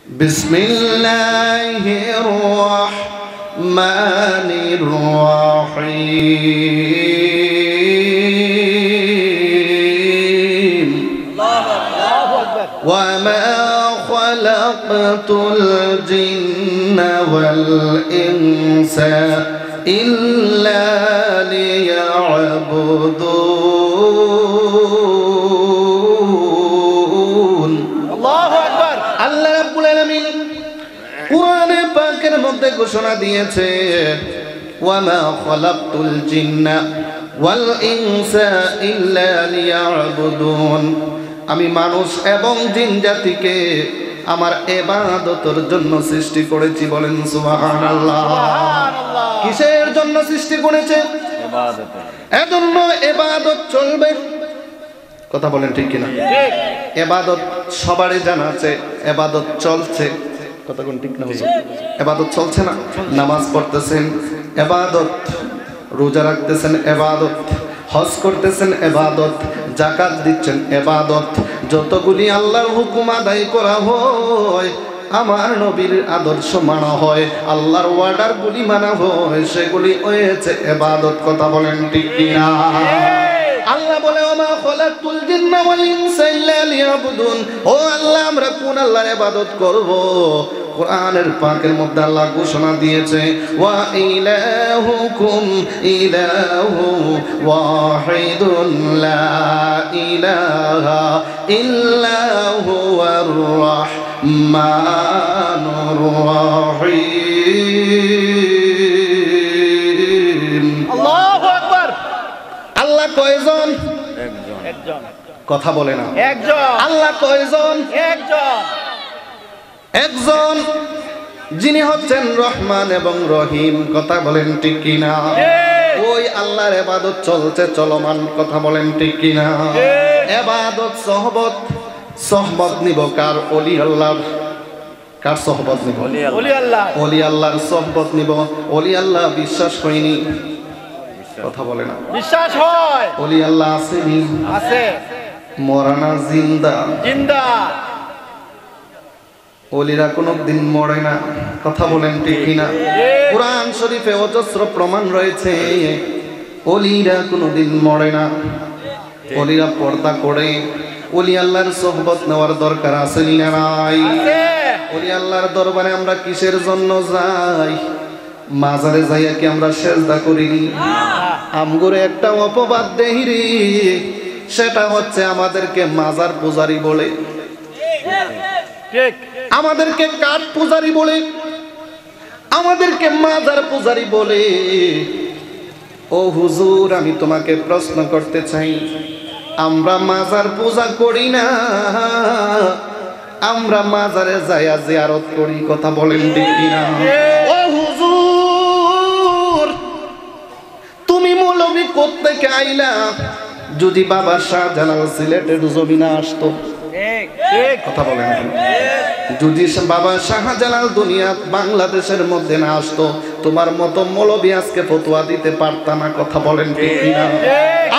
বিসমিল্লাহির রহমানির রহিম আল্লাহু আকবার ওয়া মা খালাকতুল জিন্না ওয়াল ইনসা ইল্লা লিয়াবুদুন। আল্লাহু আকবার। আল্লাহ রাব্বুল আলামিন কোরআনে পাকের মধ্যে ঘোষণা দিয়েছে, ওয়া মা খালাকতুল জিন্না ওয়াল ইনসা ইল্লা লিয়াবুদুন। আমি মানুষ এবং জিন জাতিকে আমার ইবাদতের জন্য সৃষ্টি করেছি। বলেন সুবহানাল্লাহ। সুবহানাল্লাহ। কিসের জন্য সৃষ্টি করেছে? ইবাদত। এজন্য ইবাদত চলবে। কথা বলেন ঠিক কিনা? ঠিক। ইবাদত সবারই জানা আছে, ইবাদত চলছে। কথা কোন ঠিক না? হুজুর ইবাদত চলছে না? নামাজ পড়তেছেন ইবাদত, রোজা রাখতেছেন ইবাদত, হজ করতেছেন ইবাদত, যাকাত দিচ্ছেন ইবাদত। যতগুলি আল্লাহর হুকুম আদায় করা হয়, আমার নবীর আদর্শ মানা হয়, আল্লাহর ওয়ার্ডার গুলি মানা হয়, সেগুলি হয়েছে ইবাদত। কথা বলেন ঠিক কিনা? আল্লাহ বলে, ওমা খালাকতুল জিন্না ওয়াল ইনসা ইল্লা লিয়াবুদুন। ও আল্লাহ, আমরা কোন আল্লাহর ইবাদত করব? কোরআনের পাকের মধ্যে আল্লাহ ঘোষণা দিয়েছে, ওয়া ইলাহুকুম ইলাহু ওয়াহিদুন লা ইলাহা ইল্লা হুয়ার রাহমানুর রহিম। আল্লাহু আকবার। আল্লাহ কয়জন? একজন। কথা বলে না। একজন। আল্লাহ কয়জন? একজন। একজন, যিনি হচ্ছেন রহমান এবং রহিম। কথা বলেন ঠিক কিনা? ওই আল্লাহর ইবাদত চলছে, চলমান। কথা বলেন ঠিক কিনা? ইবাদত সহবত নিব কার? ওলি আল্লাহর। কার সহবত নিব? ওলি আল্লাহ। ওলি আল্লাহর সহবত নিব। ওলি আল্লাহ বিশ্বাস হয়নি? কথা বলে না। বিশ্বাস হয়। ওলি আল্লাহ আসেনি? আছে। মরানা জিন্দা? জিন্দা। ওলিরা কোনদিন মরে না। কথা বলেন ঠিক কিনা? কুরআন শরীফে অজস্র প্রমাণ রয়েছে, ওলিরা কোনদিন মরে না। ওলিরা পর্দা করে। ওলি আল্লাহর সোহবত নেওয়ার দরকার আছে না নাই? ওলি আল্লাহর দরবারে আমরা কিসের জন্য যাই? মাজারে যাইয়া কি আমরা সেজদা করি? আমগরে একটা অপবাদ দেই রে, সেটা হচ্ছে আমাদেরকে মাজার পূজারি বলে, আমাদেরকে কাঠ পূজারি বলে, আমাদেরকে মাজার পূজারি বলে। ও হুজুর, আমি তোমাকে প্রশ্ন করতে চাই, আমরা মাজার পূজা করি না, আমরা মাজারে যাইয়া জিয়ারত করি। কথা বলেন ঠিক কিনা? ও হুজুর, তুমি মৌলবী কোত্থেকে আইলা? যদি বাবা শাহজালাল সিলেটের জমিনে আসতো, কথা বলেন, যদি বাবা শাহজালাল দুনিয়া বাংলাদেশের মধ্যে না আসতো, তোমার মতো মৌলবী আজকে ফতোয়া দিতে পারত না। কথা বলেন ঠিক কিনা?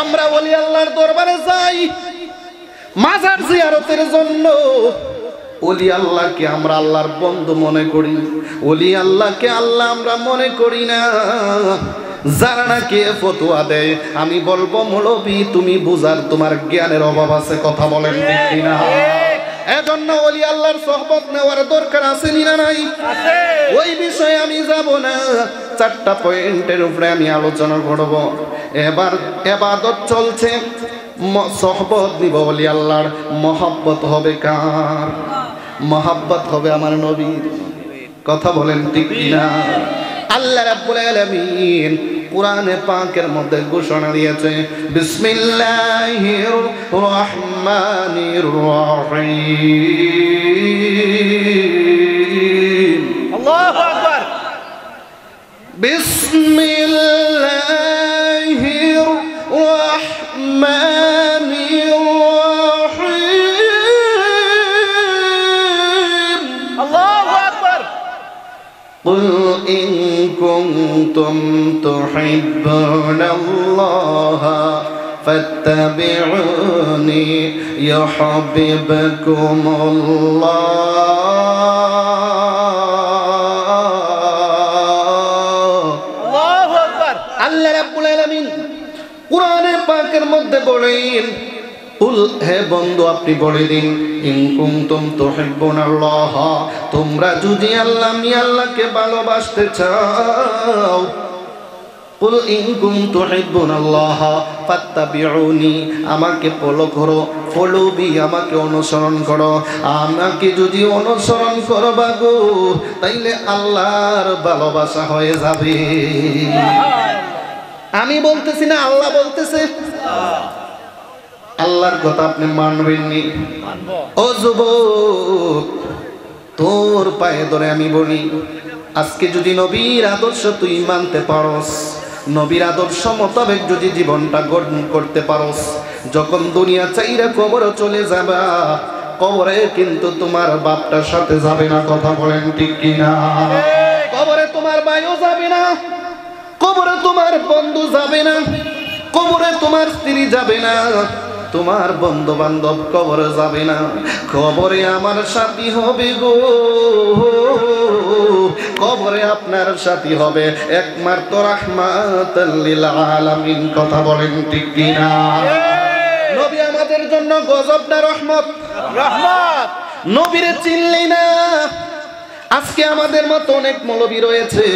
আমরা ওলি আল্লাহর দরবারে যাই মাজার জিয়ারতের জন্য। ওলি আল্লাহকে আমরা আল্লাহর বন্ধু মনে করি, ওলি আল্লাহকে আল্লাহ আমরা মনে করি না। যারা নাকি ফতোয়া দেয়, আমি বলবো মৌলবী তুমি বুঝার, তোমার জ্ঞানের অভাব আছে। কথা বলেন ঠিক কিনা? এজন্য ওলি আল্লাহর সোহবত নেওয়ার দরকার আছে না নাই? ওই বিষয়ে আমি যাব না। 4টা পয়েন্টের উপরে আমি আলোচনা করব। এবার ইবাদত চলছে, সোহবত নিব ওলি আল্লাহর। মহব্বত হবে কার? মহব্বত হবে আমার নবীর। কথা বলেন ঠিক কিনা? আল্লাহ রাব্বুল আলামিন কুরআনে পাকের মধ্যে ঘোষণা দিয়েছে, বিসমিল্লাহির রহমানির রহিম। আল্লাহু আকবার। বিসমিল্লাহির রহমানির রহিম। আল্লাহু আকবার। قل إن كنتم تحبون الله فاتبعوني يحببكم الله বলেন, কুল, হে বন্ধু আপনি বলে দিন, ইন কুনতুম তুহিব্বুনাল্লাহ, তোমরা যদি আল্লাহকে ভালোবাসতে চাও, কুল ইন কুনতুম তুহিব্বুনাল্লাহ ফাত্তাবিউনি, আমাকে ফলো করো, ফলো বি, আমাকে অনুসরণ করো। আমাকে যদি অনুসরণ করো বাগো, তাইলে আল্লাহর ভালোবাসা হয়ে যাবে। আমি বলতেছি না, আল্লাহ বলতেছে। আল্লাহর কথা আপনি মানবেননি? ও যুবক, তোর পায়ে ধরে আমি বলি, আজকে যদি নবীর আদর্শ তুই মানতে পারস, নবীর আদর্শ মোতাবেক যদি জীবনটা গঠন করতে পারস, যখন দুনিয়া চাইরা কবরে চলে যাবা, কবরে কিন্তু তোমার বাপটার সাথে যাবে না। কথা বলেন ঠিক কিনা? কবরে তোমার ভাইও যাবে না, কবরে তোমার বন্ধু যাবে না, কবরে তোমার স্ত্রী যাবে না, তোমার বন্ধু বান্ধব কবরে যাবে না, কবরে আমার সাথী হবে গো, কবরে আপনার সাথী হবে একমাত্র রাহমাতাল লিল আলামিন। কথা বলেন ঠিক কিনা? নবী আমাদের জন্য গজব না রহমত? রহমত। নবীরে চিনলি না? আজকে আমাদের মতো অনেক মৌলবী রয়েছে,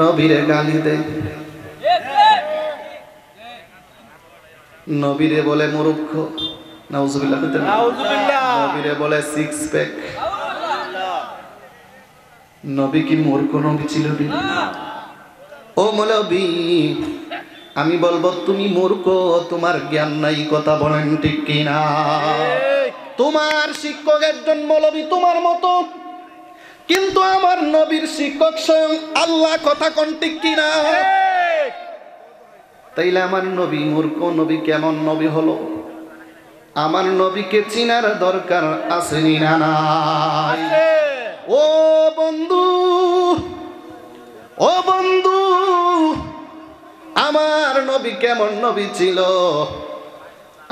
নবীরে গালি দেয়, নবীরে বলে মূর্খ, নাউজুবিল্লাহ, নবীরে বলে সিক্স প্যাক। নবী কি মূর্খ নবী ছিল? ও মৌলবী, আমি বলবো তুমি মূর্খ, তোমার জ্ঞান নাই। কথা বলেন ঠিক কিনা? তোমার শিক্ষক একজন মৌলবী তোমার মতো, কিন্তু আমার নবীর শিক্ষক স্বয়ং আল্লাহ। কথা কোন ঠিক কিনা? তাইলে আমার নবী মূর্খ, নবী কেমন নবী হলো? আমার নবীকে চিনার দরকার আছে না নাই? ও বন্ধু, ও বন্ধু, আমার নবী কেমন নবী ছিল?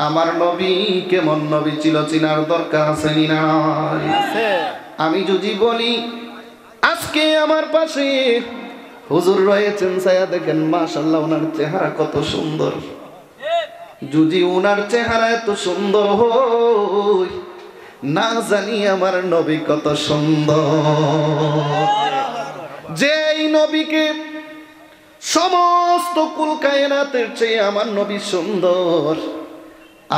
আমার নবী কেমন নবী ছিল চিনার দরকার আছে না নাই? আমি যদি বলি, আজকে আমার পাশে হুজুর রয়েছেন, ছায়া দেখেন, মাশাআল্লাহ, ওনার চেহারা কত সুন্দর। যদি ওনার চেহারা এত সুন্দর হয়, না জানি আমার নবী কত সুন্দর। যেই নবীকে সমস্ত কুল কায়নাতের চেয়ে আমার নবী সুন্দর।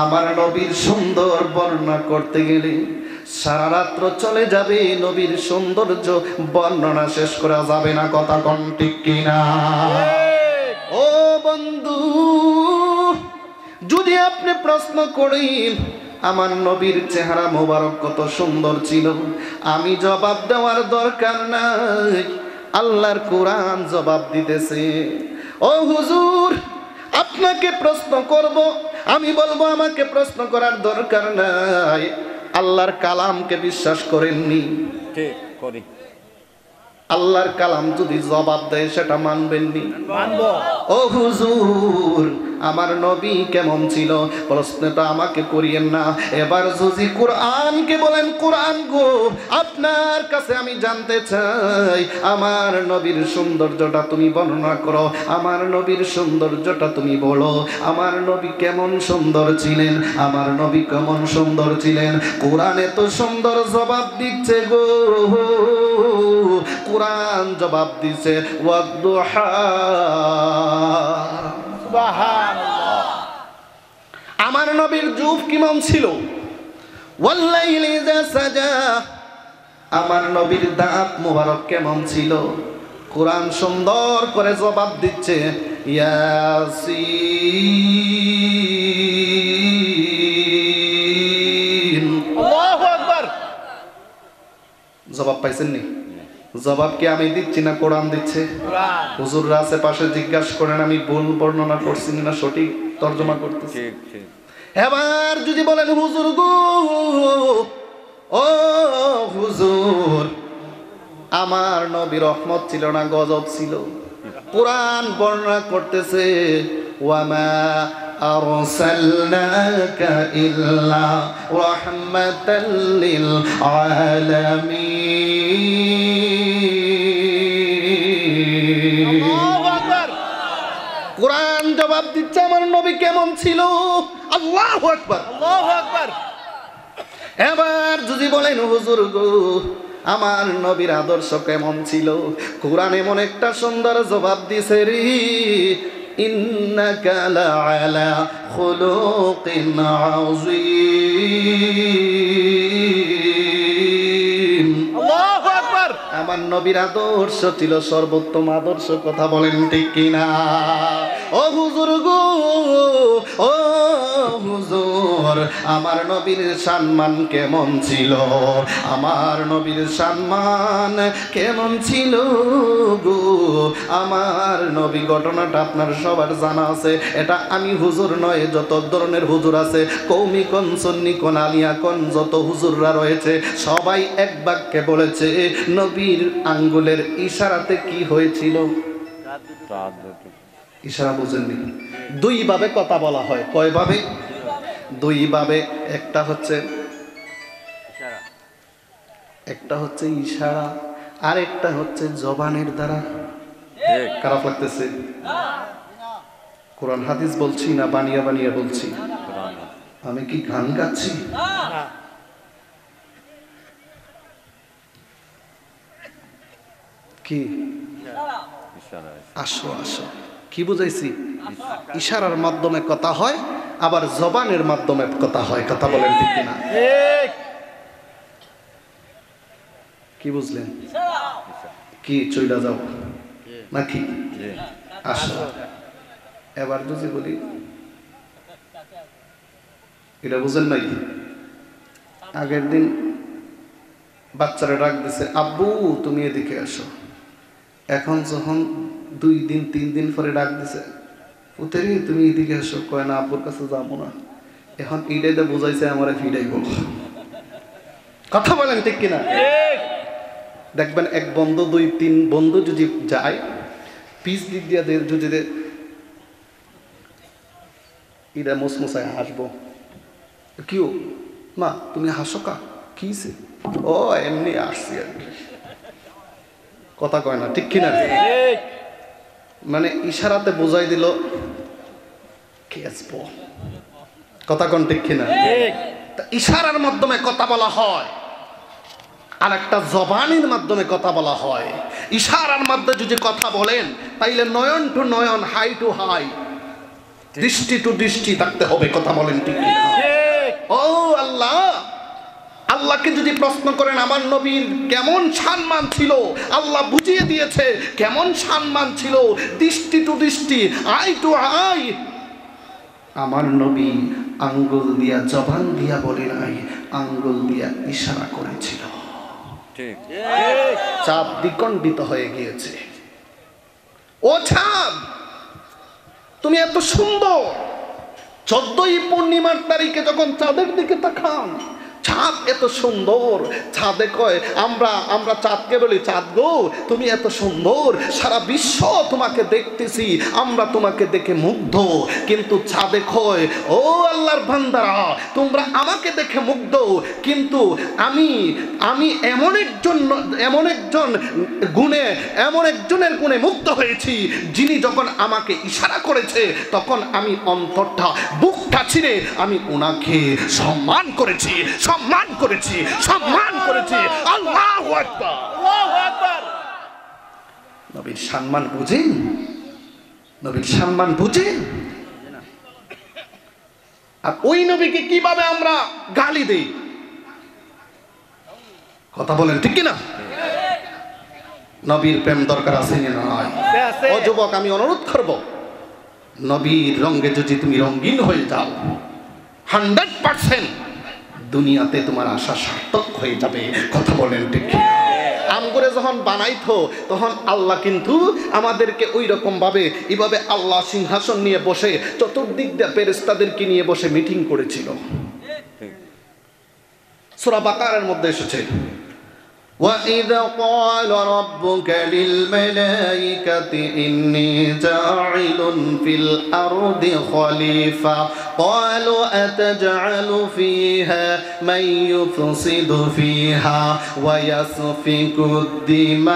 আমার নবীর সুন্দর বর্ণনা করতে গেলে সারা রাত্র চলে যাবে, নবীর সৌন্দর্য বর্ণনা শেষ করা যাবে না। কথা কোন ঠিক কিনা? ও বন্ধু, যদি আপনি প্রশ্ন করেন আমার নবীর চেহারা মোবারক কত সুন্দর ছিল, আমি জবাব দেওয়ার দরকার নাই, আল্লাহর কোরআন জবাব দিতেছে। ও হুজুর, আপনাকে প্রশ্ন করব, আমি বলবো আমাকে প্রশ্ন করার দরকার নাই, আল্লাহর কালামকে বিশ্বাস করেননি? ঠিক করি। আল্লাহর কালাম যদি জবাব দেয় সেটা মানবেননি? মানবো। ও হুজুর, আমার নবী কেমন ছিল প্রশ্নটা আমাকে করিয়েন না। এবার যদি কোরআনকে বলেন, কোরআন গো, আপনার কাছে আমি জানতে চাই, আমার নবীর সৌন্দর্যটা তুমি বর্ণনা করো, আমার নবীর সৌন্দর্যটা তুমি বলো, আমার নবী কেমন সুন্দর ছিলেন, আমার নবী কেমন সুন্দর ছিলেন। কোরআন এত সুন্দর জবাব দিচ্ছে গো, কোরআন জবাব দিছে ওয়াদুহা। সুবহানাল্লাহ। আমার নবীর জুব কেমন ছিল? ওয়াল্লাইলি ইযা সাজা। আমার নবীর দাঁত মোবারক কেমন ছিল? কোরআন সুন্দর করে জবাব দিচ্ছে ইয়াসিন। আল্লাহু আকবার। জবাব পাইছেন নি? জবাব কি আমি দিচ্ছি না কোরআন দিচ্ছে? হুজুররা আছে পাশে, জিজ্ঞাসা করেন আমি ভুল বর্ণনা করছি না সঠিক তর্জমা করতেছি। এবার যদি বলেন হুজুর গো, ও হুজুর, আমার নবী রহমত ছিল না গজব ছিল? কোরআন বর্ণনা করতেছে ওয়ামা আরসালনাকা ইল্লা রাহমাতাল লিল আলামিন। কোরআন জবাব দিচ্ছে আমার নবী কেমন ছিল। আল্লাহু আকবার, আল্লাহু আকবার। এবার যদি বলেন হুজুর গো আমার নবীর আদর্শ কেমন ছিল, কোরআন এমন একটা সুন্দর জবাব দিছে রে, ইন্নাকা লাআলা খুলুকিন আযীম। আল্লাহু আকবার। আমার নবীর আদর্শ ছিল সর্বোত্তম আদর্শ, কথা বলেন ঠিক কিনা? ও হুজুর গো, ও হুজুর আমার নবীর সম্মান কেমন ছিল, আমার নবীর সম্মান কেমন ছিল গো। আমার নবী ঘটনাটা আপনার সবার জানা আছে, এটা আমি হুজুর নয়, যত ধরনের হুজুর আছে কৌমি কোন সুন্নি কোন আলিয়া কোন যত হুজুররা রয়েছে সবাই এক বাক্যে বলেছে নবীর আঙ্গুলের ইশারাতে কি হয়েছিল? ইশারা বুঝেননি? দুই ভাবে কথা বলা হয়। কয় ভাবে? দুই ভাবে। একটা হচ্ছে ইশারা আর একটা হচ্ছে জবানের দ্বারা। খারাপ লাগতেছে? কোরআন হাদিস বলছি না বানিয়ে বানিয়ে বলছি? আমি কি গান গাচ্ছি? কি আসো আসো, কি বুঝাইছি? ইশারার মাধ্যমে কথা হয়, আবার জবানের মাধ্যমে কথা হয়, কথা বলেন ঠিক কিনা? কি বুঝলেন? কি চইলা যাও নাকি? আসো। এবার যদি বলি এটা বুঝেন নাই, আগের দিন বাচ্চারা ডাক দিছে আব্বু তুমি এদিকে আসো, এখন যখন 2 দিন 3 দিন পরে ডাক দিছে পুতেরি তুমি এদিকে আসো, কয় না আব্বুর কাছে যাবো না, এখন এইটাই বুঝাইছে আমার ফিরাইব। কথা বলেন ঠিক কিনা? দেখবেন এক বন্ধু 2-3 বন্ধু যদি যায় পিস দিক দিয়া যদি এটা মুসমুসায় হাসবো, কিও মা তুমি হাসো কা কিছে, ও এমনি আসছি আর কি, কথা কয় না ঠিক কিনা? মানে ইশারাতে বোঝাই দিল কে আসবো, কথা কন ঠিক কিনা? ইশারার মাধ্যমে কথা বলা হয়, আর একটা জবানের মাধ্যমে কথা বলা হয়। ইশারার মাধ্যমে যদি কথা বলেন তাইলে নয়ন টু নয়ন, হাই টু হাই, দৃষ্টি টু দৃষ্টি থাকতে হবে, কথা বলেন ঠিক কিনা? ও আল্লাহ, আল্লাহকে যদি প্রশ্ন করেন আমার নবীর কেমন সম্মান ছিল, আল্লাহ বুঝিয়ে দিয়েছে কেমন সম্মান ছিল, দৃষ্টি টু দৃষ্টি, আই টু আই। আমার নবী আঙ্গুল দিয়া জবান দিয়া বলে নাই, আঙ্গুল দিয়া ইশারা করেছিল। চাঁদ দ্বিখণ্ডিত হয়ে গিয়েছে। ও চাঁদ তুমি এত সুন্দর, 14ই পূর্ণিমার তারিখে যখন চাঁদের দিকে তাকান, চাঁদ এত সুন্দর, চাঁদে কয় আমরা চাঁদকে বলি চাঁদ গো তুমি এত সুন্দর, সারা বিশ্ব তোমাকে দেখতেছি, আমরা তোমাকে দেখে মুগ্ধ, কিন্তু চাঁদে কয় ও আল্লাহর বান্দারা তোমরা আমাকে দেখে মুগ্ধ, কিন্তু আমি এমন একজনের গুণে মুগ্ধ হয়েছি, যিনি যখন আমাকে ইশারা করেছে তখন আমি অন্তরটা বুকটা ছিঁড়ে আমি ওনাকে সম্মান করেছি। আল্লাহু আকবার, আল্লাহু আকবার। নবীর সম্মান বুঝেন? নবীর সম্মান বুঝেন? আর ওই নবীকে কিভাবে আমরা গালি দেই, কথা বলেন ঠিক কিনা? নবীর প্রেম দরকার আছে না নয়? ও যুবক আমি অনুরোধ করব, নবীর রঙে যদি তুমি রঙিন হয়ে যাও 100% দুনিয়াতে তোমার আশা সার্থক হয়ে যাবে, কথা বলেন ঠিক। আমগরে যখন বানাইতো তখন আল্লাহ কিন্তু আমাদেরকে ওই রকম ভাবে এইভাবে আল্লাহ সিংহাসন নিয়ে বসে চতুর্দিক দিয়ে ফেরেশতাদেরকে নিয়ে বসে মিটিং করেছিল। সূরা বাকারার মধ্যে এসেছে وَإِذَ قَالَ رَبُّكَ لِلْمَلَائِكَةِ إِنِّي جَاعِلٌ فِي الْأَرْضِ خَلِيفَةً قَالُوا أَتَجْعَلُ فِيهَا مَن يُفْسِدُ فِيهَا وَيَسْفِكُ الدِّمَاءَ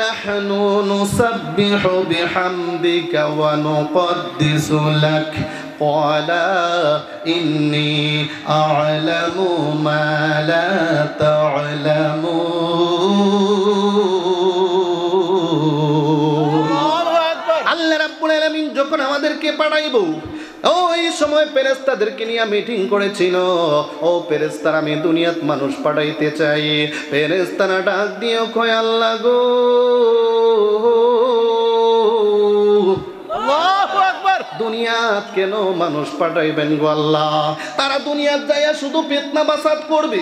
নাহনু নুসাব্বিহু বিহামদিকা ওয়া নুকদ্দিসু লাক قال إني أعلم ما لا تعلمون আল্লাহ রাব্বুল আলামিন যখন আমাদেরকে পাঠাইবো ওই সময় ফেরেশতাদেরকে নিয়ে মিটিং করেছিল ও ফেরেশতারা আমি দুনিয়াত মানুষ পাঠাইতে চাই ফেরেশতারা ডাক দিয়ে কয় আল্লাহ গো আল্লাহু আকবার দুনিয়াত কেন মানুষ পাঠাইবেন গো আল্লাহ তারা দুনিয়াত যাইয়া শুধু ফিতনা বাসাত করবে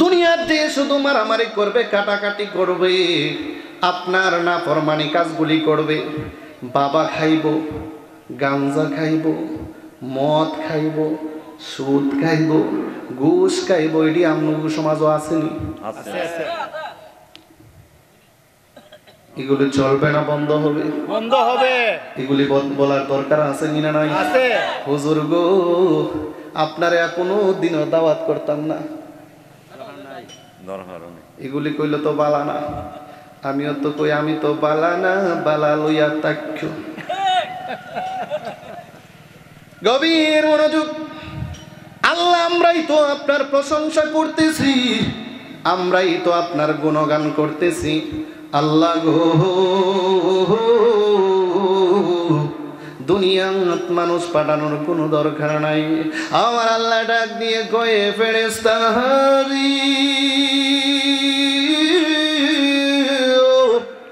দুনিয়াত যে শুধু মারামারি করবে কাটাকাটি করবে আপনার নাফরমানি কাজগুলি করবে বাবা খাইব গাঞ্জা খাইব মদ খাইব সুদ খাইব ঘুষ খাইব এটি আমনগর সমাজও আসেনি এগুলি চলবে না বন্ধ হবে এগুলি বলার দরকার আছে না নাই হুজুর গো আপনারা কোনো দিনও দাওয়াত করতাম না এগুলি কইলে তো বালা না আমিও তো কই আমি তো বালা না বালা লইয়া তাক্ষ্য গভীর মনোযোগ আল্লাহ আমরাই তো আপনার প্রশংসা করতেছি আমরাই তো আপনার গুণগান করতেছি আল্লাহ গো দুনিয়াত মানুষ পাঠানোর কোনো দরকার নাই আমার আল্লাহ ডাক দিয়ে কয়ে ফেরেশতা হারি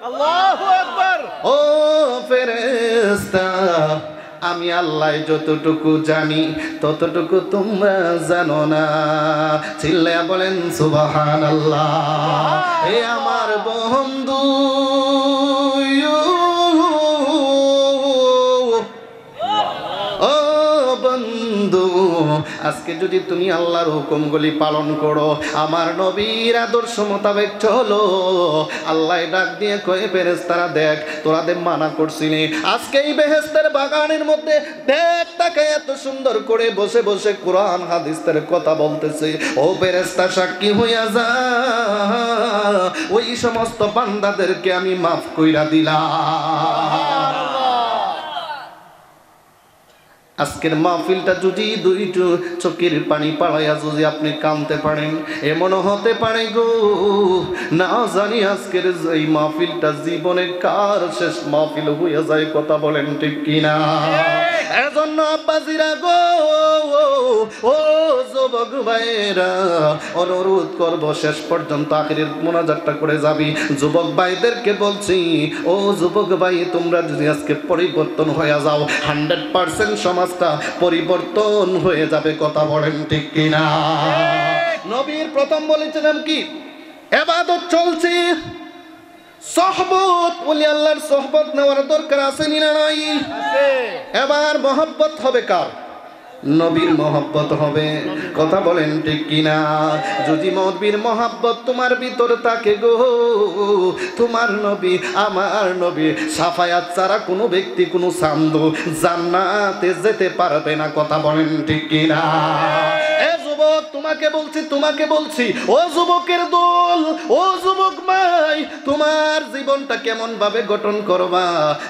আল্লাহু আকবার ও ফেরেশতা আমি আল্লাহ যতটুকু জানি ততটুকু তোমরা জানো না চিল্লায়া বলেন সুবহানাল্লাহ এ আমার বন্ধু ও বন্ধু আজকে যদি তুমি আল্লাহর হুকুমগুলি পালন করো আমার নবীর আদর্শ মোতাবেক চলো আল্লাহ ডাক দিয়ে কয়ে ফেরেশতারা দেখ তোরাদের মানা করছিলি আজকে এই বেহেশতের বাগানের মধ্যে দেখ তাকে এত সুন্দর করে বসে বসে কোরআন হাদিসের কথা বলতেছে ও ফেরেশতা সাক্ষী হইয়া যা ওই সমস্ত বান্দাদেরকে আমি মাফ কইরা দিলাম আজকের মাহফিলটা যদি দুইটু চোখের পানি পাড়াইয়া যদি আপনি কাঁদতে পারেন এমন হতে পারে গো না জানি আজকের এই মাহফিলটা জীবনে কার শেষ মাহফিল হইয়া যায় কথা বলেন ঠিক কিনা এজন্য আব্বাজিরা গো ও যুবক ভাইরা অনুরোধ করব শেষ পর্যন্ত আখিরের মোনাজাতটা করে যাবি যুবক ভাইদেরকে বলছি ও যুবক ভাই তোমরা যদি আজকে পরিবর্তন হয়ে যাও 100% সমাজটা পরিবর্তন হয়ে যাবে কথা বলেন ঠিক কিনা নবীর প্রথম বলেছিলাম কি ইবাদত চলছে সোহবত ওলি আল্লাহর সোহবত নেওয়ার দরকার আছে না নাই আছে এবার মহব্বত হবে কার নবীর মহব্বত হবে কথা বলেন ঠিক কিনা যদি নবীর মহব্বত তোমার ভিতর থাকে গো তোমার নবী আমার নবী সাফায়াত ছাড়া কোনো ব্যক্তি কোনো সান্দু জান্নাতে যেতে পারবে না কথা বলেন ঠিক কিনা এ যুবক তোমাকে বলছি ও যুবকের দল ও যুবক ভাই তোমার জীবনটা কেমন ভাবে গঠন করবা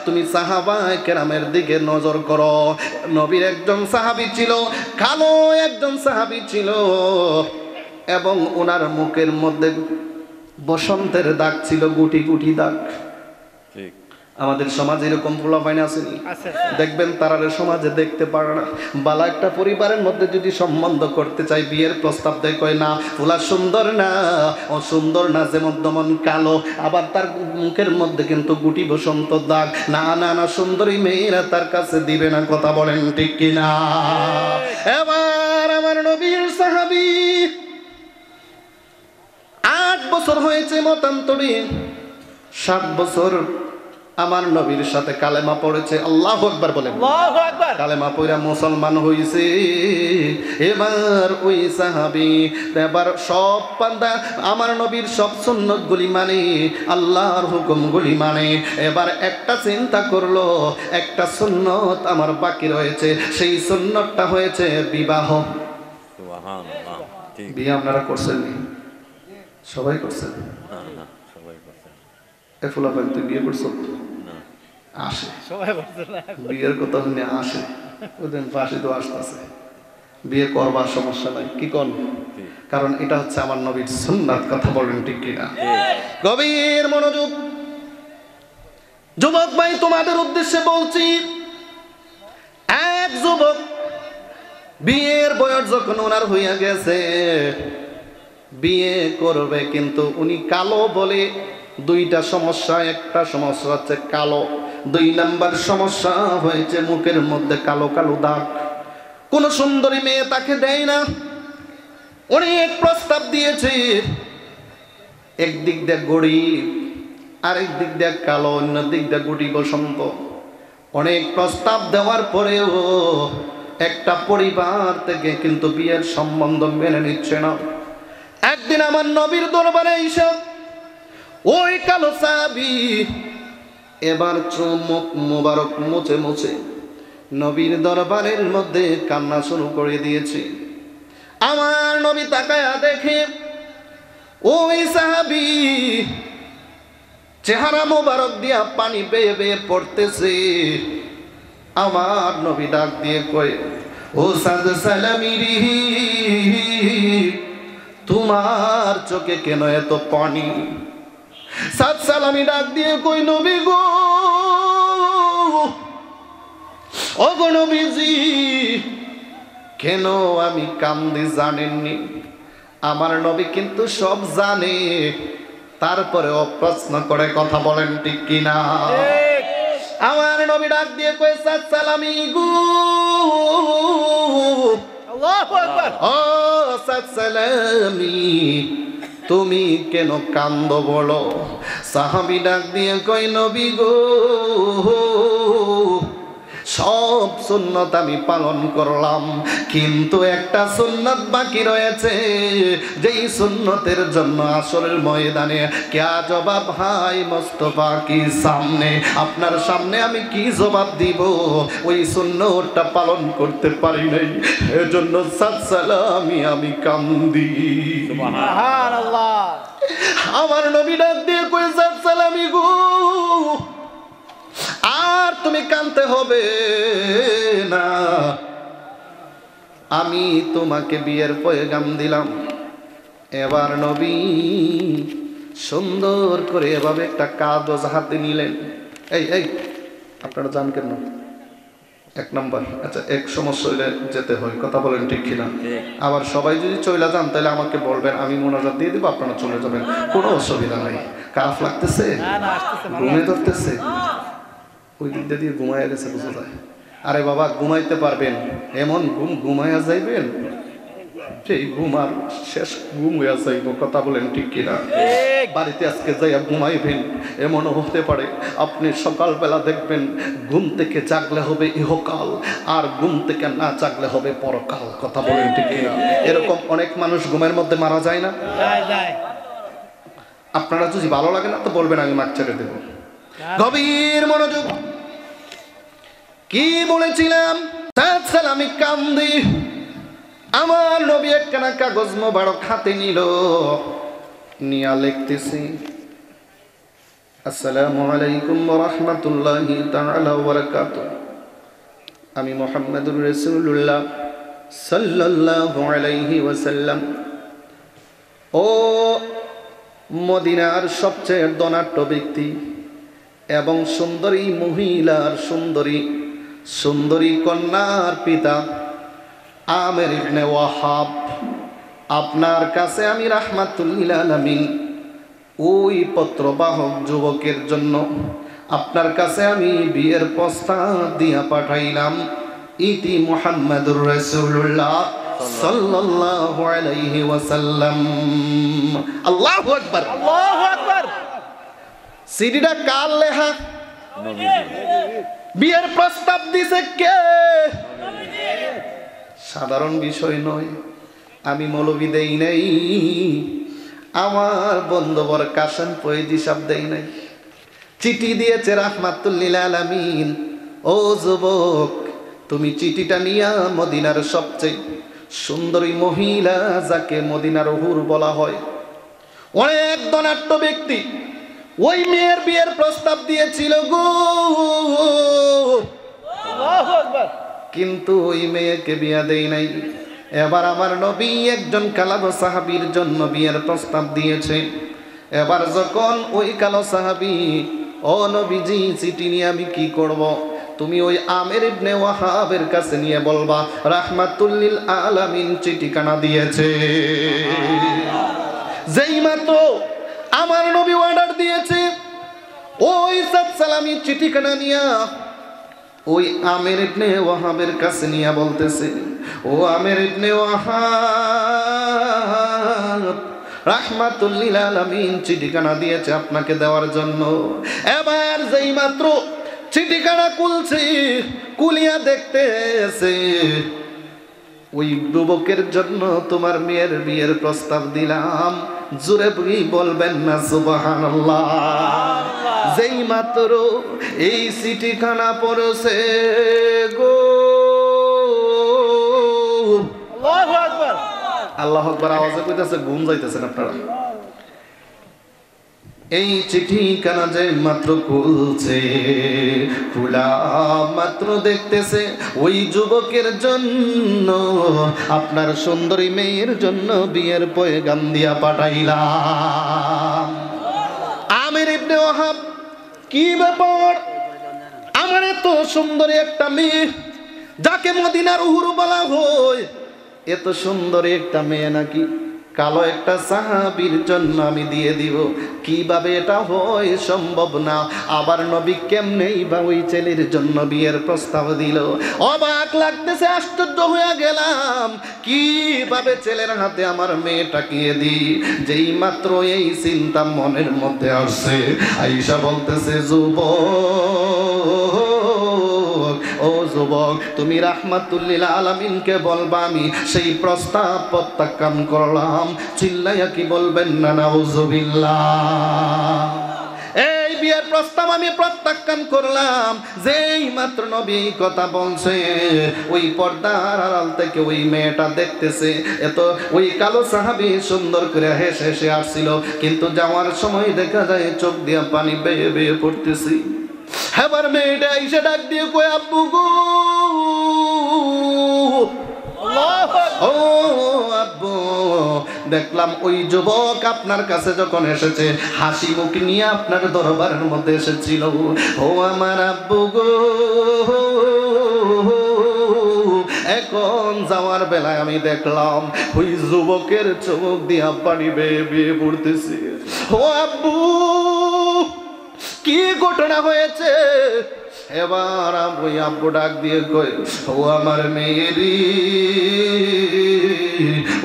তুমি সাহাবায়ে কেরামের দিকে নজর করো নবীর একজন সাহাবী ছিল কালো একজন সাহাবী ছিল এবং ওনার মুখের মধ্যে বসন্তের দাগ ছিল গুটি গুটি দাগ ঠিক আমাদের সমাজে এরকম পোলাপাইন আসেনি দেখবেন তারা সমাজে দেখতে পারে না বালা একটা পরিবারের মধ্যে যদি সম্বন্ধ করতে চাই বিয়ের প্রস্তাব দেয় কয় না পোলা সুন্দর না ও সুন্দর না যেমন তেমন কালো আবার তার মুখের মধ্যে কিন্তু গুটি বসন্ত দাগ না না না সুন্দরী মেয়েরা তার কাছে দিবে না কথা বলেন ঠিক কিনা এবার আমার নবীর সাহাবী 8 বছর হয়েছে মতান্তরে 7 বছর আমার নবীর সাথে কালেমা পড়েছে আল্লাহু আকবার বলেন আল্লাহু আকবার কালেমা পড়া মুসলমান হইছে এবার ওই সাহাবী এবার সব বান্দা আমার নবীর সব সুন্নতগুলি মানে আল্লাহর হুকুমগুলি মানে এবার একটা চিন্তা করলো একটা সুন্নত আমার বাকি রয়েছে সেই সুন্নতটা হয়েছে বিবাহ সুবহানাল্লাহ বিয়ে আপনারা করছেন সবাই করছেন এ ফুলাফান তুই বিয়ে করছো? আসে বিয়ের কথা শুনে আসে, ওদিন ফাঁসি তো আসতেছে, বিয়ে করবার সমস্যা নাই, কি কর? কারণ এটা হচ্ছে আমার নবীর সুন্নাত। কথা বলেন ঠিক কিনা? গভীর মনোযোগ। যুবক ভাই, তোমাদের উদ্দেশ্যে বলছি, এক যুবক বিয়ের বয়স যখন ওনার হইয়া গেছে, বিয়ে করবে, কিন্তু উনি কালো বলে দুইটা সমস্যা। একটা সমস্যা হচ্ছে কালো, 2 নাম্বার সমস্যা হয়েছে মুখের মধ্যে কালো কালো দাগ। কোন সুন্দরী মেয়ে তাকে দেয় না। অনেক প্রস্তাব দিয়েছে, একদিক দিয়ে গরিব, আরেক দিক দিয়ে কালো, অন্য দিক দিয়ে গুটি বসন্ত। অনেক প্রস্তাব দেওয়ার পরেও একটা পরিবার থেকে কিন্তু বিয়ের সম্বন্ধ মেনে নিচ্ছে না। একদিন আমার নবীর দরবারে এসে ওই কালো সাহাবী এবার চুমুক মোবারক মুছে মুছে নবীর দরবারের মধ্যে কান্না শুরু করে দিয়েছে। আমার নবী তাকায়া দেখে ওই সাহাবী চেহারা মোবারক দিয়া পানি বেয়ে বেয়ে পড়তেছে। আমার নবী ডাক দিয়ে কয়, ও সাদ সালামিরি, তোমার চোখে কেন এত পানি? সাদ সালামি ডাক দিয়ে কই, নবী গো, ও গো নবীজি, কেন আমি কান্দি জানেননি? আমার নবী কিন্তু সব জানে, তারপরেও প্রশ্ন করে। কথা বলেন ঠিক কিনা? আমার নবী ডাক দিয়ে কই, সাদ সালামি গো, আল্লাহু আকবার, ও সাদ সালামি, তুমি কেন কান্দো বলো? সাহাবী ডাক দিয়ে কই, নবী গো, সব সুন্নত আমি পালন করলাম, কিন্তু একটা সুন্নত বাকি রয়েছে, যেই সুন্নতের জন্য আসরের ময়দানে क्या জবাব হাই মুস্তাফা কি সামনে, আপনার সামনে আমি কি জবাব দিব? ওই সুন্নতটা পালন করতে পারি নাই, এজন্য সাদ সালামি আমি কান্দি। সুবহানাল্লাহ। আমার নবী ডাক দিয়ে কই, সাদ সালামি গো, আর তুমি কাঁদতে হবে না, আমি তোমাকে বিয়ের পয়গাম দিলাম। এবার নবী সুন্দর করে এভাবে একটা কাগজ হাতে নিলেন। এই এই আপনারা জান কেন? 1 নাম্বার, আচ্ছা, এক সমস্যা হইলে যেতে হয়। কথা বলেন ঠিক কিনা? আবার সবাই যদি চলে যান তাহলে আমাকে বলবেন, আমি মোনাজাত দিয়ে দিব, আপনারা চলে যাবেন, কোনো অসুবিধা নাই। কাফ লাগতেছে, ঘুমে ধরতেছে, ওই দিকটা দিয়ে ঘুমাইয়া গেছে বোঝা যায়। আরে বাবা, ঘুমাইতে পারবেন, এমন ঘুম ঘুমাইয়া যাইবেন, সেই ঘুম আর শেষ ঘুম হইয়া যাইব। কথা বলেন ঠিক কিনা? বাড়িতে আজকে যাইয়া ঘুমাইবেন, এমনও হতে পারে আপনি সকালবেলা দেখবেন ঘুম থেকে জাগলে হবে ইহকাল, আর ঘুম থেকে না জাগলে হবে পরকাল। কথা বলেন ঠিক কিনা? এরকম অনেক মানুষ ঘুমের মধ্যে মারা যায় না? আপনারা যদি ভালো লাগে না তো বলবেন, আমি মাঠ ছেড়ে দেব। গভীর মনোযোগ। কি বলেছিলাম? সাদ সালামি কান্দি। আমার নবী একখানা কাগজ মোবারক হাতে নিল, নিয়া লিখতেছি, আসসালামু আলাইকুম ওয়া রাহমাতুল্লাহি তাআলা ওয়া বারাকাতুহু। আমি মুহাম্মদুর রাসূলুল্লাহ সাল্লাল্লাহু আলাইহি ওয়াসাল্লাম, ও মদিনার সবচেয়ে ধনাঢ্য ব্যক্তি এবং সুন্দরী মহিলার সুন্দরী কন্যার পিতা আমের ইবনে ওয়াহাব, আপনার কাছে আমি রাহমাতুল লিল আলামিন, ওই পত্রবাহক যুবকের জন্য আপনার কাছে আমি বিয়ের প্রস্তাব দিয়া পাঠাইলাম। ইতি মুহাম্মাদুর রাসূলুল্লাহ সাল্লাল্লাহু আলাইহি ওয়াসাল্লাম। আল্লাহু আকবার, আল্লাহু আকবার। সিডিটা কার লেখা? বিয়ের প্রস্তাব দিছে কে? সাধারণ বিষয় নয়, আমি মৌলবি দেই নাই, আমার বন্ধুবর কাসেম ফয়েজি সাহেব দেই নাই, চিঠি দিয়েছে রাহমাতুল লিল আলামিন। ও যুবক, তুমি চিঠিটা নিয়া মদিনার সবচেয়ে সুন্দরী মহিলা, যাকে মদিনার হুর বলা হয়, অনেক ধনাঢ্য ব্যক্তি, ওই মেয়ের বিয়ের প্রস্তাব দিয়েছিল গো, কিন্তু ওই মেয়েকে বিয়া দেই নাই। এবার আমার নবী একজন কালো সাহাবীর জন্য বিয়ের প্রস্তাব দিয়েছে। এবার যখন ওই কালো সাহাবী, ও নবীজি চিঠি নিয়ে আমি কি করব? তুমি ওই আমের ইবনে ওয়াহাবের কাছে নিয়ে বলবা রাহমাতুল লিল আলামিন চিঠিখানা দিয়েছে। যেই মাত্র আমার নবী অর্ডার দিয়েছে, ওই সালামি চিঠিখানা নিয়া ওই আমের ইবনে ওয়াহাবের কাছে নিয়ে বলতেছে, ও আমের ইবনে ওয়াহাব, রাহমাতুল লিল আলামিন চিঠিখানা দিয়েছে আপনাকে দেওয়ার জন্য। এবার যেই মাত্র চিঠিখানা খুলছে, কুলিয়া দেখতেছে ওই যুবকের জন্য তোমার মেয়ের বিয়ের প্রস্তাব দিলাম। জোরে বলবেন না সুবহানাল্লাহ। যেই মাত্র এই চিঠিখানা পড়ছে গো, আল্লাহু আকবার, আল্লাহু আকবার আওয়াজে কইতাছে ঘুম যাইতেছেন আপনারা। এই চিঠিখানা যে মাত্র খুলছে, খোলা মাত্র দেখতেছে ওই যুবকের জন্য, আপনার সুন্দরী মেয়ের জন্য বিয়ের পয়গাম দিয়া পাঠাইলাম। আমির ইবনে ওয়াহাব, কি ব্যাপার? আমার এত সুন্দরী একটা মেয়ে, যাকে মদিনার উহুর বলা হয়, এত সুন্দরী একটা মেয়ে নাকি কালো একটা সাহাবীর জন্য আমি দিয়ে দিব? কিভাবে এটা হয়? সম্ভব না। আবার নবী কেমনেই বা ওই ছেলের জন্য বিয়ের প্রস্তাব দিল? অবাক লাগতেছে, আশ্চর্য হয়ে গেলাম, কিভাবে ছেলের হাতে আমার মেয়েটাকে দিই? যেই মাত্র এই চিন্তা মনের মধ্যে আসছে, আয়েশা বলতেছে, যুবক, ও যুবক, তুমি রাহমাতুল লিল আলামিনকে বলবা আমি সেই প্রস্তাব প্রত্যাখ্যান করলাম। চিল্লাইয়া কি বলবেন না নাউযুবিল্লাহ? এই বিয়ের প্রস্তাব আমি প্রত্যাখ্যান করলাম। যেই মাত্র নবী এই কথা বলছে, ওই পর্দার আড়াল থেকে ওই মেয়েটা দেখতেছে, এত ওই কালো সাহাবী সুন্দর করে হেসে হেসে আসছিল, কিন্তু যাওয়ার সময় দেখা যায় চোখ দিয়ে পানি বেয়ে বেয়ে পড়তেছি। এবার মেয়েটা এসে ডাক দিয়ে কই, আব্বু গো, ও আব্বু, দেখলাম ওই যুবক আপনার কাছে যখন এসেছে হাসি মুখ নিয়ে আপনার দরবারের মধ্যে এসেছিল। ও আমার আব্বু গো, এখন যাওয়ার বেলায় আমি দেখলাম ওই যুবকের চোখ দিয়া পানি বেয়ে বেয়ে পড়তেছে। ও আব্বু, কি ঘটনা হয়েছে? এবার ওই আব্বু ডাক দিয়ে কই, ও আমার মেয়েরি,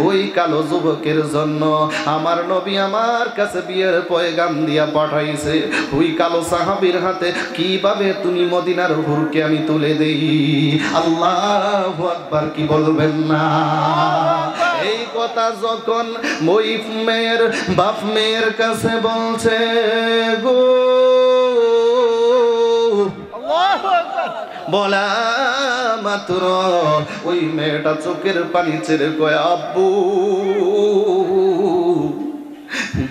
ওই কালো যুবকের জন্য আমার নবী আমার কাছে বিয়ের পয়গাম দিয়া পাঠাইছে। ওই কালো সাহাবীর হাতে কিভাবে তুমি মদিনার হুরকে আমি তুলে দেই। আল্লাহু আকবার, কি বলবেন না? এই কথা যখন ওই মেয়ের বাপ মেয়ের কাছে বলছে গো, বলা মাত্র ওই মেয়েটা চোখের পানি ছেড়ে কয়, আব্বু,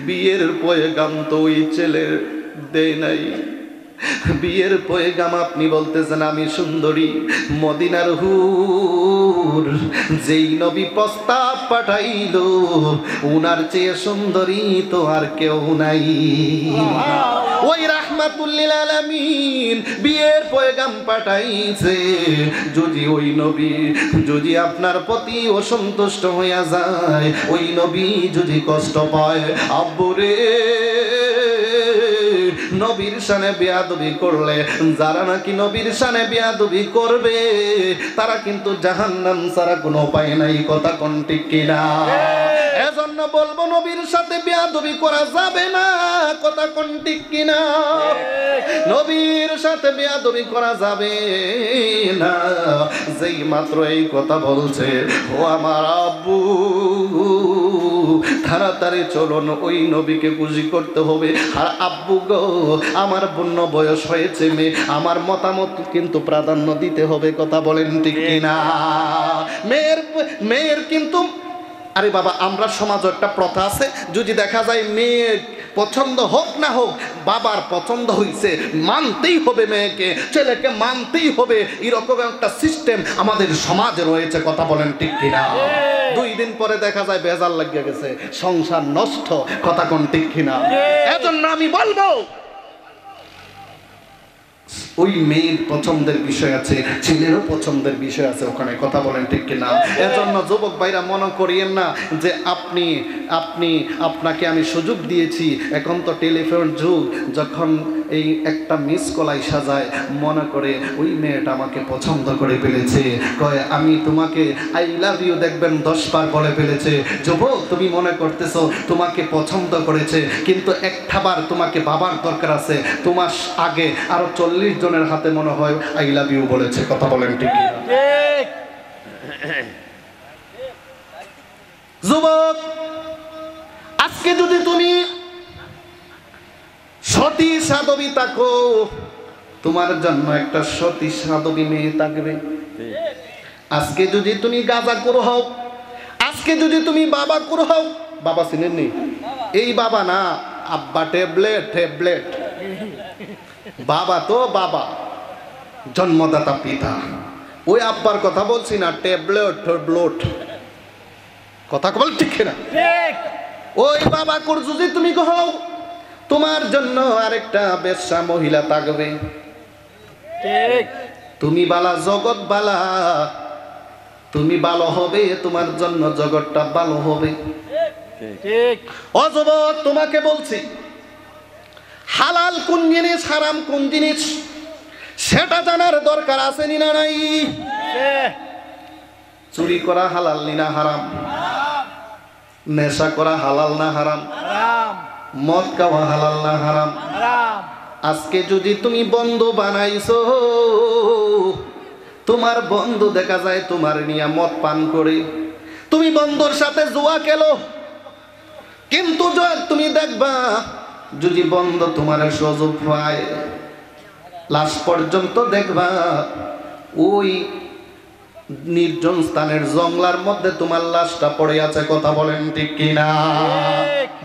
বিয়ের পয়গাম তো ওই ছেলের দেয় নাই। বিয়ের পয়গাম আপনি বলতেছেন আমি সুন্দরী মদিনার হুর, যেই নবী প্রস্তাব পাঠাইলো উনার চেয়ে সুন্দরী তো আর কেউ নাই। ওই রাহমাতুল লিল আলামিন বিয়ের পয়গাম পাঠাইছে। যদি ওই নবী যদি আপনার প্রতি অসন্তুষ্ট হইয়া যায়, ওই নবী যদি কষ্ট পায়, আব্বুরে, নবীর শানে বেয়াদবি করলে, যারা নাকি নবীর শানে বেয়াদবি করবে তারা কিন্তু জাহান্নাম ছাড়া কোনো উপায় নাই। কথা কোন ঠিক কিনা? এজন্য বলবো নবীর সাথে বেয়াদবি করা যাবে না। কথা কোন ঠিক কিনা? নবীর সাথে বেয়াদবি করা যাবে না। যেই মাত্র এই কথা বলছে, ও আমার আব্বু, তাড়াতাড়ি চলুন, ওই নবীকে খুশি করতে হবে। আর আব্বু গো, আমার পূর্ণ বয়স হয়েছে, আমার মতামত কিন্তু প্রাধান্য দিতে হবে। কথা বলেন ঠিক কিনা? মেয়ের কিন্তু, আরে বাবা, আমরা সমাজে একটা প্রথা আছে, যদি দেখা যায় মেয়ে পছন্দ হোক না হোক বাবার পছন্দ হইছে, মানতেই হবে মেয়েকে, ছেলেকে মানতেই হবে, এরকম একটা সিস্টেম আমাদের সমাজে রয়েছে। কথা বলেন ঠিক কিনা? 2 দিন পরে দেখা যায় বেজার লাগিয়ে গেছে, সংসার নষ্ট। কথা কোন ঠিক কিনা? এজন্য আমি বলবো ওই মেয়ের পছন্দের বিষয় আছে, ছেলেরও পছন্দের বিষয় আছে ওখানে। কথা বলেন ঠিক কিনা? এজন্য যুবক ভাইরা মনে করিয়েন না যে আপনাকে আমি সুযোগ দিয়েছি। এখন তো টেলিফোন যুগ, যখন এই একটা মিস কলাই সাজায় মনে করে ওই মেয়েটা আমাকে পছন্দ করে ফেলেছে, কয় আমি তোমাকে আই লাভ ইউ দেখবেন 10 বার বলে ফেলেছে। যুবক তুমি মনে করতেছো তোমাকে পছন্দ করেছে, কিন্তু একটা বার তোমাকে বাবার দরকার আছে, তোমার আগে আরো 40 জনের হাতে মনে হয় আই লাভ ইউ বলেছে। কথা বলেন ঠিক? যুবক আজকে যদি তুমি সতী সাধবী থাকো, তোমার জন্য একটা সতী সাধবী মেয়ে থাকবে। আজকে যদি তুমি গাঁজাখোর হও, আজকে যদি তুমি বাবাখোর হও, বাবা চিনেন নি? এই বাবা না, আব্বা ট্যাবলেট। বাবা তো বাবা, জন্মদাতা পিতা। ওই আব্বার কথা বলছি না, ট্যাবলেট। কথা বল ঠিক না? ওই বাবাখোর যদি তুমি হও, তোমার জন্য আরেকটা বেশ্যা মহিলা থাকবে। তুমি বালা, জগৎ বালা, তুমি ভালো হবে, তোমার জন্য জগৎটা ভালো হবে। ও যুবক তোমাকে বলছি, হালাল কোন জিনিস, হারাম কোন জিনিস সেটা জানার দরকার আছে না নাই? চুরি করা হালাল না হারাম? নেশা করা হালাল না হারাম? মদ খাওয়া হালাল না হারাম? আজকে যদি তুমি বন্ধু বানাইছো, তোমার বন্ধু দেখা যায় তোমার নিয়ে মদ পান করে, তুমি বন্ধুর সাথে জুয়া খেলো, কিন্তু তুমি দেখবা যদি বন্ধু তোমার সুযোগ পায়, লাস্ট পর্যন্ত দেখবা ওই নির্জন স্থানের জঙ্গলার মধ্যে তোমার লাশটা পড়ে আছে। কথা বলেন ঠিক কিনা?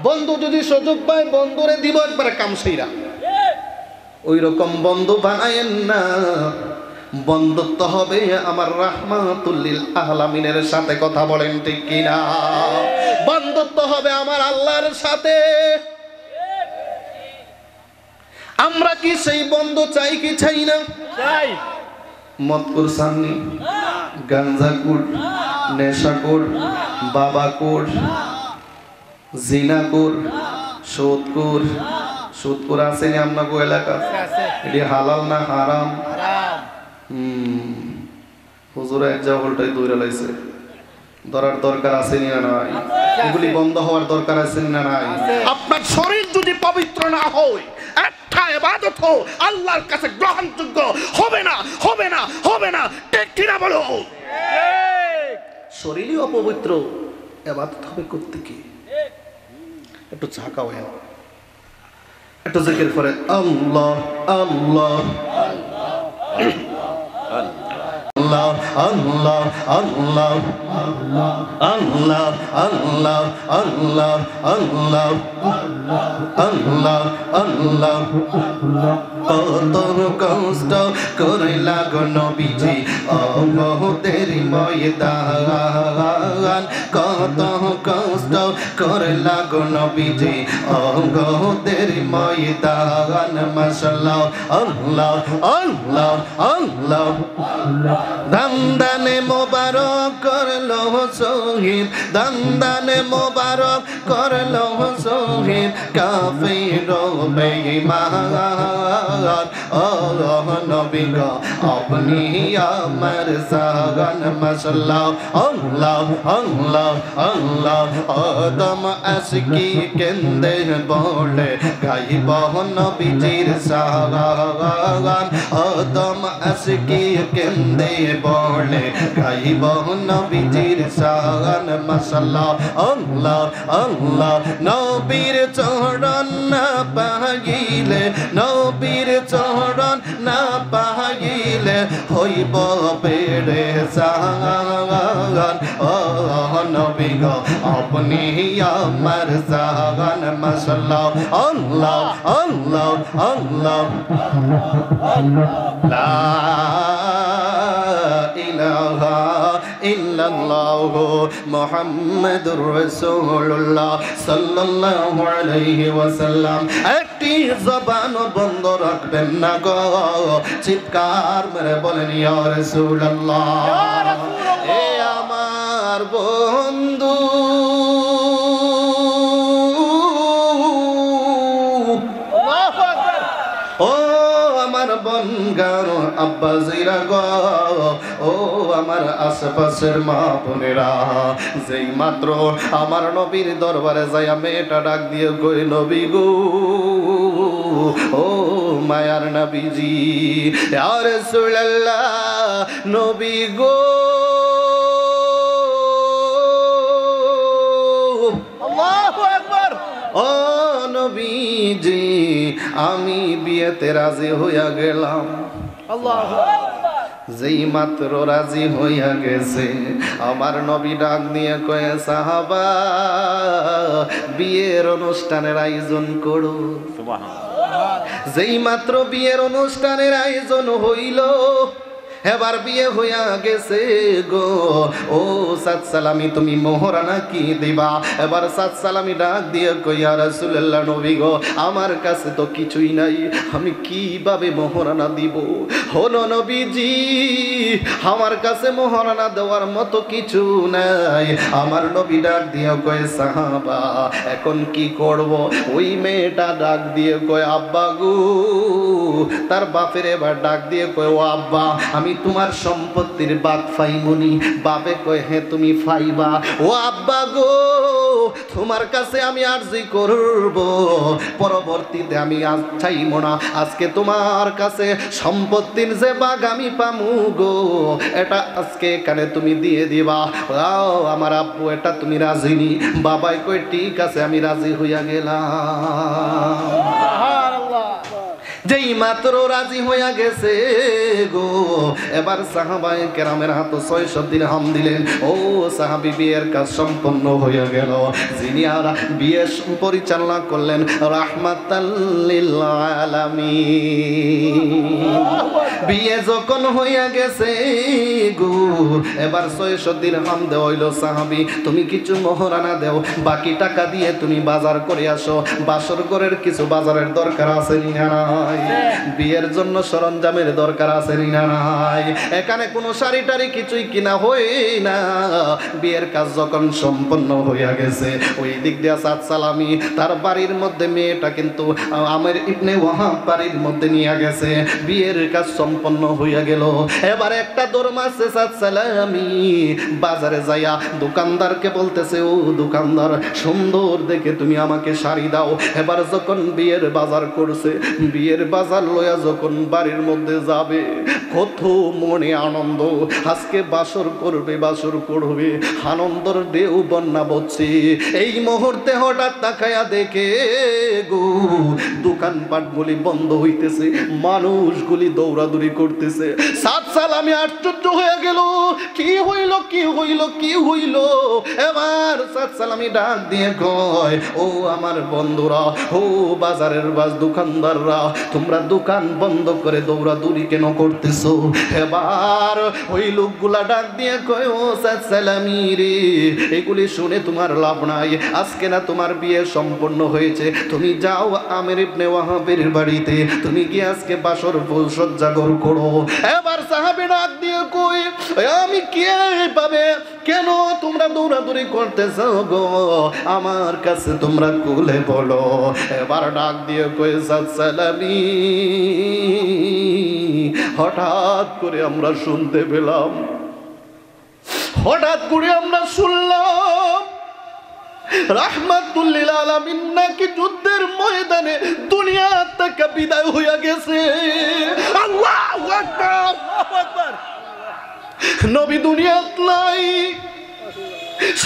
বন্ধু যদি সুযোগ পায় বন্ধুরে দিব একবারে কামসাইরা। ওই রকম বন্ধু বানায়েন না। বন্ধুত্ব হবে আমার রাহমাতুল লিল আলামিনের সাথে। কথা বলেন ঠিক কিনা? বন্ধুত্ব হবে আমার আল্লাহর সাথে। আমরা কি সেই বন্ধু চাই কি চাই না? চাই। মদকুর সামনি, গাঞ্জাকুর, নেশাকুর, বাবাকুর, জিনাকুর, সুদকুর। সুদকুর আছে না আপনার এলাকা? এটি হালাল না হারাম? হুজুরা এক জায়গাটাই দৌড়ে লাইছে, ধরার দরকার আছে না নাই? এগুলি বন্ধ হওয়ার দরকার আছে না নাই? আপনার শরীর যদি পবিত্র না হয়, একটা ইবাদত আল্লাহর কাছে গ্রহণযোগ্য হবে না, হবে না, হবে না। ঠিক কিনা বলো? শরীরই অপবিত্র, ইবাদত হবে করতে কি? একটু ঝাঁকাও, একটু জিকির করে আল্লাহ আল্লাহ আল্লাহ আল্লাহ আল্লাহ আল্লাহ আল্লাহ আল্লাহ আল্লাহ আল্লাহ আল্লাহ। কত কষ্ট করিলা গো নবীজি অবহুতের ময়দান, কত কষ্ট করিলা গো নবীজি অবহুতের ময়দান। মাশাআল্লাহ আল্লাহ আল্লাহ আল্লাহ। দান্দানে মোবারক করলো শহীদ, দান্দানে মোবারক করলো শহীদ কাফির বেঈমান। ও নবী গো আপনি আমার জান। মাশাআল্লাহ আল্লাহ আল্লাহ আল্লাহ। আদম আশকি কেন্দে বলে গাইব নবীজির শান। আদম আশকি কেন্দে বলে গাইব নবীজির শান। মাশাআল্লাহ আল্লাহ আল্লাহ। নবীর চরণ না পাইলে, নবীর নবীর চরণ না পাইলে হইব পেরেশান ও নবী গো আপনি আমার জান মাশাআল্লাহ আল্লাহ আল্লাহ আল্লাহ লা ইলাহা ইল্লাল্লাহ মুহাম্মাদুর রাসূলুল্লাহ সাল্লাল্লাহু আলাইহি ওয়াসাল্লাম। একটি জবান বন্ধ রাখবেন না গো, চিৎকার মেরে বলেন ইয়া রাসূলুল্লাহ। এ আমার বন্ধু ও আমার বনগার আব্বাজিরা গো, ও আমার আশেপাশের মা বোনেরা, যেই মাত্র আমার নবীর দরবারে যাইয়া মেয়েটা ডাক দিয়ে কই নবী গো, ও মায়ার নবীজি ইয়া রাসূলুল্লাহ নবী গো, আল্লাহু আকবার, ও নবীজি আমি বিয়েতে রাজি হইয়া গেলাম। আল্লাহু আকবার। যেই মাত্র রাজি হইয়া গেছে আমার নবী ডাক দিয়ে কয়ে সাহাবা বিয়ের অনুষ্ঠানের আয়োজন করো। সুবহানাল্লাহ। যেই মাত্র বিয়ের অনুষ্ঠানের আয়োজন হইল, এবার বিয়ে হইয়া গেছে গো, ও সাত সালামি তুমি মোহরানা কি দিবা? এবার সাত সালামি ডাক দিয়ে কইয়া রাসূলুল্লাহ নবী গো আমার কাছে তো কিছুই নাই, আমি কিভাবে মোহরানা দিব? হলো নবীজি আমার কাছে মোহরানা দেওয়ার মতো কিছু নাই। আমার নবী ডাক দিয়ে কয় সাহাবা এখন কি করব? ওই মেয়েটা ডাক দিয়ে কয় আব্বা গো, তার বাপের এবার ডাক দিয়ে কয় ও আব্বা আমি তোমার সম্পত্তির ভাগ ফাইমনি। বাপে কয় হ্যাঁ তুমি ফাইবা। ও আব্বা গো তোমার কাছে আমি আরজি করব, পরবর্তীতে আমি আজ চাইব না, আজকে তোমার কাছে সম্পত্তির যে ভাগ আমি পামু গো এটা আজকে এখানে তুমি দিয়ে দিবা। আমার আব্বু এটা তুমি রাজি নি? বাবাই কয় ঠিক আছে আমি রাজি হইয়া গেলাম। যেই মাত্র রাজি হইয়া গেছে গো, এবার সাহাবায়ে কেরামের হাতে 600 দিরহাম দিলেন। ও সাহাবী বিয়ের কাজ সম্পন্ন হইয়া গেল। যিনি আর বিয়ে পরিচালনা করলেন রাহমাতাল লিল আলামিন। বিয়ে যখন হইয়া গেছে গো, এবার 600 দিরহাম দেওয়া হইল। সাহাবী তুমি কিছু মোহরানা দাও, বাকি টাকা দিয়ে তুমি বাজার করে আসো, বাসর ঘরের কিছু বাজারের দরকার আছে না নাই? বিয়ের জন্য সরঞ্জামের দরকার আছে না নাই? এখানে কোনো শাড়ি টাড়ি কিছুই কিনা হয় না। বিয়ের কাজ যখন সম্পন্ন হইয়া গেছে, ওই দিক দিয়ে সাত সালামি তার বাড়ির মধ্যে মেয়েটা কিন্তু আমের ইবনে ওয়াহাব বাড়ির মধ্যে নিয়ে গেছে। বিয়ের কাজ সম্পন্ন হইয়া গেল। এবার একটা দৌড় মারছে সাত সালামি বাজারে যাইয়া দোকানদারকে বলতেছে ও দোকানদার সুন্দর দেখে তুমি আমাকে শাড়ি দাও। এবার যখন বিয়ের বাজার করছে, বিয়ের বাজার লইয়া যখন বাড়ির মধ্যে যাবে, কত মনে আনন্দ, আজকে বাসর করবে, বাসর করবে, আনন্দর ঢেউ বন্যা বচ্ছে। এই মুহূর্তে হঠাৎ তাকায়া দেখে গো দোকানপাটগুলি বন্ধ হইতেছে, মানুষগুলি দৌড়াদৌড়ি করতেছে। সাত সালামি আশ্চর্য হয়ে গেল, কি হইল কি হইল কি হইল? এবার সাত সালামি ডাক দিয়ে কয় ও আমার বন্ধুরা, ও বাজারের দোকানদাররা, তোমরা দোকান বন্ধ করে দৌড়াদৌড়ি কেন করতেছো? এবার ওই লোকগুলা ডাক দিয়ে কয় ও সাত সালামি রে, এগুলি শুনে তোমার লাভ নাই, আজকে না তোমার বিয়ে সম্পন্ন হয়েছে, তুমি যাও আমের ইবনে ওয়াহাবের বাড়িতে, তুমি গিয়ে আজকে বাসর ফুল সজ্জা করো। এবার সাহাবী ডাক দিয়ে কই আমি কে পাবে, কেন তোমরা দৌড়াদৌড়ি করতেছো গো? আমার কাছে তোমরা খুলে বলো। এবার ডাক দিয়ে কই সাত সালামি হঠাৎ করে আমরা শুনতে পেলাম, হঠাৎ করে আমরা শুনলাম রাহমাতুল লিল আলামিন নাকি যুদ্ধের ময়দানে দুনিয়া থেকে বিদায় হইয়া গেছে। আল্লাহু আকবার, আল্লাহু আকবার। নবী দুনিয়াত নাই,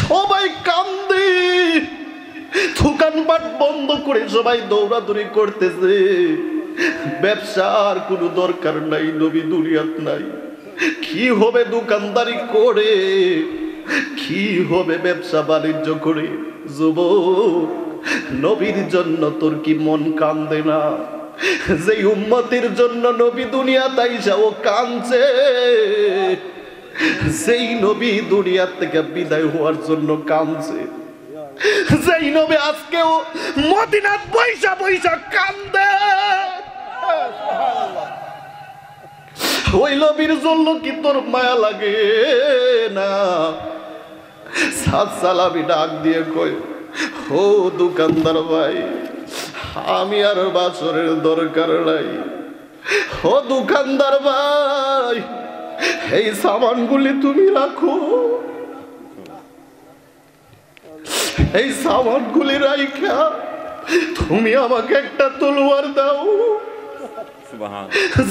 সবাই কান্দে, দোকানপাট বন্ধ করে সবাই দৌড়াদৌড়ি করতেছে। ব্যবসার কোনো দরকার নাই, নবী দুনিয়াত নাই। কি হবে দোকানদারি করে, কি হবে ব্যবসা বাণিজ্য করে? যুবক, নবীর জন্য তোর কি মন কান্দে না? যেই উম্মতের জন্য নবী দুনিয়াতে আইসা ও কাঁদছে, সেই নবী দুনিয়া থেকে বিদায় হওয়ার জন্য কাঁদছে, যেই নবী আজকেও মদিনাত বৈশা বৈশা কান্দে, ওই নবীর জন্য কি তোর মায়া লাগে না? সাত সালামি ডাক দিয়ে কই, ও দোকানদার ভাই, আমি আর বাসরের দরকার নাই। ও দোকানদার ভাই, এই সামানগুলি তুমি রাখো, এই সামানগুলি রাইখা তুমি আমাকে একটা তলোয়ার দাও।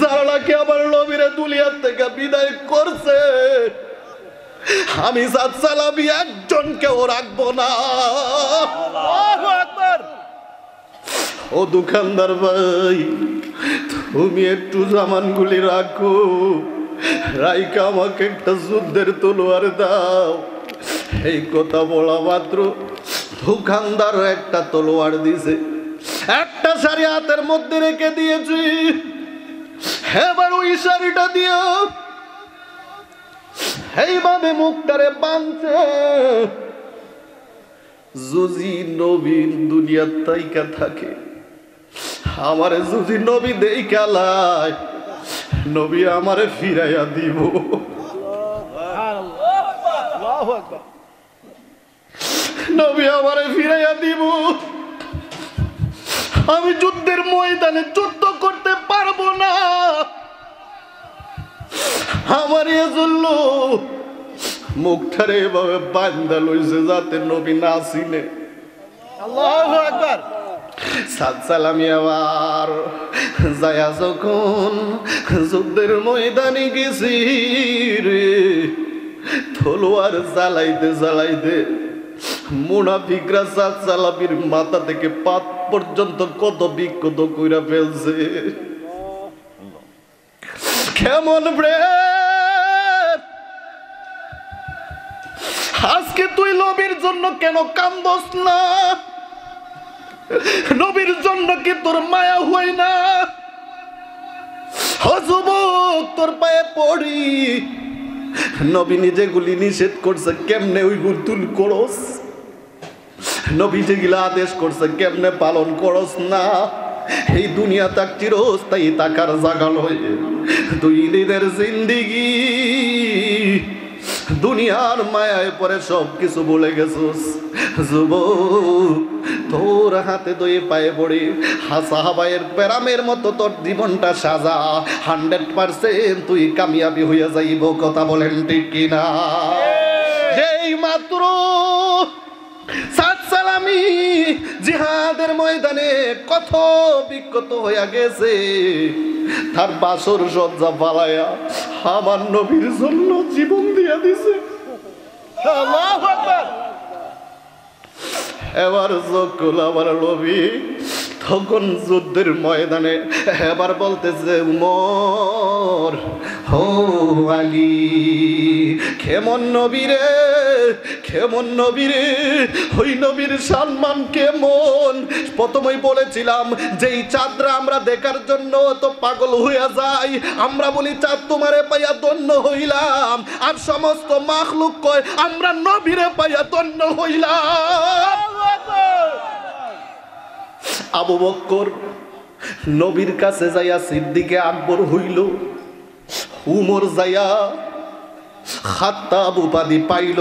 যারা নাকি আমার নবীরে দুনিয়া থেকে বিদায় করছে, আমি সাত সালামি একজনকেও রাখবো না। ও দোকানদার ভাই, তুমি একটু সামানগুলি রাখো, রাইকা আমাকে একটা যুদ্ধের তলোয়ার দাও। এই কথা বলা মাত্র দোকানদার একটা তলোয়ার দিছে, একটা শাড়ি হাতের মধ্যে রেখে দিয়েছি, এবার ওই শাড়িটা দিয়ে এইভাবে মুখটারে বাঁধছে। যদি নবীন দুনিয়ার তাইকা থাকে, আমারে যদি নবী দেইকা লাই, নবী আমারে ফিরাইয়া দিব। নবী আমারে ফিরাইয়া দিব। আমি যুদ্ধের ময়দানে যুদ্ধ করতে পারবো না, আমার এজন্য মুখটারে এভাবে বান্ধা লইছে যাতে নবী না চিনে। আল্লাহু আকবার। সাত সালামি আবার যায়া যখন যুদ্ধের ময়দানে গেছি রে, তলোয়ার জ্বালাইতে জ্বালাইতে মুনাফিকরা সাত সালামির মাথা থেকে পাত পর্যন্ত কত বিক্ষত কইরা ফেলছে। কেমন রে আজকে তুই নবীর জন্য কেন কান্দস না? নবীর জন্য কি তোর মায়া হয় না? যুবক, তোর পায়ে পড়ি, নবী নিজেগুলি নিষেধ করছে, কেমনে ওইগুলো তুল করস? নবী যেগুলা আদেশ করছে কেমনে পালন করস না? এই দুনিয়া তাক চিরস্থায়ী তাকার জায়গা লয়। দুই দিনের জিন্দিগি, দুনিয়ার মায়ায় পরে সব কিছু বলে গেছস। যুবক, তোর হাতে দয়ে পায়ে পড়ি, সাহাবায়ের পেরামের মতো তোর জীবনটা সাজা, 100% তুই কামিয়াবি হইয়া যাইব। কথা বলেন ঠিক কিনা? এই মাত্র সাত সালামি জিহাদের ময়দানে কত বিক্ষত হইয়া গেছে, তার বাসর সজ্জা পালাইয়া আমার নবীর জন্য জীবন দিয়া দিছে। আল্লাহু আকবার। এবার যখন আমার নবী তখন যুদ্ধের ময়দানে এবার বলতেছে, উমর, ও আলী, কেমন নবী রে, কেমন নবী রে, ওই নবীর সম্মান কেমন? প্রথমেই বলেছিলাম যেই চাঁদরা আমরা দেখার জন্য তো পাগল হইয়া যাই, আমরা বলি চাঁদ তোমারে পাইয়া ধন্য হইলাম, আর সমস্ত মাখলুক কয় আমরা নবীরে পাইয়া ধন্য হইলাম। আবু বকর নবীর কাছে যাইয়া সিদ্দিকে আকবর হইল, উমর যাইয়া খাত্তাব উপাধি পাইল,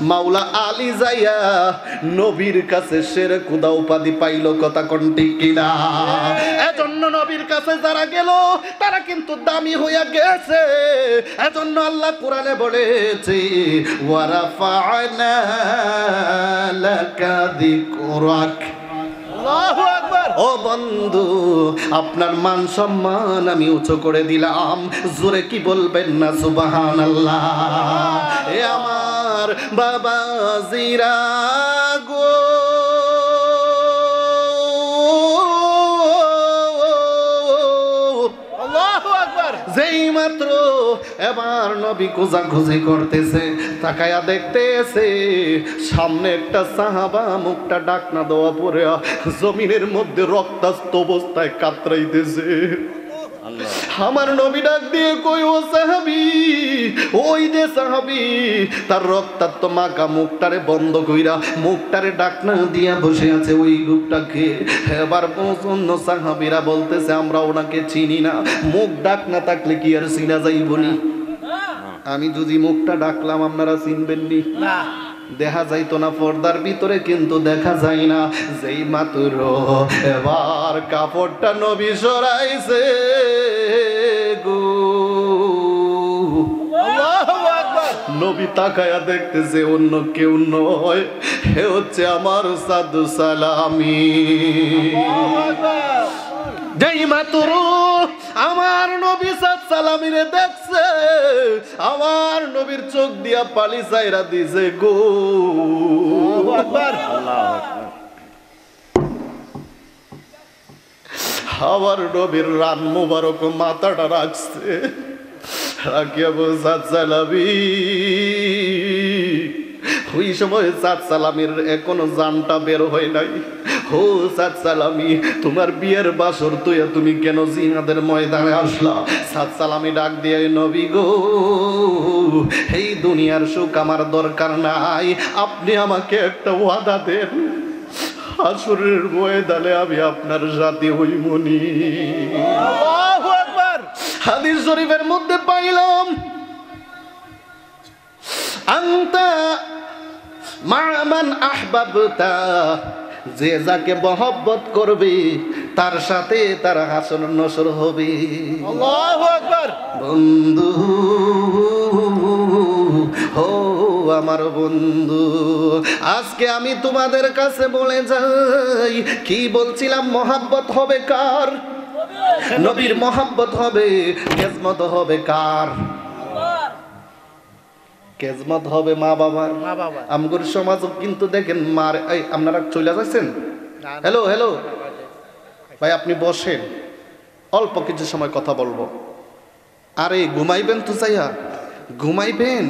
মাওলা আলী যাইয়া নবীর কাছে শেরে খুদা উপাধি পাইল। কথা কোন ঠিক কিনা? এজন্য নবীর কাছে যারা গেল তারা কিন্তু দামি হইয়া গেছে। এজন্য আল্লাহ কোরআনে বলেছে, ওয়ারাফা'না লাকা যিকরাক। আল্লাহু আকবার। ও বন্ধু, আপনার মান সম্মান আমি উঁচু করে দিলাম। জোরে কি বলবেন না সুবহানাল্লাহ? এ আমার বাবাজিরা গো, এবার নবী খোঁজাখুঁজি করতেছে, তাকায়া দেখতেছে সামনে একটা সাহাবা মুখটা ডাকনা দেওয়া পরে জমিনের মধ্যে রক্তাক্ত অবস্থায় কাতরাইতেছে। আমার নবী ডাক দিয়ে কই, ও সাহাবী, ওই যে সাহাবী, তার রক্তাক্ত মাখা মুখটারে বন্ধ কইরা মুখটারে ডাকনা দিয়া বসে আছে ওই লোকটাকে। এবার অন্য সাহাবীরা বলতেছে আমরা ওনাকে চিনি না। মুখ ডাকনা থাকলে কি আর চিনা যাইবনি? আমি যদি মুখটা ডাকলাম আপনারা চিনবেননি? না, দেখা যাইতো না পর্দার ভিতরে, কিন্তু দেখা যায় না। যেই মাত্র এবার কাপড়টা নবী সরাইছে গো, নবী তাকায়া দেখতেছে অন্য কেউ নয়, হে হচ্ছে আমার সাধু সালামি। যেই মাত্র আমার নবী সাদ সালামিরে দেখছে, আমার নবীর চোখ দিয়া পালি চাইরা দিছে গো। আমার নবীর রান মুবারক মাথাটা রাখছে, রাখিয়া সাদ সালামি। ওই সময় সাদ সালামির এখনো জানটা বের হয় নাই। ও সাদ সালামি, তোমার বিয়ের বাসর তুইয়া তুমি কেন জিহাদের ময়দানে আসলা? সাদ সালামি ডাক দিয়ে, নবী গো, এই দুনিয়ার সুখ আমার দরকার নাই, আপনি আমাকে একটা ওয়াদা দেন, হাসরের ময়দানে আমি আপনার সাথে হইমনি। আল্লাহু আকবার। হাদিস শরীফের মধ্যে পাইলাম, আনতা মা মান আহবাবতা, যে যাকে মহব্বত করবে তার সাথে তার হাসর নসর হবে। আল্লাহু আকবার। বন্ধু ও আমার বন্ধু, আজকে আমি তোমাদের কাছে বলে যাই, কি বলছিলাম, মহব্বত হবে কার? নবীর মহব্বত হবে, খেজমত হবে কার? খেজমত হবে মা বাবার। আমগর সমাজ কিন্তু দেখেন মার, এই আপনারা চলে যাচ্ছেন? হ্যালো হ্যালো ভাই, আপনি বসেন, অল্প কিছু সময় কথা বলবো। আরে ঘুমাইবেন তো যাইয়া, ঘুমাইবেন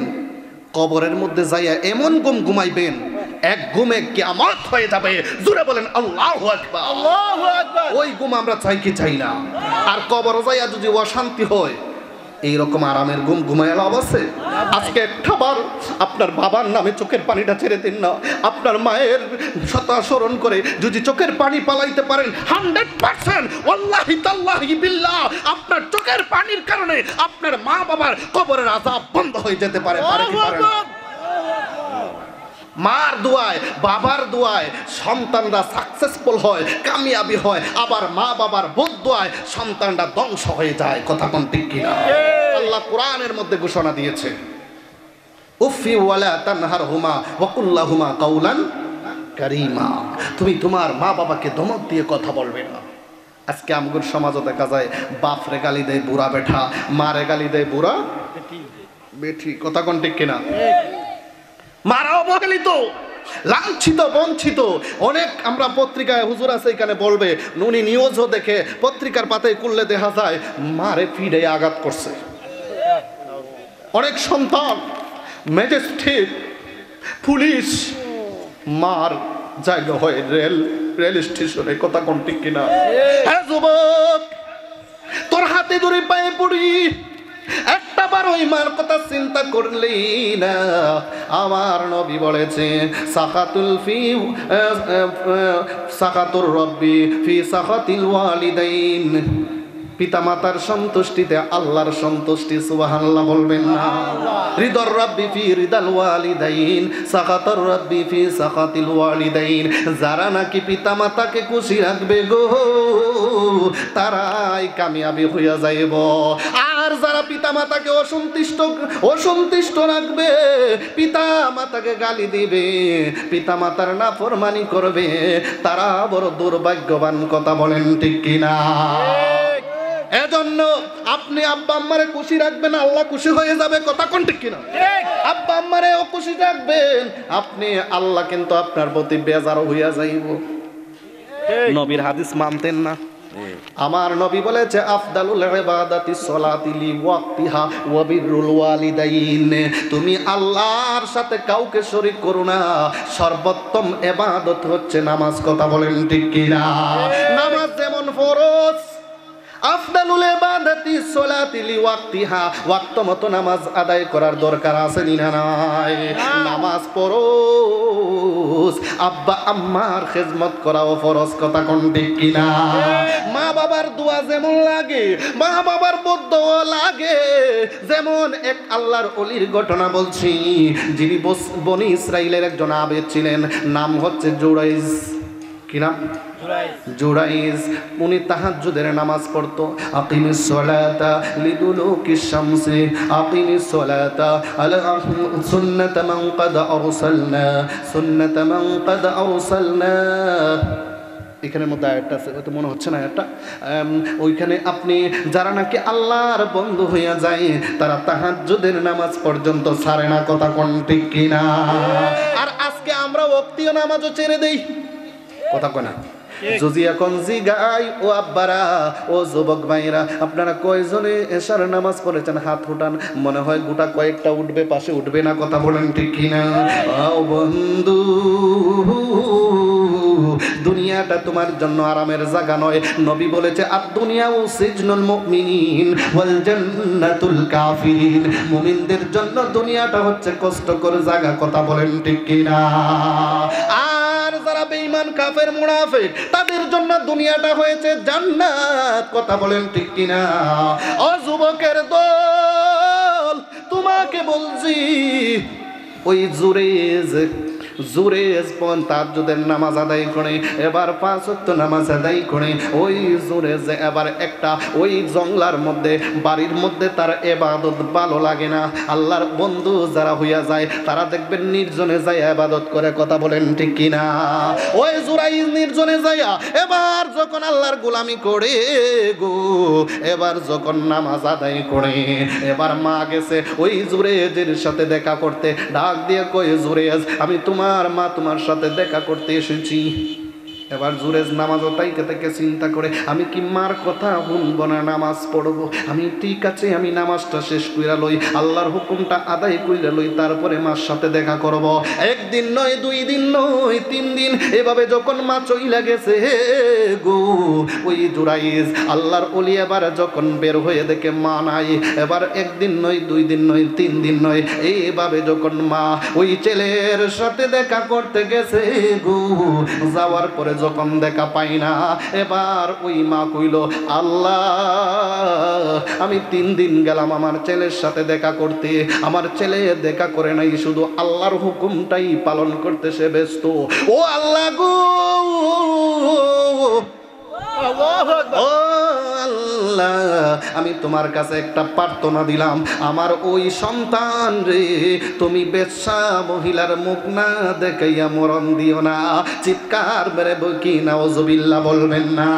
কবরের মধ্যে যাইয়া এমন ঘুমাইবেন, এক ঘুমে কিয়ামত হয়ে যাবে। জোরে বলেন আল্লাহু আকবার। আল্লাহু আকবার। ওই ঘুম আমরা চাই কি চাই না? আর কবরে যাইয়া যদি অশান্তি হয়, এইরকম আরামের ঘুম ঘুমাইলা অবশ্যে। আজকে একটাবার আপনার বাবার নামে চোখের পানিটা ছেড়ে দিন না, আপনার মায়ের সতা স্মরণ করে যদি চোখের পানি পালাইতে পারেন, 100% ওয়াল্লাহি তাল্লাহি বিল্লাহ, আপনার চোখের পানির কারণে আপনার মা বাবার কবরের আযাব বন্ধ হয়ে যেতে পারে। মার দোয়ায়, বাবার দোয়ায় সন্তানরা সাকসেসফুল হয়, কামিয়াবি হয়, আবার মা বাবার বদদোয়ায় সন্তানরা ধ্বংস হয়ে যায়। কথা কোন ঠিক কিনা? আল্লাহ কোরআনের মধ্যে ঘোষণা দিয়েছে, উফি ওয়ালা তানহারহুমা ওয়া কুল লাহুমা কাওলান কারীমা, তুমি তোমার মা বাবাকে ধমক দিয়ে কথা বলবে না। আজকে আমগুর সমাজে দেখা যায় বাপরে গালি দেয় বুড়া বেঠা, মারে গালি দেয় বুড়া বেঠি। কথা কোন ঠিক কিনা? মারা অবহেলিত, লাঞ্ছিত, বঞ্চিত। অনেক আমরা পত্রিকায়, হুজুর আছে এখানে বলবে, উনি নিউজও দেখে, পত্রিকার পাতায় খুললে দেখা যায় মারে ফিডে আঘাত করছে। অনেক সন্তান, ম্যাজিস্ট্রেট, পুলিশ, মার জায়গা হয় রেল স্টেশনে। কথা কোন ঠিক কিনা? হ্যাঁ যুবক, তোর হাতে ধরে পায়ে পড়ি, একটা বার ওই মার কথা চিন্তা করলেই না। আমার নবী বলেছে, সাকাতুর রব্বি ফি সাকাতিল ওয়ালিদাইন, পিতামাতার সন্তুষ্টিতে আল্লাহর সন্তুষ্টি। সুবহানাল্লাহ বলবেন না? রিদার রাব্বি ফি রিদাল ওয়ালিদাইন, সাকাতুর রাব্বি ফি সাকাতিল ওয়ালিদাইন। যারা নাকি পিতামাতাকে খুশি রাখবে গো, তারাই কামিয়াবি হইয়া যাইব। আর যারা পিতামাতাকে অসন্তুষ্ট রাখবে, পিতামাতাকে গালি দিবে, পিতামাতার নাফরমানি করবে, তারা বড় দুর্ভাগ্যবান। কথা বলেন ঠিক কিনা? এজন্য আপনি আব্বা আম্মারে খুশি রাখবেন, আল্লাহ খুশি হয়ে যাবে। কথা কোন ঠিক কিনা? আব্বা আম্মারে খুশি রাখবেন আপনি, আল্লাহ কিন্তু আপনার প্রতি বেজার হইয়া যাইব। নবীর হাদিস মানতেন না? আমার নবী বলেছে আফদালুল ইবাদাতি সলাতি লি ওয়াক্তিহা ওয়া বিররুল ওয়ালিদাইন। তুমি আল্লাহর সাথে কাউকে শরীক করো না, সর্বোত্তম ইবাদত হচ্ছে নামাজ। কথা বলেন ঠিক কি না? নামাজ যেমন ফরজ, আফদালুল ইবাদাতি সলাতি লি ওয়াক্তিহা, ওয়াক্ত মতো নামাজ আদায় করার দরকার আছে না নাই? নামাজ ফরজ, আব্বা আম্মার খেদমত করাও ফরজ। কথা কোন ঠিক কি না? মা বাবার দোয়া যেমন লাগে, মা বাবার বদদোয়া লাগে। যেমন এক আল্লাহর ওলির ঘটনা বলছি, যিনি বনি ইসরাইলের একজন আবেদ ছিলেন, নাম হচ্ছে জুরাইজ। কি নাম? জুরাইজ। উনি তাহাজ্জুদের নামাজ পড়তো। আকিমিস সালাতা লিদুলুকিশ শামসি আকিমিস সালাতা আলা সুন্নাত মান ক্বাদ আরসালনা সুন্নাত মান ক্বাদ আরসালনা। এখানের মধ্যে আয়াতটা আছে, হয়তো মনে হচ্ছে না আয়াতটা। ওইখানে আপনি যারা নাকি আল্লাহর বন্ধু হইয়া যায় তারা তাহাজ্জুদের নামাজ পর্যন্ত ছাড়ে না। কথা কোন ঠিক কিনা? আর আজকে আমরা ওয়াক্তীয় নামাজও ছেড়ে দেই। কথা কয় না? যদি এখন জিগাই ও আব্বারা ও যুবক ভাইরা, আপনারা কয়জনে এশার নামাজ পড়েছেন? হাত উঠান। মনে হয় গোটা কয়েকটা উঠবে, পাশে উঠবে না। কথা বলেন ঠিক কিনা? ও বন্ধু, দুনিয়াটা তোমার জন্য আরামের জায়গা নয়। নবী বলেছে আদ-দুনিয়াউ সিজনুল মুমিনিন ওয়াল জান্নাতুল কাফিরিন। মুমিনদের জন্য দুনিয়াটা হচ্ছে কষ্টকর জায়গা। কথা বলেন ঠিক কিনা? আর যারা বেঈমান কাফের মুনাফিক তাদের জন্য দুনিয়াটা হয়েছে জান্নাত। কথা বলেন ঠিক কিনা? ও যুবকের দল, তোমাকে বলছি ওই জুরেজ তাহাজ্জুদের নামাজ আদায় করে, এবার 5 ওয়াক্ত নামাজ আদায় করে, ওই জুরেজ এবার একটা ওই জঙ্গলার মধ্যে বাড়ির মধ্যে তার ইবাদত ভালো লাগে না। আল্লাহর বন্ধু যারা হইয়া যায় তারা দেখবেন নির্জনে যায় ইবাদত করে। কথা বলেন ঠিক কিনা? ওই জুরাইজ নির্জনে যায়া এবার যখন আল্লাহর গোলামি করে গো, এবার যখন নামাজ আদায় করে, এবার মা গেছে ওই জুরেজের সাথে দেখা করতে, ডাক দিয়ে কই, জুরেজ আমি তোমার মা তোমার সাথে দেখা করতে এসেছি। এবার জুরেজ নামাজও তাইকে থেকে চিন্তা করে, আমি কি মার কথা শুনবো না, নামাজ পড়বো? আমি ঠিক আছে, আমি নামাজটা শেষ কইরা লই, আল্লাহর হুকুমটা আদায় কইরা লই, তারপরে মার সাথে দেখা করব। একদিন নয়, 2 দিন নয়, 3 দিন, এভাবে যখন মা চইলা গেছে গো, ওই জুরাইজ আল্লাহর ওলি এবার যখন বের হয়ে দেখে মা নাই, এবার 1 দিন নয়, 2 দিন নয়, 3 দিন নয়, এইভাবে যখন মা ওই ছেলের সাথে দেখা করতে গেছে গো, যাওয়ার পরে যখন দেখা পাই না, এবার ওই মা কইল, আল্লাহ আমি 3 দিন গেলাম আমার ছেলের সাথে দেখা করতে, আমার ছেলে দেখা করে নাই, শুধু আল্লাহর হুকুমটাই পালন করতে সে ব্যস্ত। ও আল্লাহ গো, ও আল্লাহ, আমি তোমার কাছে একটা প্রার্থনা দিলাম, আমার ওই সন্তান রে তুমি বেশ্যা মহিলার মুখ না দেখাইয়া মরণ দিও না। চিৎকার মেরে বকি নাউজুবিল্লাহ বলবেন না।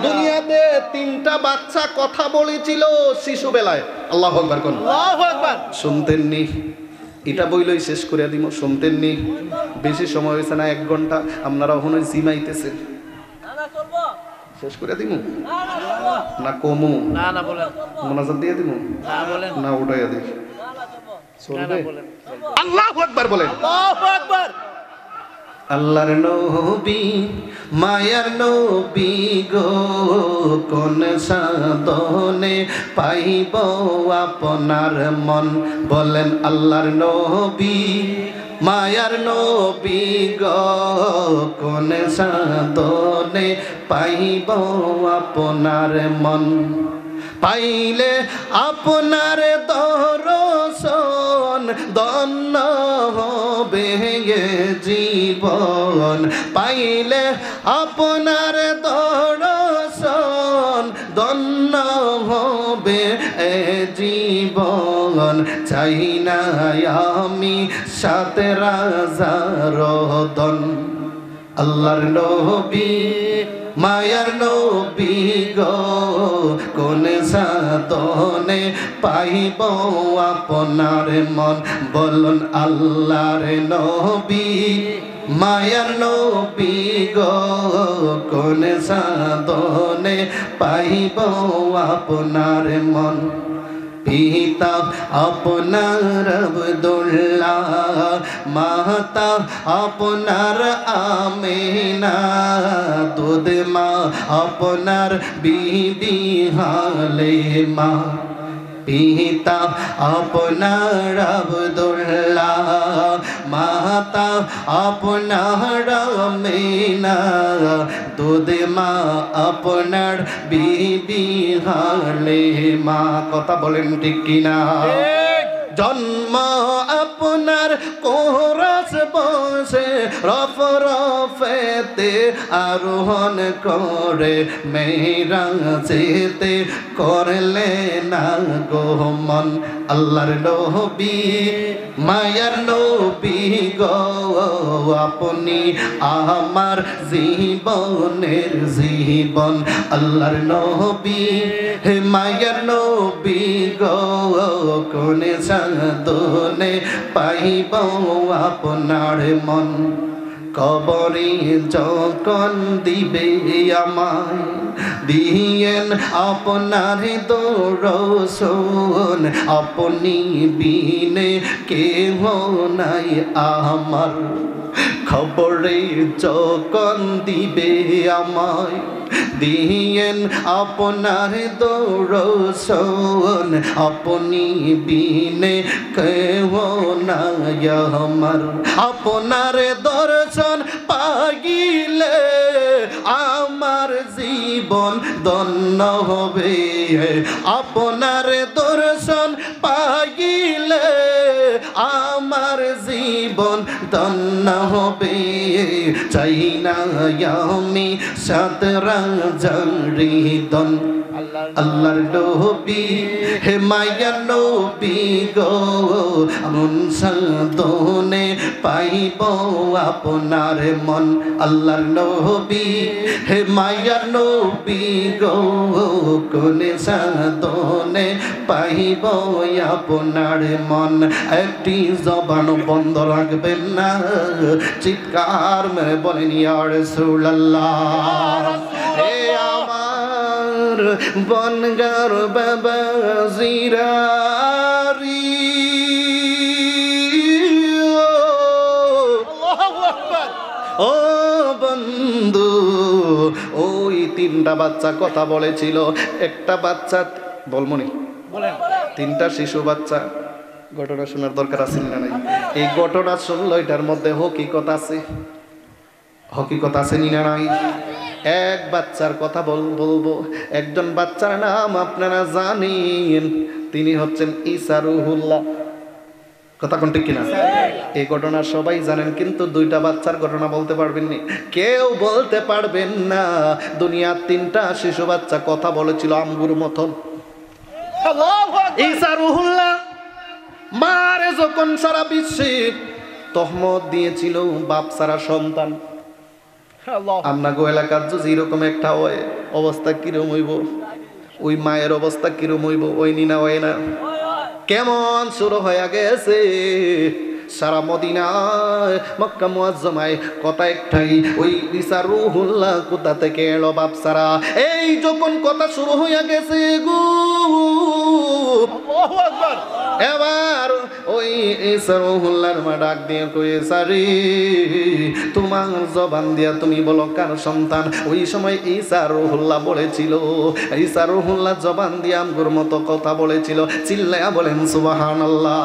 দুনিয়াতে 3টা বাচ্চা কথা বলেছিল শিশু বেলায়। আল্লাহু আকবার কোন? আল্লাহু আকবার। শুনতেননি? এটা বইলই শেষ করে দিব। শুনতেননি? বেশি সময় হয়েছে না, 1 ঘন্টা। আপনারা ওখানে জিমাইতেছেন, শেষ করে দিব না? কমু না বলেন, মোনাজাত দিয়ে দিব না, উঠাইয়া দিই চলবে? আল্লাহু আকবার বলেন। আল্লাহু আকবার। আল্লাহর নবী মায়ার নবী গো, কোন সাধনে পাইব আপনার মন? বলেন আল্লাহর নবী মায়ার নবী গো, কোন সাধনে পাইব আপনার মন? পাইলে আপনার দর্শন ধন্য হবে জীবন, পাইলে আপনার দর্শন ধন্য হবে জীবন। চাই না আমি 7 রাজার ধন। আল্লাহর নবী মায়ার নবী গো, কোন সাধনে পাইব আপনার মন? বলুন আল্লাহর নবী মায়ার নবী গো কোন সাধনে পাইব আপনার মন পিতা আপনার আব্দুল্লাহ মাতা আপনার আমিনা দুধ মা আপনার বিবি হালিমা পিতা আপনার আব্দুল্লাহ মাতা আপনার আমিনা দুধ মা আপনার বিবি হালিমা কথা বলেন ঠিক কিনা জন্ম আপনার কোরাস বসে রফ রফেতে আরোহণ করে মেরাজেতে করলে না গোমন আল্লাহর নবী মায়ার নবী গো আপনি আমার জীবনের জীবন আল্লাহর নবী হে মায়ার নবী গো কোন সাধনে পাইব আপনার মন কবরে যখন দিবে আমায় দিয়েন আপনার দর্শন আপনি বিনে কেহ নাই আমার খবরে যখন দিবে আমায় দিয়েন আপনার দর্শন আপনি বিনে কেহ নাই আমার আপনার দর্শন পাইলে আমার জীবন ধন্য হবে আপনার দর্শন পাইলে আমার জীবন ধন্য হবে চাই না আমি সাতরা জরিদন আল্লাহর নবী হে মায়ার নবী গো মন সাধনে পাইব আপনার মন আল্লাহর নবী হে মায়ার নবী গো কোন সাধনে পাইব আপনার মন একটি জবান বন্ধ রাখবেন না চিৎকার মেরে বলেন ইয়া রাসূলুল্লাহ হে আমার বনগার বাবা জিরারি ও বন্ধু ওই তিনটা বাচ্চা কথা বলেছিল একটা বাচ্চা বলমনি তিনটা শিশু বাচ্চা ঘটনা শোনার দরকার আছে না নাই এই ঘটনা শুনলো এটার মধ্যে হকিকত আছে নি না নাই এক বাচ্চার কথা বলবো একজন বাচ্চার নাম আপনারা জানেন তিনি হচ্ছেন ঈসা রুহুল্লাহ কথা কোন ঠিক কিনা এই ঘটনা সবাই জানেন কিন্তু দুইটা বাচ্চার ঘটনা বলতে পারবেন না কেউ বলতে পারবেন না দুনিয়ার তিনটা শিশু বাচ্চা কথা বলেছিল আঙ্গুর মতন ঈসা রুহুল্লাহ মারে যখন সারা বিশ্বে তহমত দিয়েছিল বাপ সারা সন্তান আমরা গো এলাকার যদি এরকম একটা হয় অবস্থা কিরম হইব ওই মায়ের অবস্থা কিরম হইব ওই নিনা হয় না কেমন শুরু হয়ে গেছে সারা মদিনায় মক্কা মুআজ্জমায় কথা একটাই ওই ঈসা রুহুল্লাহ কোথা থেকে এলো বাপ সারা এই যখন কথা শুরু হয়ে গেছে গো আল্লাহু আকবার এবার ওই ঈসা রুহুল্লাহর মা ডাক দিয়ে কয়ে সারি তোমার জবান দিয়া তুমি বলো কার সন্তান ওই সময় ঈসা রুহুল্লাহ বলেছিল ঈসা রুহুল্লাহ জবান দিয়ে আমগুর মতো কথা বলেছিল চিল্লায়া বলেন সুবহানাল্লাহ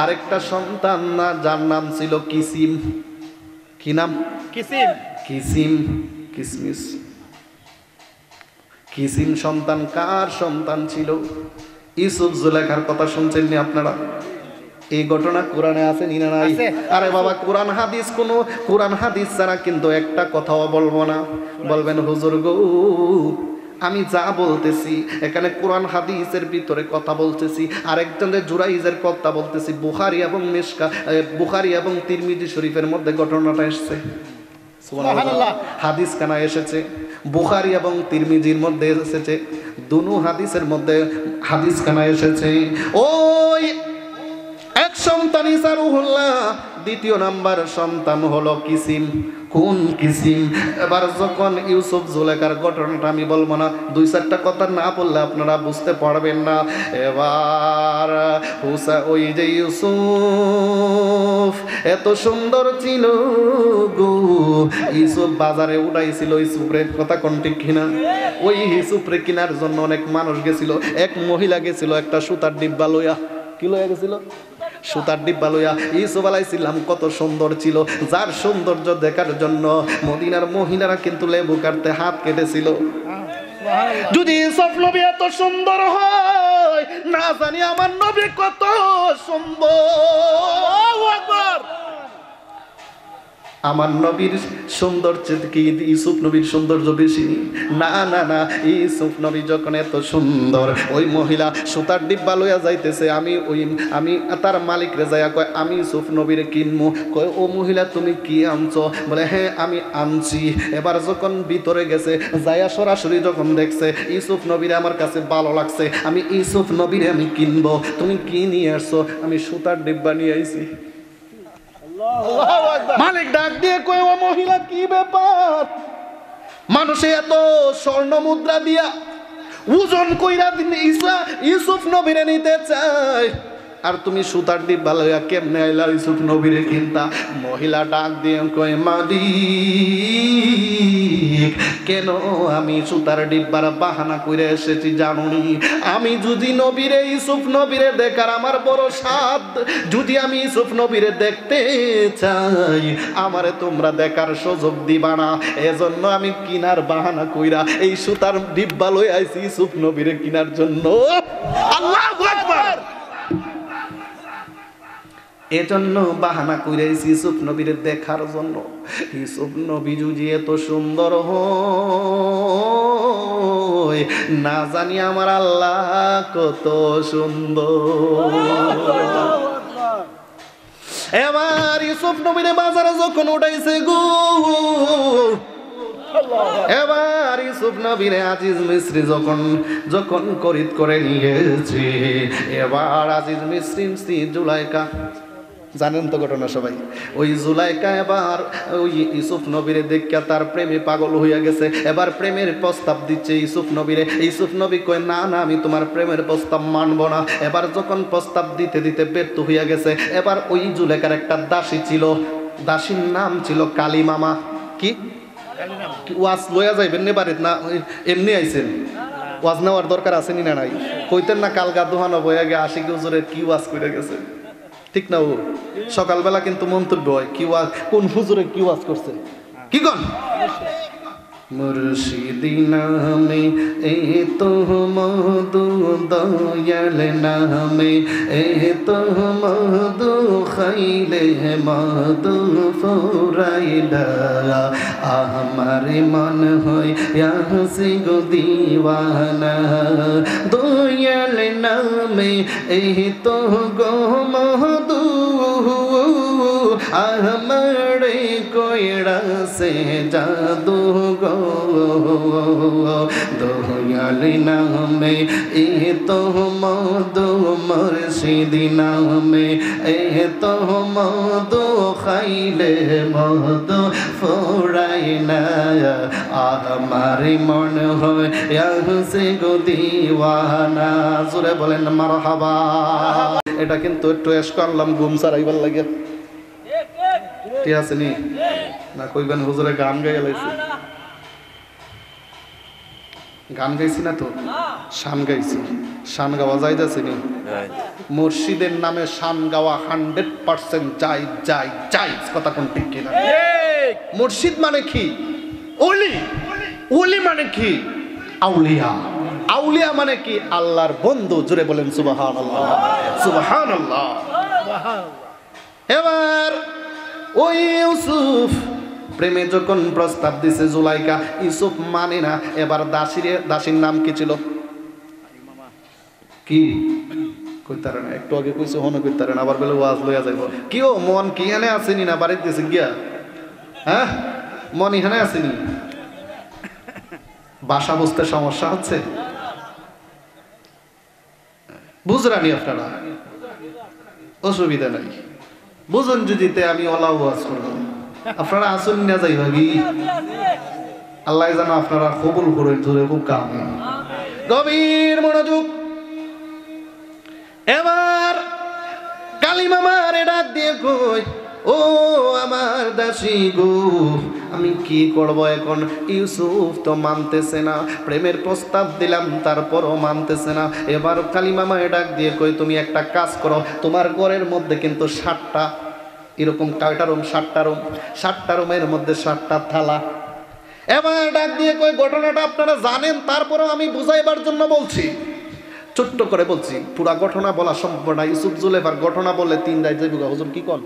আরেকটা সন্তান না যার নাম ছিল কিসিম কি নাম কিসিম কিসমিস কিসিম সন্তান কার সন্তান ছিল ইউসুফ জুলেখার কথা শুনছেন নি আপনারা এই ঘটনা কোরআনে আছে নি না নাই আরে বাবা কোরআন হাদিস ছাড়া কিন্তু একটা কথাও বলবো না বলবেন হুজুর গো আমি যা বলতেছি এখানে কোরআন হাদিসের ভিতরে কথা বলতেছি আরেকজনের জুরাইজের কথা বলতেছি বুখারী এবং তিরমিজি শরীফের মধ্যে ঘটনাটা এসেছে সুবহানাল্লাহ হাদিস কানা এসেছে বুখারী এবং তিরমিজির মধ্যে এসেছে দুনো হাদিসের মধ্যে হাদিস কানা এসেছে ওই এক সন্তান ঈসা রুহুল্লাহ দ্বিতীয় নাম্বার সন্তান হলো কিসিম। কোন কিসিম? এবার যখন ইউসুফ জুলেখার ঘটনাটা আমি বলবো না, দুই চারটা কথা না বললে আপনারা বুঝতে পারবেন না। এবার ওই যে ইউসুফ এত সুন্দর ছিল গো, ইউসুফ বাজারে উঠাইছিল ইউসুফের কথা কোন ঠিক কিনা? ওই ইউসুফরে কেনার জন্য অনেক মানুষ গেছিল। এক মহিলা গেছিল একটা সুতার ডিব্বা লইয়া। কি লইয়া গেছিল? সুতার ডিব্বা লইয়া। ইউসুফ আলাইহিস সালাম কত সুন্দর ছিল, যার সৌন্দর্য দেখার জন্য মদিনার মহিলারা কিন্তু লেবু কাটতে হাত কেটেছিল। যদি ইউসুফ নবী এত সুন্দর হয়, না জানি আমার নবী কত সুন্দর। আল্লাহু আকবার। আমার নবীর সৌন্দর্য কি ইউসুফ নবীর সৌন্দর্য বেশি? না না না, ইউসুফ নবী যখন এত সুন্দর, ওই মহিলা সুতার ডিব্বা লইয়া যাইতেছে, আমি তার মালিক রে যাইয়া কয় আমি ইউসুফ নবীরে কিনবো। কয় ও মহিলা তুমি কি আনছো? বলে হ্যাঁ আমি আনছি। এবার যখন ভিতরে গেছে, যাইয়া সরাসরি যখন দেখছে ইউসুফ নবীরে আমার কাছে ভালো লাগছে, আমি ইউসুফ নবীরে আমি কিনবো। তুমি কি নিয়ে আসছো? আমি সুতার ডিব্বা নিয়ে আইছি। মালিক ডাক দিয়ে কয় ও মহিলা কি ব্যাপার? মানুষে এত স্বর্ণ মুদ্রা দিয়া ওজন কইরা ইউসুফ নবীরে নিতে চায়, আর তুমি সুতার ডিব্বা লইয়া কেমনে আইলা ইউসুফ নবীরে কিনতা? মহিলা ডাক দিয়ে কয় মালিক, কেন আমি সুতার ডিব্বার বাহানা কইরা এসেছি জানুনি? আমি যদি নবীরে ইউসুফ নবীরে দেখার আমার বড় সাধ, যদি আমি ইউসুফ নবীরে দেখতে চাই, আমারে তোমরা দেখার সুযোগ দিবা না। এজন্য আমি কিনার বাহানা কইরা এই সুতার ডিব্বা লই আইছি ইউসুফ নবীরে কিনার জন্য। আল্লাহু আকবার। এজন্য বাহানা কইরা ইউসুফ নবীরে দেখার জন্য। ইউসুফ নবী যদি এত সুন্দর হয়, না জানি আমার আল্লাহ কত সুন্দর। এবার ইউসুফ নবীরে বাজারে যখন উঠাইছে গো, এবার ইউসুফ নবীরে আজিজ মিস্ত্রি যখন খরিদ করে নিয়েছে, এবার আজিজ মিস্ত্রি জুলাইকা, জানেন তো ঘটনা সবাই। ওই জুলাইকা এবার ওই ইউসুফ নবীরে দেখিয়া তার প্রেমে পাগল হইয়া গেছে। এবার প্রেমের প্রস্তাব দিচ্ছে ইউসুফ নবীরে। ইউসুফ নবী কয় না না, আমি তোমার প্রেমের প্রস্তাব মানব না। এবার যখন প্রস্তাব দিতে দিতে ব্যর্থ হইয়া গেছে, এবার ওই জুলাইকার একটা দাসী ছিল, দাসীর নাম ছিল কালিমামা। কি ওয়াজ লইয়া যাইবেন নে বাড়িতে? না এমনি আইছেন? ওয়াজ নেওয়ার দরকার আছে নি? না নাই কইতেন না কালকা দোহানো বইয়া গে আশিক হুজুরের কি ওয়াজ কইরা গেছে, ঠিক না? ও সকালবেলা কিন্তু মন্তব্য হয় কি ওয়াজ, কোন হুজুরে কি ওয়াজ করছে, কি কোন মুর্শিদি নামে এ তো মধু, দয়াল নামে এ তো মধু, খাইলে মধু ফুরাইলা, আমার মন হয় ইয়াসি গো দিওয়ানা, দয়াল নামে এ তো গো মধু, আমারে কইরা সে জাদু গো, দয়াল নামে এ তো মধু, মুর্শিদি নামে এ তো মধু, খাইলে মধু ফুরাই না, আমার মন হয় ইয়াসি গো দিওয়ানা। জোরে বলেন মারহাবা। এটা কিন্তু একটু এস করলাম ঘুম সারাইবার লাগে, ঠিক আছে নি? না কইবেন হুজুরে গান গাইয়া লাইছে? গান গাইছি না তো, শান গাইছি। শান গাওয়া যাইতেছে নি? মুর্শিদের নামে শান গাওয়া 100% যাই যাই যাই, কথা কোন ঠিক কিনা? মুর্শিদ মানে কি? ওলি। ওলি মানে কি? আউলিয়া। আউলিয়া মানে কি? আল্লাহর বন্ধু। জোরে বলেন সুবহানাল্লাহ, সুবহানাল্লাহ। এবার ওই ইউসুফ প্রেমে যখন প্রস্তাব দিছে জুলাইকা, ইউসুফ মানে না। এবার দাসীর নাম কি ছিল? কি কইতারে না? একটু আগে কইছে হন কইতারে না, আবার বলে ওয়াজ লইয়া যাইব। কি ও মন কি এনে আসেনি না বাড়িতে দিছে গিয়া? হ্যাঁ মন এখানে আসেনি? ভাষা বুঝতে সমস্যা হচ্ছে? বুঝরানি আপনারা, অসুবিধা নাই। বুঝুন যদিতে আমি ওলা ওয়াজ করবো আপনারা আসুন না যাই ভাগি আল্লাহ যেন আপনারা কবুল করেন জোরে খুব কাম গভীর মনোযোগ এবার কালিমা মারে ডাক দিয়ে কই ও আমার দাসী গো আমি কি করব এখন ইউসুফ তো মানতেছে না প্রেমের প্রস্তাব দিলাম তারপরও মানতেছে না এবার কালিমা মারে ডাক দিয়ে কই তুমি একটা কাজ করো তোমার ঘরের মধ্যে কিন্তু 7টা এরকম কয়টা রুম 7টা রুমের মধ্যে 7টা থালা এবার ডাক দিয়ে কই ঘটনাটা আপনারা জানেন তারপরও আমি বুঝাইবার জন্য বলছি ছোট্ট করে বলছি পুরা ঘটনা বলা সম্ভব না ইউসুফ জুলেফার ঘটনা বললে 3 রাত যাইব হুজুর কি কোন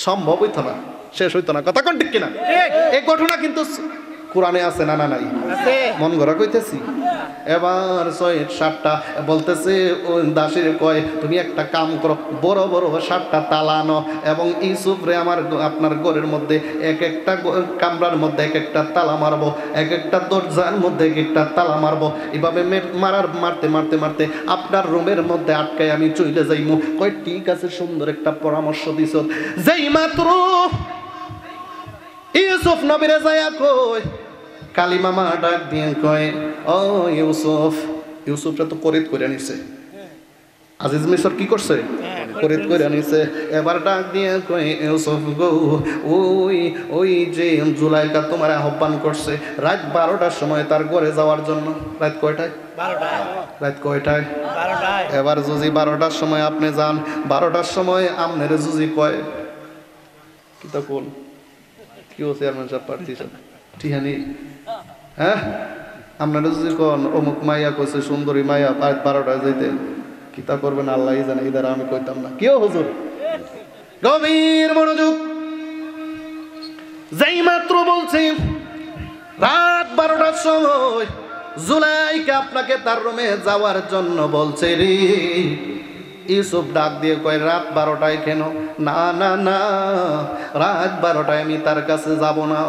সম্ভব হইতো না শেষ হইতো না কথা কোন ঠিক কিনা এই ঘটনা কিন্তু কোরআনে আছে না নাই আছে মন গড়া কইতেছি এবার 7টা বলতেছে ও দাসীর কয় তুমি একটা কাম করো বড় বড় 7টা তালা আনো এবং ইউসুফ রে আপনার ঘরের মধ্যে এক একটা কামরার মধ্যে এক একটা তালা মারবো এক একটা দরজার মধ্যে এক একটা তালা মারবো এভাবে মারতে আপনার রুমের মধ্যে আটকায় আমি চলে যাইমু কয় ঠিক আছে সুন্দর একটা পরামর্শ দিছ যেই মাত্র ইউসুফ নবীরে যায়া কই কালিমা মা ডাক দিয়ে কয় ও ইউসুফটা তো করিত করে নিছে আজিজ মিশর কি করছে করিত করে নিছে এবার ডাক দিয়ে কয় ইউসুফ গো ওই যে জুলাইকা তোমার আহ্বান করছে রাত 12টার সময় তার ঘরে যাওয়ার জন্য রাত কয়টায় 12টায় এবার যদি 12টার সময় আপনি যান 12টার সময় আপনার যদি কয় কি তা কোন কি ও চেয়ারম্যান সাহেব প্রার্থী সাহেব ঠিকানি হ্যাঁ আপনারা যদি কোন অমুক মাইয়া কইছে সুন্দরী মাইয়া 12টায় যাইতেন কিতা করবেন আল্লাহই জানে এই দ্বারা আমি কইতাম না কেউ হুজুর গভীর মনোযোগ যেই মাত্র বলছি রাত 12টার সময় জুলাইকা আপনাকে তার রুমে যাওয়ার জন্য বলছে রে ইউসুফ ডাক দিয়ে কয় রাত 12টায় কেন না না না রাত 12টায় আমি তার কাছে যাব না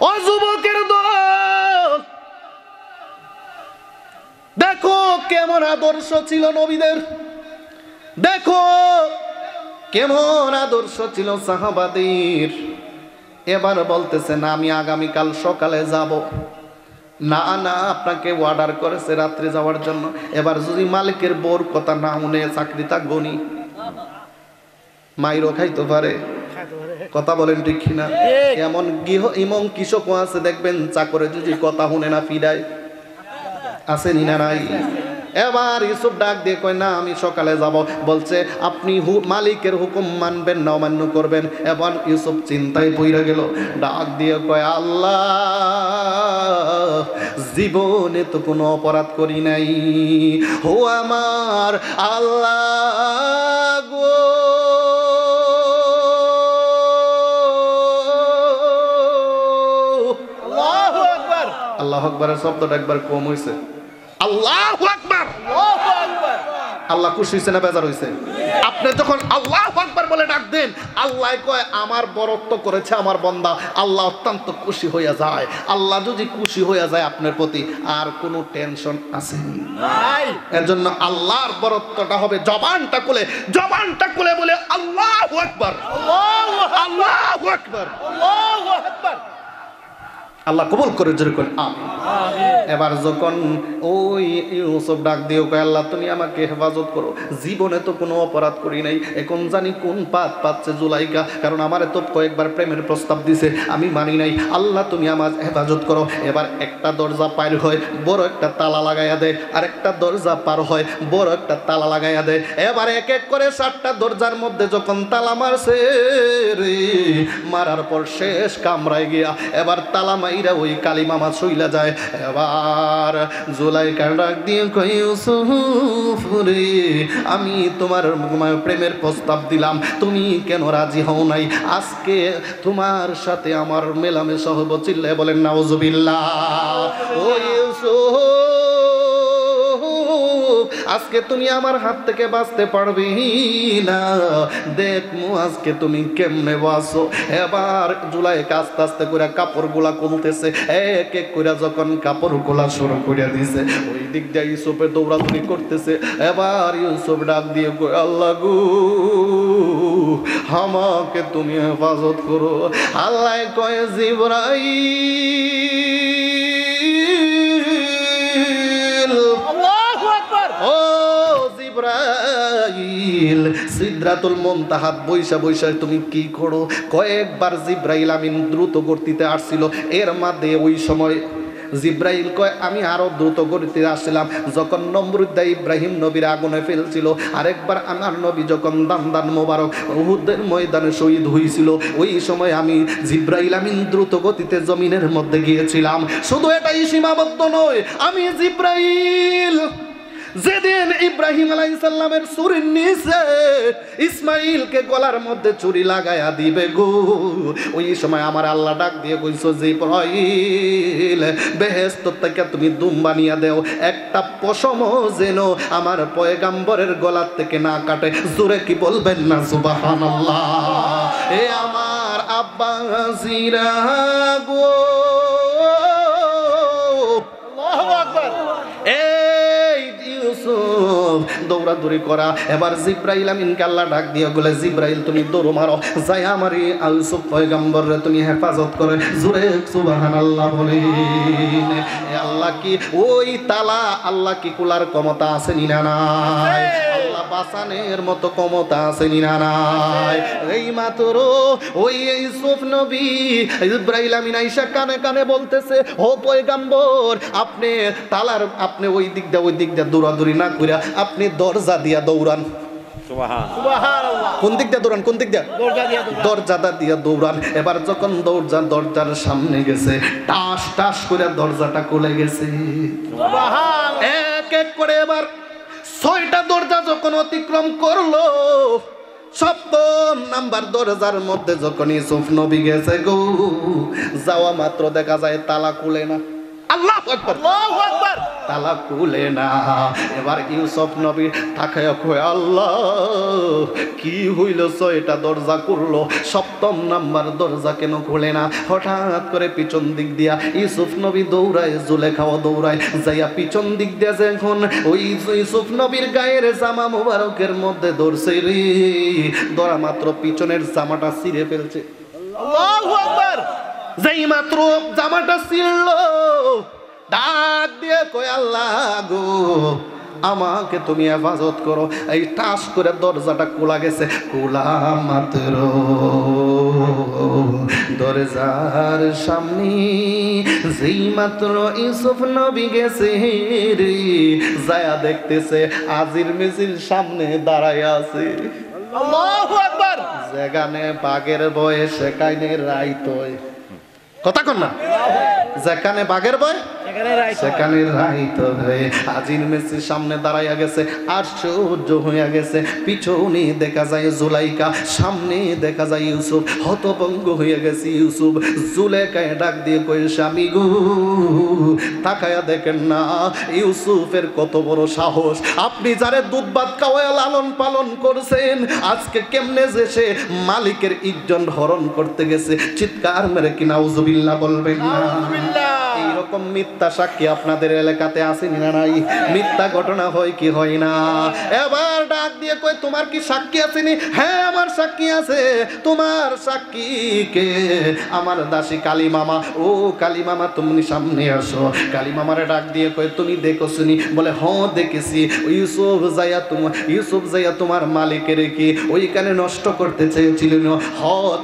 ও যুবকের দল দেখো কেমন আদর্শ ছিল নবীদের দেখো কেমন আদর্শ ছিল সাহাবাদের এবার বলতেছে না আমি আগামীকাল সকালে যাব না না আপনাকে অর্ডার করেছে রাত্রে যাওয়ার জন্য এবার যদি মালিকের বোর কথা না শুনে চাকরিটা গনি মাইরও খাইতে পারে কথা বলেন ঠিক কিনা এমন ইমন কৃষক আছে দেখবেন চাকরে যদি কথা শুনে না ফিরায় আছে না নাই এবার ইউসুফ ডাক দিয়ে কয় না আমি সকালে যাব বলছে আপনি মালিকের হুকুম মানবেন না অমান্য করবেন এবার ইউসুফ চিন্তায় পড়ে গেল ডাক দিয়ে কয় আল্লাহ জীবনে তো কোনো অপরাধ করি নাই ও আমার আল্লাহ গো আল্লাহু আকবার আল্লাহু আকবারের শব্দটা একবার কম হইছে আল্লাহু আকবার আল্লাহ খুশি হইছে না বেজার হইছে আপনি যখন আল্লাহু আকবার বলে ডাক দেন আল্লাহ কয় আমার বরত্ব করেছে আমার বান্দা আল্লাহ অত্যন্ত খুশি হইয়া যায় আল্লাহ যদি খুশি হইয়া যায় আপনার প্রতি আর কোনো টেনশন আছে নাই এর জন্য আল্লাহর বরত্বটা হবে জবানটা খুলে বলে আল্লাহু আকবার আল্লাহু আকবার আল্লাহু আকবার আল্লাহ কবুল করে জোরে করে আমিন এবার যখন ওই ইউসুফ ডাক দিও কয় আল্লাহ তুমি আমাকে হেফাজত করো জীবনে তো কোনো অপরাধ করি নাই এখন জানি কোন পাত পাচ্ছে জুলাইকা কারণ আমারে তো কয়েকবার প্রেমের প্রস্তাব দিছে আমি মানি নাই আল্লাহ তুমি আমার হেফাজত করো এবার একটা দরজা পার হয় বড় একটা তালা লাগাইয়া দেয় আর একটা দরজা পার হয় বড় একটা তালা লাগাইয়া দেয় এবার এক এক করে 7টা দরজার মধ্যে যখন তালা মারছে রে মারার পর শেষ কামরায় গিয়া এবার তালা মাইরা ওই কালিমা মা চইলা যায় এবার জুলাইকা ডাক দিয়ে কই ইউসুফ রে আমি তোমার প্রেমের প্রস্তাব দিলাম তুমি কেন রাজি হও নাই আজকে তোমার সাথে আমার মেলামেশা হবো চিল্লায় বলেন নাউজুবিল্লাহ ও ইউসুফ আজকে তুমি আমার হাত থেকে বাঁচতে পারবি না, দেখমু আজকে তুমি কেমনে বাঁচো। এবার জুলাইখা আস্তে আস্তে করে কাপড়গুলা খুলতেছে, এক এক করে যখন কাপড়গুলা শুরু করে দিছে, ওই দিক দিয়ে ইউসুফের দৌড়াদৌড়ি করতেছে। এবার ইউসুফ ডাক দিয়ে কই, আল্লাহ গো আমাকে তুমি হেফাজত করো। আল্লাহ কয়, জিবরাইল, আল্লাহু আকবার, ও জিবরাইল, সিদরাতুল মুনতাহাত বৈশা বৈশা তুমি কি করো? কয়েকবার জিবরাইল আমিন দ্রুত গতিতে আসছিল, এর মধ্যে ওই সময় জিব্রাইল কয় আমি আরো দ্রুত গতিতে আসছিলাম যখন নমরুদ ইব্রাহিম নবীর আগুনে ফেলছিল। আরেকবার আমার নবী যখন দান মোবারক উহুদের ময়দানে শহীদ হয়েছিল, ওই সময় আমি জিব্রাইল আমিন দ্রুত গতিতে জমিনের মধ্যে গিয়েছিলাম। শুধু এটাই সীমাবদ্ধ নয়, আমি জিব্রাইল যেদিন ইব্রাহিম আলাইহিস সালামের চুরির নিচে ইসমাইলকে গলার মধ্যে চুরি লাগায়া দিবে গো, ওই সময় আমার আল্লাহ ডাক দিয়ে কইছো, জিব্রাইল বেহেশত থেকে তুমি দুম বানিয়ে দেও, একটা পশমও যেন আমার পয়গাম্বরের গলার থেকে না কাটে। জোরে কি বলবেন না সুবহানাল্লাহ? এ আমার আব্বা জিরা গো, আল্লাহু আকবার। দৌড়াদৌড়ি করা। এবার জিব্রাইল আমিনকে আল্লাহ ডাক দিয়ে বলে, জিব্রাইল তুমি দৌড় মারো, যাই আমার ইউসুফ পয়গম্বররে তুমি হেফাজত করে। জোরে সুবহানাল্লাহ বলেন। এ আল্লাহ কি ওই তালা, আল্লাহ কি খোলার ক্ষমতা আছে না নাই? আল্লাহ বাঁচানোর মতো ক্ষমতা আছে না নাই? এই মাত্র ওই ইউসুফ নবী জিব্রাইল আমিন আয়েশা কানে কানে বলতেছে, ও পয়গম্বর আপনি তালার, আপনি ওই দিক দিয়ে ওই দিক দিয়ে দৌড়াদৌড়ি না কইরা আপনি দরজা দিয়া দৌড়ান। সুবহানাল্লাহ। কোন দিক দিয়ে দৌড়ান? কোন দিক দিয়ে? দরজাটা দিয়া দৌড়ান। এবার যখন দরজার সামনে গেছে, টাস টাস করে দরজাটা খুলে গেছে। সুবহানাল্লাহ। এক এক করে এবার 6টা দরজা যখন অতিক্রম করলো, 7ম নাম্বার দরজার মধ্যে যখন ইউসুফ নবী গেছে গো, যাওয়া মাত্র দেখা যায় তালা খুলে না। আল্লাহু আকবার, আল্লাহু আকবার, তালা খুলে না। এবার ইউসুফ নবী তাকায়া কয়, আল্লাহ কি হইল? 6টা দরজা খুললো, 7ম নাম্বার দরজা কেন খুলে না? হঠাৎ করে পিছন দিক দিয়া ইউসুফ নবী দৌড়ায়, জুলেখাও দৌড়ায়, যাইয়া পিছন দিক দিয়া যখন ওই ইউসুফ নবীর গায়ের জামা মোবারকের মধ্যে ধরছে রে, ধরা মাত্র পিছনের জামাটা ছিঁড়ে ফেলছে। আল্লাহু আকবার। যেই মাত্র জামাটা ছিঁড়ল, ডাক দিয়ে কয়, আল্লাহ গো আমাকে তুমি হেফাজত করো। এই টাস করে দরজাটা খোলা গেছে। খোলা মাত্র দরজার সামনে যেই মাত্র ইউসুফ নবী গেছে রে, যায়া দেখতেছে আজির মিজির সামনে দাঁড়ায় আছে। আল্লাহু আকবার। যেখানে বাঘের ভয়ে সেখানে রাইত হয়। কথা কন না? যেখানে বাঘের ভয় সেখানে রাইত হয়ে আজির মেসির সামনে দাঁড়াইয়া গেছে। আশ্চর্য হইয়া গেছে, পিছনে দেখা যায় জুলাইখা, সামনে দেখা যায় ইউসুফ। হতভম্ব হইয়া গেছে ইউসুফ। জুলেখায় ডাক দিয়ে কই, স্বামী গো তাকায়া দেখেন না ইউসুফের কত বড় সাহস। আপনি যারে দুধ ভাত খাওয়ায় লালন পালন করছেন, আজকে কেমনে যে সে মালিকের ইজ্জত হরণ করতে গেছে। চিৎকার মেরে কি নাউজুবিল্লাহ বলবেন না? এইরকম মিথ্যা সাক্ষী আপনাদের এলাকাতে আছে না নাই? মিথ্যা ঘটনা হয় কি হয় না? এবার ডাক দিয়ে কই, তোমার কি সাক্ষী আসেনি? হ্যাঁ আমার সাক্ষী আছে। তোমার সাক্ষী কে? আমার দাসী কালী মামা। ও কালী মামা তুমি সামনে আসো। কালী মামারে ডাক দিয়ে কই, তুমি দেখোনি? বলে হ্যাঁ দেখেছি। ইউসুফ যাইয়া তোমার মালিকের কি ওইখানে নষ্ট করতে চেয়েছিল?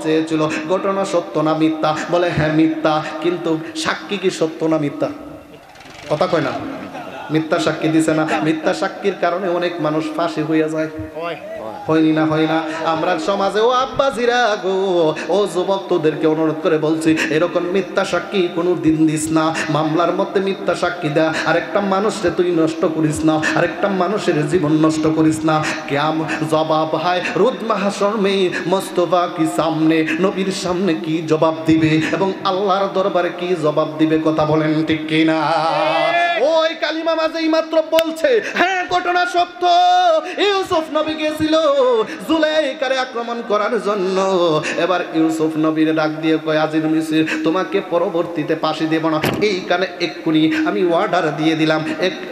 চেয়েছিল। ঘটনা সত্য না মিথ্যা? বলে হ্যাঁ মিথ্যা। কিন্তু সাক্ষী কি সত্য না মিথ্যা? কথা কয় না? মিথ্যা সাক্ষী দিছে না। মিথ্যা সাক্ষীর কারণে অনেক মানুষ ফাঁসি হইয়া যায়। হয়নি না? হয় না? আমরা সমাজে ও আব্বাজিরা গো, ও যুবক তোদেরকে অনুরোধ করে বলছি, এরকম মিথ্যা সাক্ষী কোনো দিন দিস না। মামলার মধ্যে মিথ্যা সাক্ষী দেয়া আরেকটা মানুষকে তুই নষ্ট করিস না, আরেকটা মানুষের জীবন নষ্ট করিস না। কেয়াম জবাব হায় রোদ মাহাশর মে মোস্তফা কি সামনে, নবীর সামনে কি জবাব দিবে এবং আল্লাহর দরবারে কি জবাব দিবে? কথা বলেন ঠিক কিনা? ওই কালিমা মাঝেই মাত্র বলছে হ্যাঁ ঘটনা সত্য, ইউসুফ নবী গিয়েছিল জুলাইকারে আক্রমণ করার জন্য। এবার ইউসুফ নবীর ডাক দিয়ে কয় আজিজ মিসর তোমাকে পরবর্তীতে ফাঁসি দেব না, এইখানে এক্ষুনি আমি অর্ডার দিয়ে দিলাম,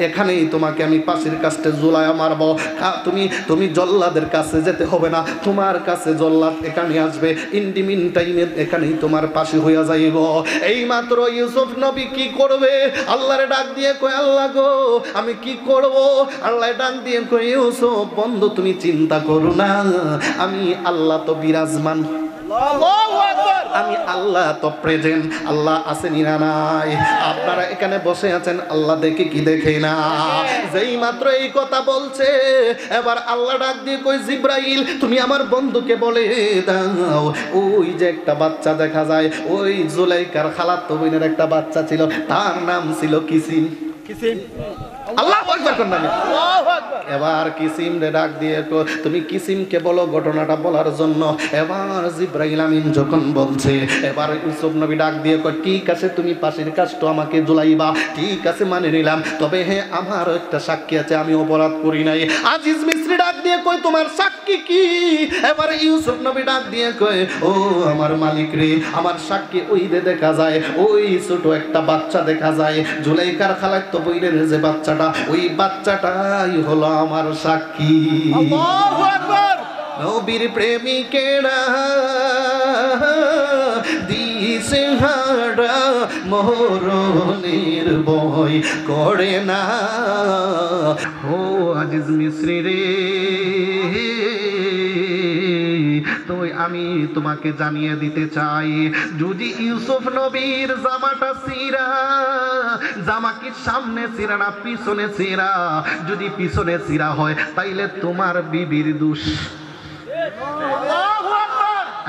এখানেই তোমাকে আমি ফাঁসির কাছে ঝুলায়া মারব। তুমি জল্লাদের কাছে যেতে হবে না, তোমার কাছে জল্লাদ এখানে আসবে, ইন্ডিমিন টাইমে এখানেই তোমার ফাঁসি হইয়া যাইব। এই মাত্র ইউসুফ নবী কি করবে? আল্লাহরে ডাক দিয়ে কয় আল্লাহ গো আমি কি করব? আল্লাহ ডাক দিয়ে কয় ইউসুফ বন্ধু তুমি চিন্তা করো না, আমি আল্লাহ তো বিরাজমান, আমি আল্লাহ তো প্রেজেন্ট, আল্লাহ আছেন না নাই? আপনারা এখানে বসে আছেন, আল্লাহ দেখে কি দেখে না? যেই মাত্র এই কথা বলছে এবার আল্লাহ ডাক দিয়ে কই জিব্রাইল তুমি আমার বন্ধুকে বলে দাও ওই যে একটা বাচ্চা দেখা যায়, ওই জুলাইকার খালাতো বোনের একটা বাচ্চা ছিল, তার নাম ছিল কিসিম। আল্লাহু আকবার কোন নামে? আল্লাহু আকবার। এবার কিসিম রে ডাক দিয়ে তুমি কিসিমকে বলো ঘটনাটা বলার জন্য। এবার জিব্রাইল আমিন যখন বলছে এবার ইউসুফ নবী ডাক দিয়ে কয় ঠিক আছে তুমি পাশের কাজটা আমাকে জ্বলাইবা, ঠিক আছে মানে নিলাম, তবে হ্যাঁ আমার একটা সাক্ষী আছে, আমি অপরাধ করি নাই। আজিজ মিস্ত্রি ডাক দিয়ে কয় তোমার সাক্ষী কি? এবার ইউসুফ নবী ডাক দিয়ে কয় ও আমার মালিক রে, আমার সাক্ষী ওই যে দেখা যায় ওই ছোট একটা বাচ্চা দেখা যায়, জুলাইকার খালাতো বইনের যে বাচ্চাটা, ওই বাচ্চাটাই হলো আমার সাক্ষী। আল্লাহু আকবার। নবীর প্রেমিকেরা দিছে হারা মরণের ভয় করে না। ও আজিজ মিস্রি রে, তো আমি তোমাকে জানিয়ে দিতে চাই যদি ইউসুফ নবীর জামাটা ছিঁড়া, জামা কি সামনে ছিঁড়া না পিছনে ছিঁড়া? যদি পিছনে ছিঁড়া হয় তাইলে তোমার বিবির দোষ,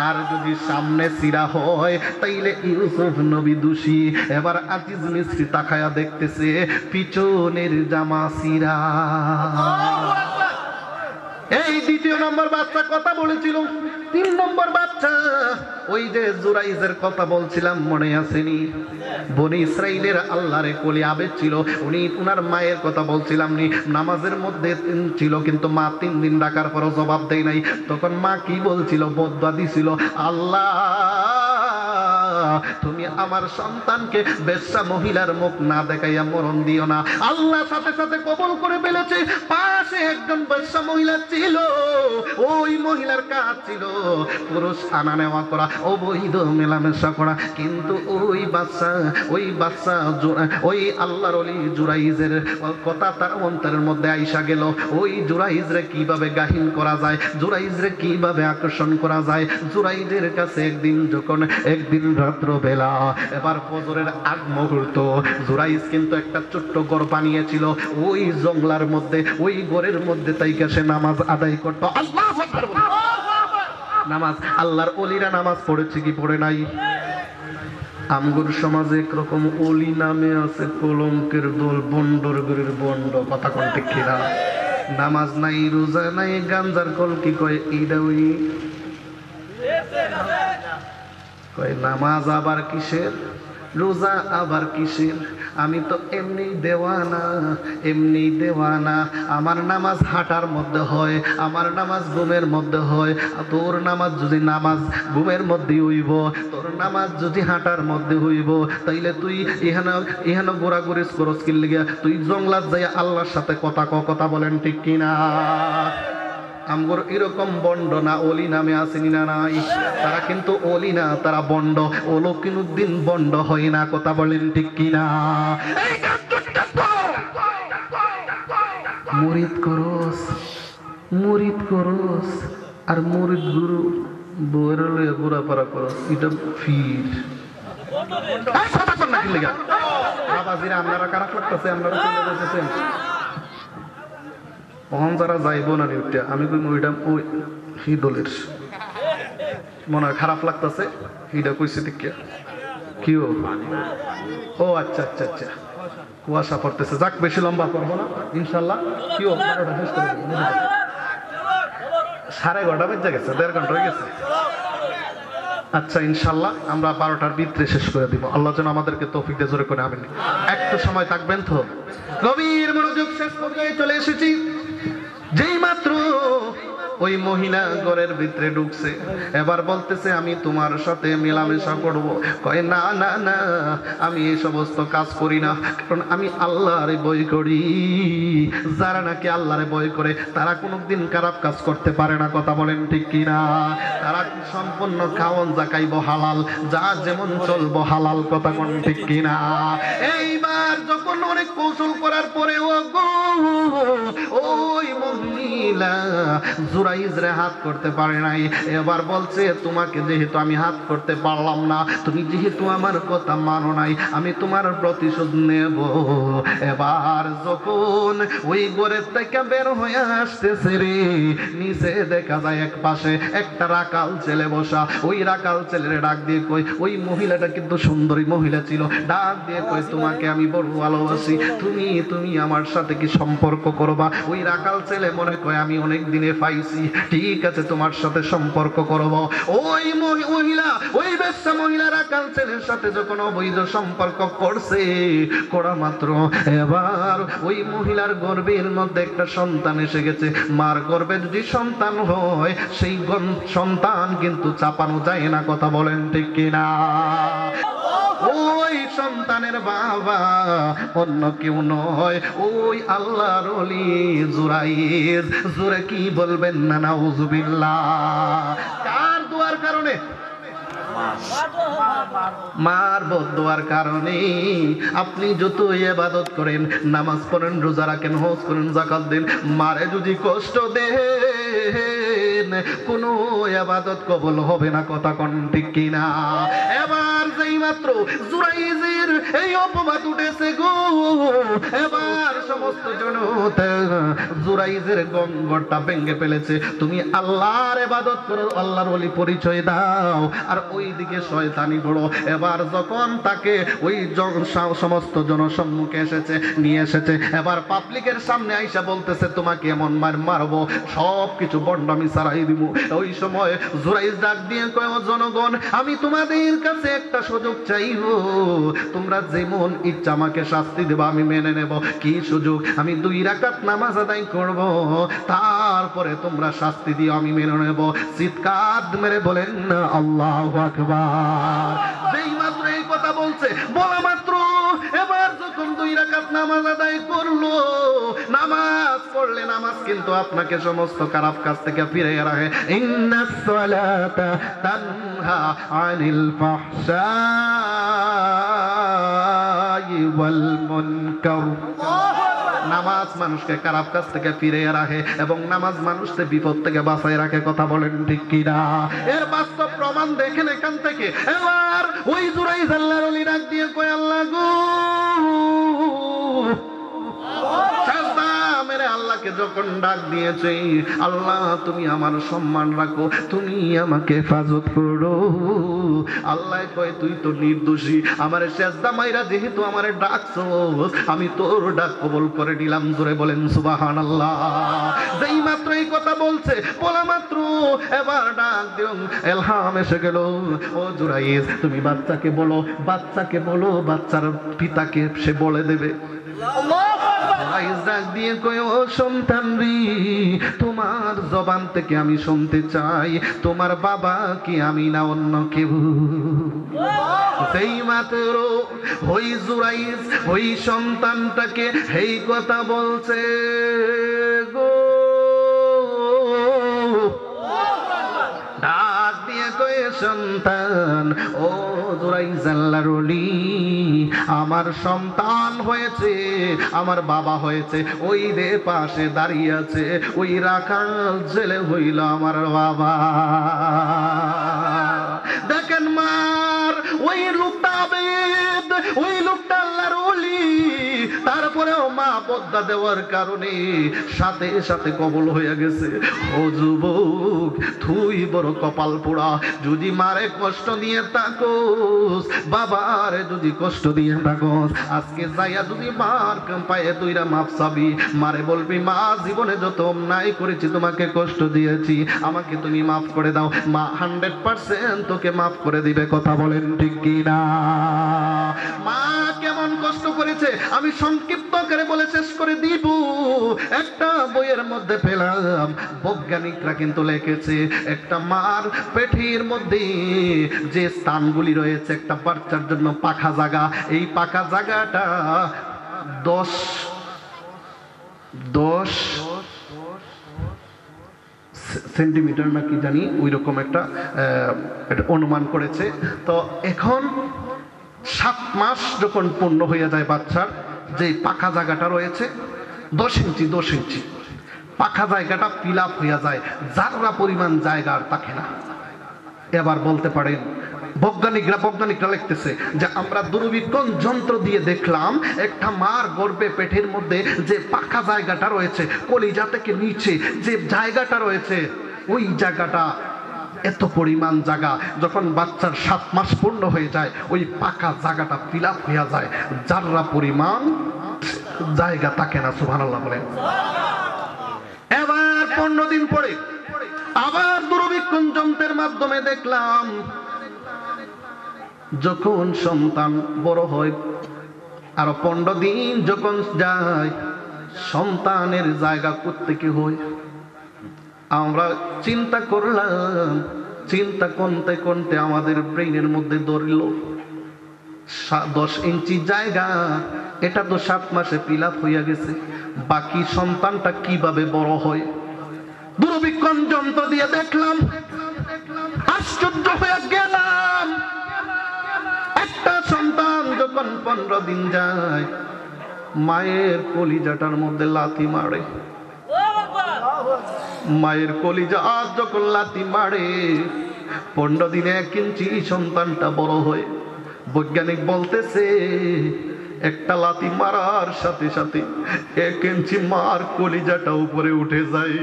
আর যদি সামনে ছিঁড়া হয় তাইলে ইউসুফ নবী দোষী। এবার আজিজ মিস্ত্রি তাকায়া দেখতেছে পিছনের জামা ছিঁড়া। এই দ্বিতীয় নম্বর বাচ্চা কথা বলেছিল, 3 নম্বর বাচ্চা ওই যে জুরাইজের কথা বলছিলাম মনে আসেনি? বনি ইসরাইলের আল্লাহরে কোলে আবেদ ছিল, উনি উনার মায়ের কথা বলছিলাম নি, নামাজের মধ্যে ছিল কিন্তু মা 3 দিন ডাকার পরও জবাব দেয় নাই। তখন মা কি বলছিল? বদদুয়া দিছিল, আল্লাহ তুমি আমার সন্তানকে বেশ্যা মহিলার মুখ না দেখাইয়া মরণ দিও না। আল্লাহ সাথে সাথে কবুল করে ফেলেছে। পাশে একজন বেশ্যা মহিলা ছিল, ওই মহিলার কাজ ছিল পুরুষ আনা নেওয়া করা, অবৈধ মেলামেশা করা, কিন্তু ওই বাচ্চা ওই আল্লাহর ওলি জুরাইজের কথা তার অন্তরের মধ্যে আইসা গেল। ওই জুরাইজরে কিভাবে গাহিন করা যায়, জুরাইজরে কিভাবে আকর্ষণ করা যায়। জুরাইজের কাছে একদিন রাত্রবেলা এবার ফজরের আগ মুহূর্ত, জুরাইজ কিন্তু একটা ছোট্ট ঘর বানিয়েছিল ওই জঙ্গলার মধ্যে, ওই ঘরের মধ্যে তাইকা সে নামাজ আদায় করত। আল্লাহু আকবার। নামাজ আল্লাহর ওলিরা নামাজ পড়েছে কি পড়ে নাই? আমগুর সমাজে একরকম ওলি নামে আছে কলঙ্কের দল, বন্ডর গরের বন্ড, কথা কোন ঠিক কিনা? নামাজ নাই, রোজা নাই, গাঞ্জার কল কি কয় এইটা ওই কয় নামাজ আবার কিসের, রোজা আবার কিসের? আমি তো এমনি দেওয়ানা। আমার নামাজ হাঁটার মধ্যে হয়, আমার নামাজ ঘুমের মধ্যে হয়। তোর নামাজ যদি নামাজ ঘুমের মধ্যে হইব, তোর নামাজ যদি হাঁটার মধ্যে হইব, তাইলে তুই ইহানো ঘোরাঘুরি করস কি লিগা? তুই জঙ্গলাত যাইয়া আল্লাহর সাথে কথা বলেন ঠিক কিনা? আমগর এরকম বন্ড না ওলি নামে আসেনি না নাই? তারা কিন্তু ওলি না, তারা বন্ড। ওলকিনুদ্দিন বন্ড হয় না, কথা বলেন ঠিক কিনা? মুরিদ করস আর মুরিদ গুরু বইয়ের লইয়া ঘোরাফেরা করস, এটা ফির আবাজিরা আপনারা কারা করতেছে, আপনারা চিন্তা করতেছেন অহন যারা যাইব না নিউটা, আমি কই ওইটা ওই দলের মনে হয় খারাপ লাগতেছে, হিডা কইছে দেখিয়া কি ও আচ্ছা আচ্ছা আচ্ছা, কুয়াশা পড়তেছে, যাক বেশি লম্বা করবো না ইনশাল্লাহ। কি 11:30 বেজে গেছে, 1.5 ঘন্টা হয়ে গেছে। আচ্ছা ইনশাআল্লাহ আমরা 12টার ভিতরে শেষ করে দিব। আল্লাহ যেন আমাদেরকে তৌফিক দিয়ে জোরে করে আমিন। একটু সময় থাকবেন তো? গভীর মনোযোগ, শেষ পর্যায়ে চলে এসেছি। যেই মাত্র ওই মহিলা ঘরের ভিতরে ঢুকছে, এবার বলতেছে আমি তোমার সাথে মেলামেশা করব। কয় না না না, আমি এই সমস্ত কাজ করি না, কারণ আমি আল্লাহরে ভয় করি। যারা নাকি আল্লাহরে ভয় করে তারা কোনোদিন খারাপ কাজ করতে পারে না, কথা বলেন ঠিক কিনা? তারা সম্পূর্ণ খাওয়ান জাকাইব হালাল, যা যেমন চলবো হালাল, কথা কোন ঠিক কিনা? এইবার যখন অনেক কৌশল করার পরে ওই মহিলা জুরাইজরে হাত করতে পারে নাই। এবার বলছে তোমাকে যেহেতু আমি হাত করতে পারলাম না, তুমি যেহেতু আমার কথা মানো নাই, আমি তোমার প্রতিশোধ নেব। এবার যখন ওই ঘরের থেকে বের হয়ে আসতেছে রে, নিচে দেখা যায় এক পাশে একটা রাকাল ছেলে বসা। ওই রাকাল ছেলের ডাক দিয়ে কই, ওই মহিলাটা কিন্তু সুন্দরী মহিলা ছিল, ডাক দিয়ে কই তোমাকে আমি বড় ভালোবাসি, তুমি তুমি আমার সাথে কি সম্পর্ক করবা? ওই রাকাল ছেলে মনে কয় আমি অনেক দিনে পাইছি, ঠিক আছে তোমার সাথে সম্পর্ক করব। ওই মহিলা, ওই বেশ্যা মহিলা রাকাল ছেলের সাথে যখন অবৈধ সম্পর্ক করছে, করা মাত্র এবার ওই মহিলার গর্ভের মধ্যে একটা সন্তান এসে গেছে। মার গর্ভে যদি সন্তান হয়, সেই সন্তান কিন্তু চাপানো যায় না, কথা বলেন ঠিক কিনা? ওই সন্তানের বাবা অন্য কেউ নয়, ওই আল্লাহর ওলি জুরাইজ। জোরে কি বলবেন না নাউজুবিল্লাহ? কার দোয়ার কারণে? মার বদদোয়ার কারণে। আপনি যত ইবাদত করেন, নামাজ পড়েন, রোজা রাখেন, হজ করেন, যাকাত দেন, মারে যদি কষ্ট দেন, কোনো ইবাদত কবুল হবে না, কথা কোন ঠিক কিনা? এবার যেই মাত্র জুরাইজের এই অপবাদ উঠেছে গো, এবার সমস্ত জনতা জুরাইজের গঙ্গরটা ভেঙে ফেলেছে। তুমি আল্লাহর ইবাদত করো, আল্লাহর ওলি পরিচয় দাও, আর ওইদিকে শয়তানি বড়। এবার যখন তাকে ওই সমস্ত জনসম্মুখে এসেছে, নিয়ে এসেছে, এবার পাবলিকের সামনে আইসা বলতেছে তোমাকে এমন মারবো, সব কিছু বন্ডামি ছাড়াই দিব। ওই সময় জুরাইজ ডাক দিয়ে কয়, ও জনগণ, আমি তোমাদের কাছে একটা সুযোগ চাইবো, তোমরা যেমন ইচ্ছা আমাকে শাস্তি দেবা, আমি মেনে নেব। কি সুযোগ? আমি 2 রাকাত নামাজ আদায় করব, তারপরে তোমরা শাস্তি দিও, আমি মেনে নেব। চিৎকার মেরে বলেন না আল্লাহু আকবার। যেই মাত্র এই কথা বলছে, বলা মাত্র এবার যখন 2 রাকাত নামাজ আদায় করলো, নামাজ পড়লে নামাজ কিন্তু আপনাকে সমস্ত খারাপ কাজ থেকে ফিরিয়ে রাখে। ইন্নাস সালাতা তানহা আনিল ফাহশাই ওয়াল মুনকার। নামাজ মানুষকে খারাপ কাজ থেকে ফিরিয়ে রাখে এবং নামাজ মানুষকে বিপদ থেকে বাঁচায় রাখে, কথা বলেন ঠিক কিনা? এর বাস্তব প্রমাণ দেখেন এখান থেকে। এবার ওই জুরাইজ আল্লাহর ওলি ডাক দিয়ে কয়, আল্লাহ গো, মেরে আল্লাহকে যখন ডাক দিয়েছে, আল্লাহ তুমি আমার সম্মান রাখো, তুমি আমাকে হেফাজত করো। আল্লাহ কয় তুই তো নির্দোষী, আমারে সেজদা মাইরা যেহেতু আমারে ডাকছো, আমি তোর ডাক কবুল করে নিলাম। জোরে বলেন সুবহানাল্লাহ। যেই মাত্র এই কথা বলছে, বলা মাত্র এবার ডাক দিও, এলহাম এসে গেল। ও জুরাইজ, তুমি বাচ্চাকে বলো, বাচ্চাকে বলো, বাচ্চার পিতাকে সে বলে দেবে। দিয়ে কয়, ও সন্তান রে, তোমার জবান থেকে আমি শুনতে চাই, তোমার বাবা কি আমি না অন্য কেউ? সেই মাত্র ওই জুরাইজ ওই সন্তানটাকে এই কথা বলছে গো, ডাক দিয়ে কয়ে, সন্তান, ও জুরাইজ আল্লাহর ওলি, আমার সন্তান হয়েছে, আমার বাবা হয়েছে, ওই রে পাশে দাঁড়িয়ে আছে, ওই রাখাল ছেলে হইল আমার বাবা। দেখেন মার, ওই লোকটা আবেদ, ওই লোকটা আল্লাহর ওলি, তারপরেও মা বদ্দা দেওয়ার কারণে সাথে সাথে কবল হয়ে গেছে। ও যুবক, তুই বড় কপাল পোড়া, যদি মারে কষ্ট দিয়ে থাকোস, বাবারে যদি কষ্ট দিয়ে থাকোস, আজকে যাইয়া যদি মার পায়ে তুইরা মাপ চাবি, মারে বলবি মা জীবনে যত অন্যায় করেছি, তোমাকে কষ্ট দিয়েছি, আমাকে তুমি মাফ করে দাও। মা 100% তোকে মাফ করে দিবে। কথা বলেন ঠিক কিনা? মা কেমন কষ্ট করেছে আমি সংক্ষিপ্ত করে বলে শেষ করে দিব। একটা বইয়ের মধ্যে পেলাম, বৈজ্ঞানিকরা কিন্তু লিখেছে একটা মার পেটের মধ্যে যে স্থানগুলি রয়েছে একটা বাচ্চার জন্য পাখা জায়গা, এই পাখা জায়গাটা 10 সেন্টিমিটার না কি জানি ওই রকম একটা অনুমান করেছে। তো এখন 7 মাস যখন পূর্ণ হয়ে যায় বাচ্চার, যে পাখা জায়গাটা রয়েছে 10 ইঞ্চি পাখা জায়গাটা ফিল আপ হয়ে যায়, যারা পরিমাণ জায়গা আর থাকে না। এবার বলতে পারেন বৈজ্ঞানিকরা লিখতেছে যে আমরা দূরবীক্ষণ যন্ত্র দিয়ে দেখলাম একটা মার গর্ভে পেটের মধ্যে যে পাকা জায়গাটা রয়েছে, কলিজা থেকে নিচে যে জায়গাটা রয়েছে, ওই জায়গাটা এত পরিমাণ জায়গা, যখন বাচ্চার 7 মাস পূর্ণ হয়ে যায় ওই পাকা জায়গাটা ফিল আপ হয়ে যায়, যারা পরিমাণ জায়গা থাকে না। সুবহানাল্লাহ বলেন। এবার 15 দিন পরে আবার দূরবীক্ষণ যন্ত্রের মাধ্যমে দেখলাম যখন সন্তান বড় হয়, আর 15 দিন যখন যায়, সন্তানের জায়গা কোত্থেকে হয়। আমরা চিন্তা করলাম, চিন্তা করতে আমাদের ব্রেইনের মধ্যে ধরল 10 ইঞ্চি জায়গা, এটা তো 7 মাসে ফিল আপ হইয়া গেছে, বাকি সন্তানটা কিভাবে বড় হয়। দূরবীক্ষণ যন্ত্র দিয়ে দেখলাম, আশ্চর্য হয়ে গেলাম। একটা সন্তান যখন 15 দিন যায়, মায়ের কলিজাটার মধ্যে লাথি মারে, মায়ের কলিজা আজ যখন লাথি মারে 15 দিনে 1 ইঞ্চি সন্তানটা বড় হয়। বৈজ্ঞানিক বলতেছে একটা লাথি মারার সাথে সাথে 1 ইঞ্চি মার কলিজাটা উপরে উঠে যায়।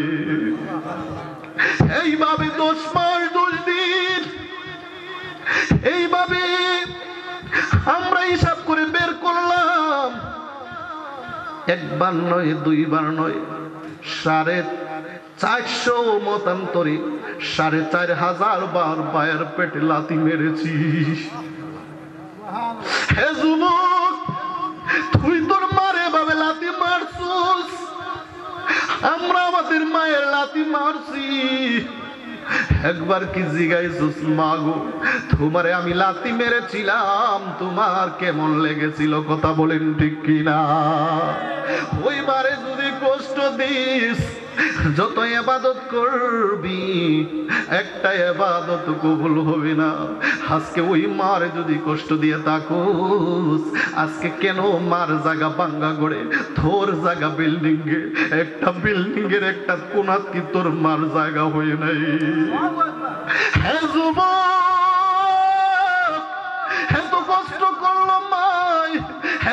এইভাবে 10 মাস 10 দিন এইভাবে আমরা হিসাব করে বের করলাম, একবার নয়, দুইবার নয়, 450 মতান্তরে 4500 বার মায়ের পেটে লাথি মেরেছি। হে যুবক, তুই তোর মারে ভাবে লাথি মারছিস, আমরা আমাদের মায়ের লাথি মারছি। একবার কি জিজ্ঞাসিস মাগো তোমারে আমি লাথি মেরেছিলাম, তোমার কেমন লেগেছিল? কথা বলেন ঠিক কিনা? ওই মারে যদি কষ্ট দিস, যত ইবাদত করবি একটা ইবাদত কবুল হবে না। আজকে ওই মারে যদি কষ্ট দিয়ে থাকুস, আজকে কেন মার জায়গা ভাঙ্গা গড়ে, তোর জায়গা বিল্ডিং এ, একটা বিল্ডিং এর একটা কোণাত কি তোর মার জায়গা হয়ে নাই? হে যুবক, এত কষ্ট করলো মাই,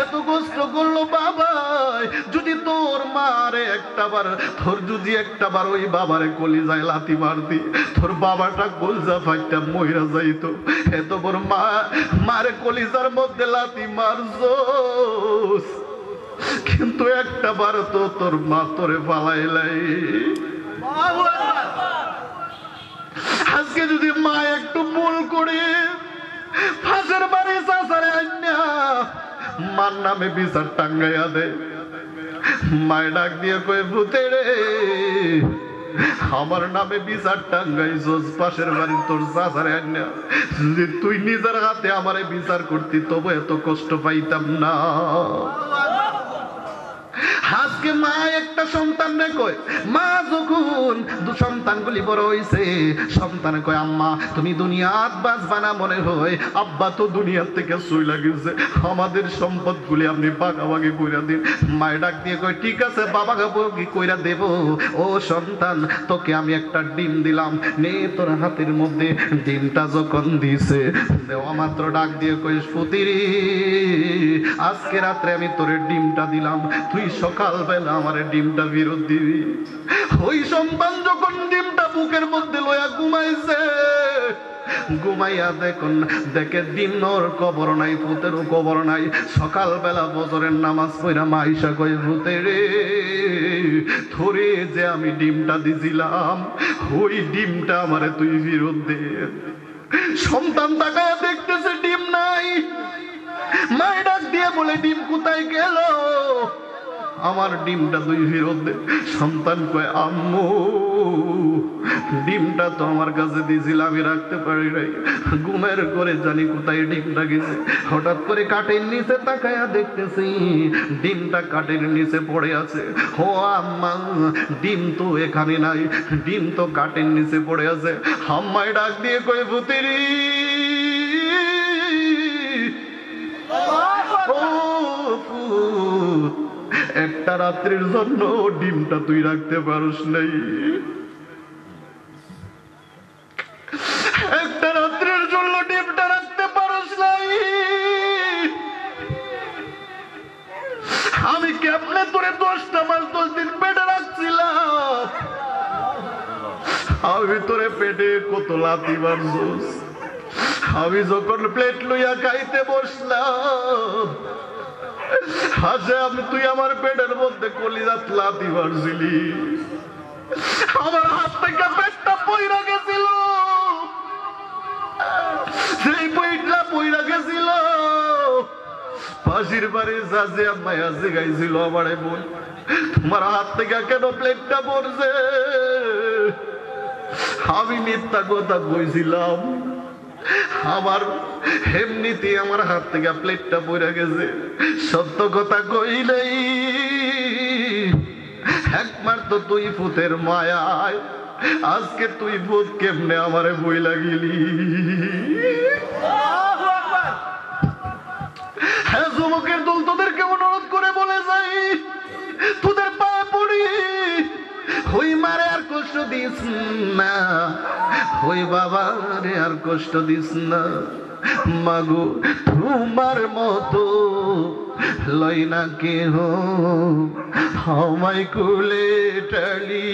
এত কষ্ট করলো বাবাই, যদি তোর মারে একটাবার, তোর যদি একটাবার ওই বাবারে কলিজায় লাথি মারতি, তোর বাবাটা কলজা ফাইটা মইরা যাইতো। এত বড় মারে কলিজার মধ্যে লাথি মারছস, কিন্তু একটাবার তো তোর মা তোরে ফালাইলাই। আজকে যদি মা একটু ভুল করে ফাঁসের বাড়ি চাচারে আইনা মার নামে বিচার টাঙ্গাইয়া দে, মায় ডাক দিয়ে কই ভূতে রে আমার নামে বিচার টাঙ্গাইছস, পাশের বাড়ি তোর চাচারে আইনা, যদি তুই নিজের হাতে আমারে বিচার করতি তবু এত কষ্ট পাইতাম না। আজকে মা একটা সন্তান রে কয়, মা যখন সন্তানগুলি বড় হইছে, সন্তান কয় আম্মা তুমি দুনিয়াত বাঁচবা না মনে হয়, আব্বা তো দুনিয়ার থেকে চইলা গেছে, আমাদের সম্পদগুলি আপনি ভাগাভাগি কইরা দিন। মায় ডাক দিয়ে কয় ঠিক আছে ভাগাভাগি কইরা দেব। ও সন্তান, তোকে আমি একটা ডিম দিলাম, নে তোর হাতের মধ্যে। ডিমটা যখন দিছে, দেওয়া মাত্র ডাক দিয়ে কই পুতিরি আজকে রাত্রে আমি তোরে ডিমটা দিলাম, তুই সকাল সকালবেলা আমার ডিমটা ফেরত দিবি। ওই সন্তান যখন ডিমটা বুকের মধ্যে লইয়া ঘুমাইছে, ঘুমাইয়া দেখে ডিমর কবর নাই, পুতেরও কবর নাই। সকালবেলা বজরের নামাজ পড়া মাইশা কই, ভূতে রে ধরে যে আমি ডিমটা দিছিলাম, ওই ডিমটা আমারে তুই ফেরত দে। সন্তান তাকায় দেখতেছে ডিম নাই। মায়ের ডাক দিয়ে বলে, ডিম কোথায় গেল? আমার ডিমটা তুই ফেরত দে। সন্তান কয়, আম্মু ডিমটা তো আমার কাছে দিয়েছিল, আমি রাখতে পারি নাই, ঘুমের করে জানি কোথায় ডিমটা গেছে। হঠাৎ করে কাঠের নিচে তাকায়া দেখতেছি ডিমটা কাঠের নিচে পড়ে আছে। ও আম্মা, ডিম তো এখানে নাই, ডিম তো কাঠের নিচে পড়ে আছে। আম্মায় ডাক দিয়ে কয়, ভূতেরি একটা রাত্রির জন্য ডিমটা তুই রাখতে পারিস নাই, একটা রাত্রির জন্য ডিমটা রাখতে পারিস নাই। আমি কেমনে তোরে 10টা মাস 10 দিন পেটে রাখছিলাম, আমি তোরে পেটে কত লাথি মারছস। আমি যখন প্লেট লইয়া খাইতে বসলাম, তুই আমার পেটের মধ্যে কলিজাত লাথি মারছিলি, আমার হাত থেকে পেটটা পইরা গেছিল, সেই পেটটা পইরা গেছিল। পাশের বাড়ির জাজে আম্মায় আজে গাইছিল আমারে, বল তোমার হাত থেকে কেন প্লেটটা পড়ছে? আমি মিথ্যা কথা কইছিলাম, আমার এমনিতে আমার হাত থেকে প্লেটটা পড়ে গেছে, সত্য কথা কই নাই। একমাত্র তুই ভূতের মায়ায় আজকে তুই ভূত কেমনে আমারে বই লাগিলি। হ্যাঁ যুবকের দল, তোদেরকে অনুরোধ করে বলে যাই, তোদের পায়ে পড়ি, ওই মারে আর কষ্ট দিস না, ওই বাবা রে আর কষ্ট দিস না। মাগো তোমার মতো লই না কেহ আমায় কুলে টালি,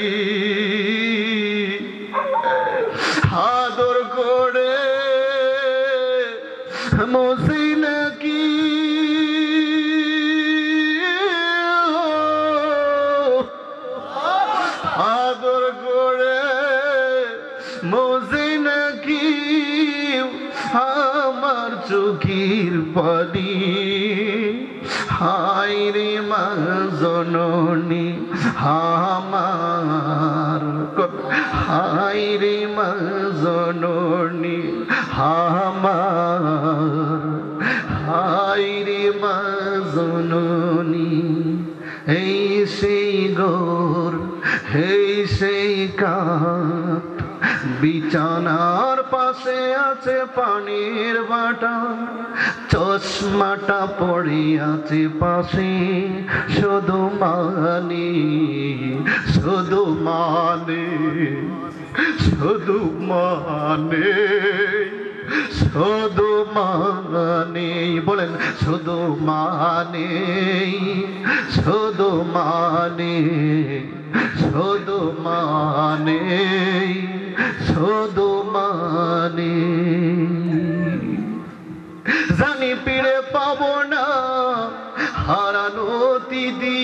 আদর করে মসি নাকি আদর করে মসি নাকি আমার চোখের পানি। হায় রে মা জননী আমার, হায় রে মা জননী আমার, হায় রে মা জননী। এই সেই গোর, এই সেই কাঠ, বিছানার পাশে আছে পানির বাটা, চশমাটা পড়ে আছে পাশে, শুধু মানে, শুধু মানে, শুধু মানে, শুধু মানে, বলেন শুধু মানে, শুধু মানে, শুধু মানে, শুধু মানে। জানি পিড়ে পাবো না হারানো দিদি,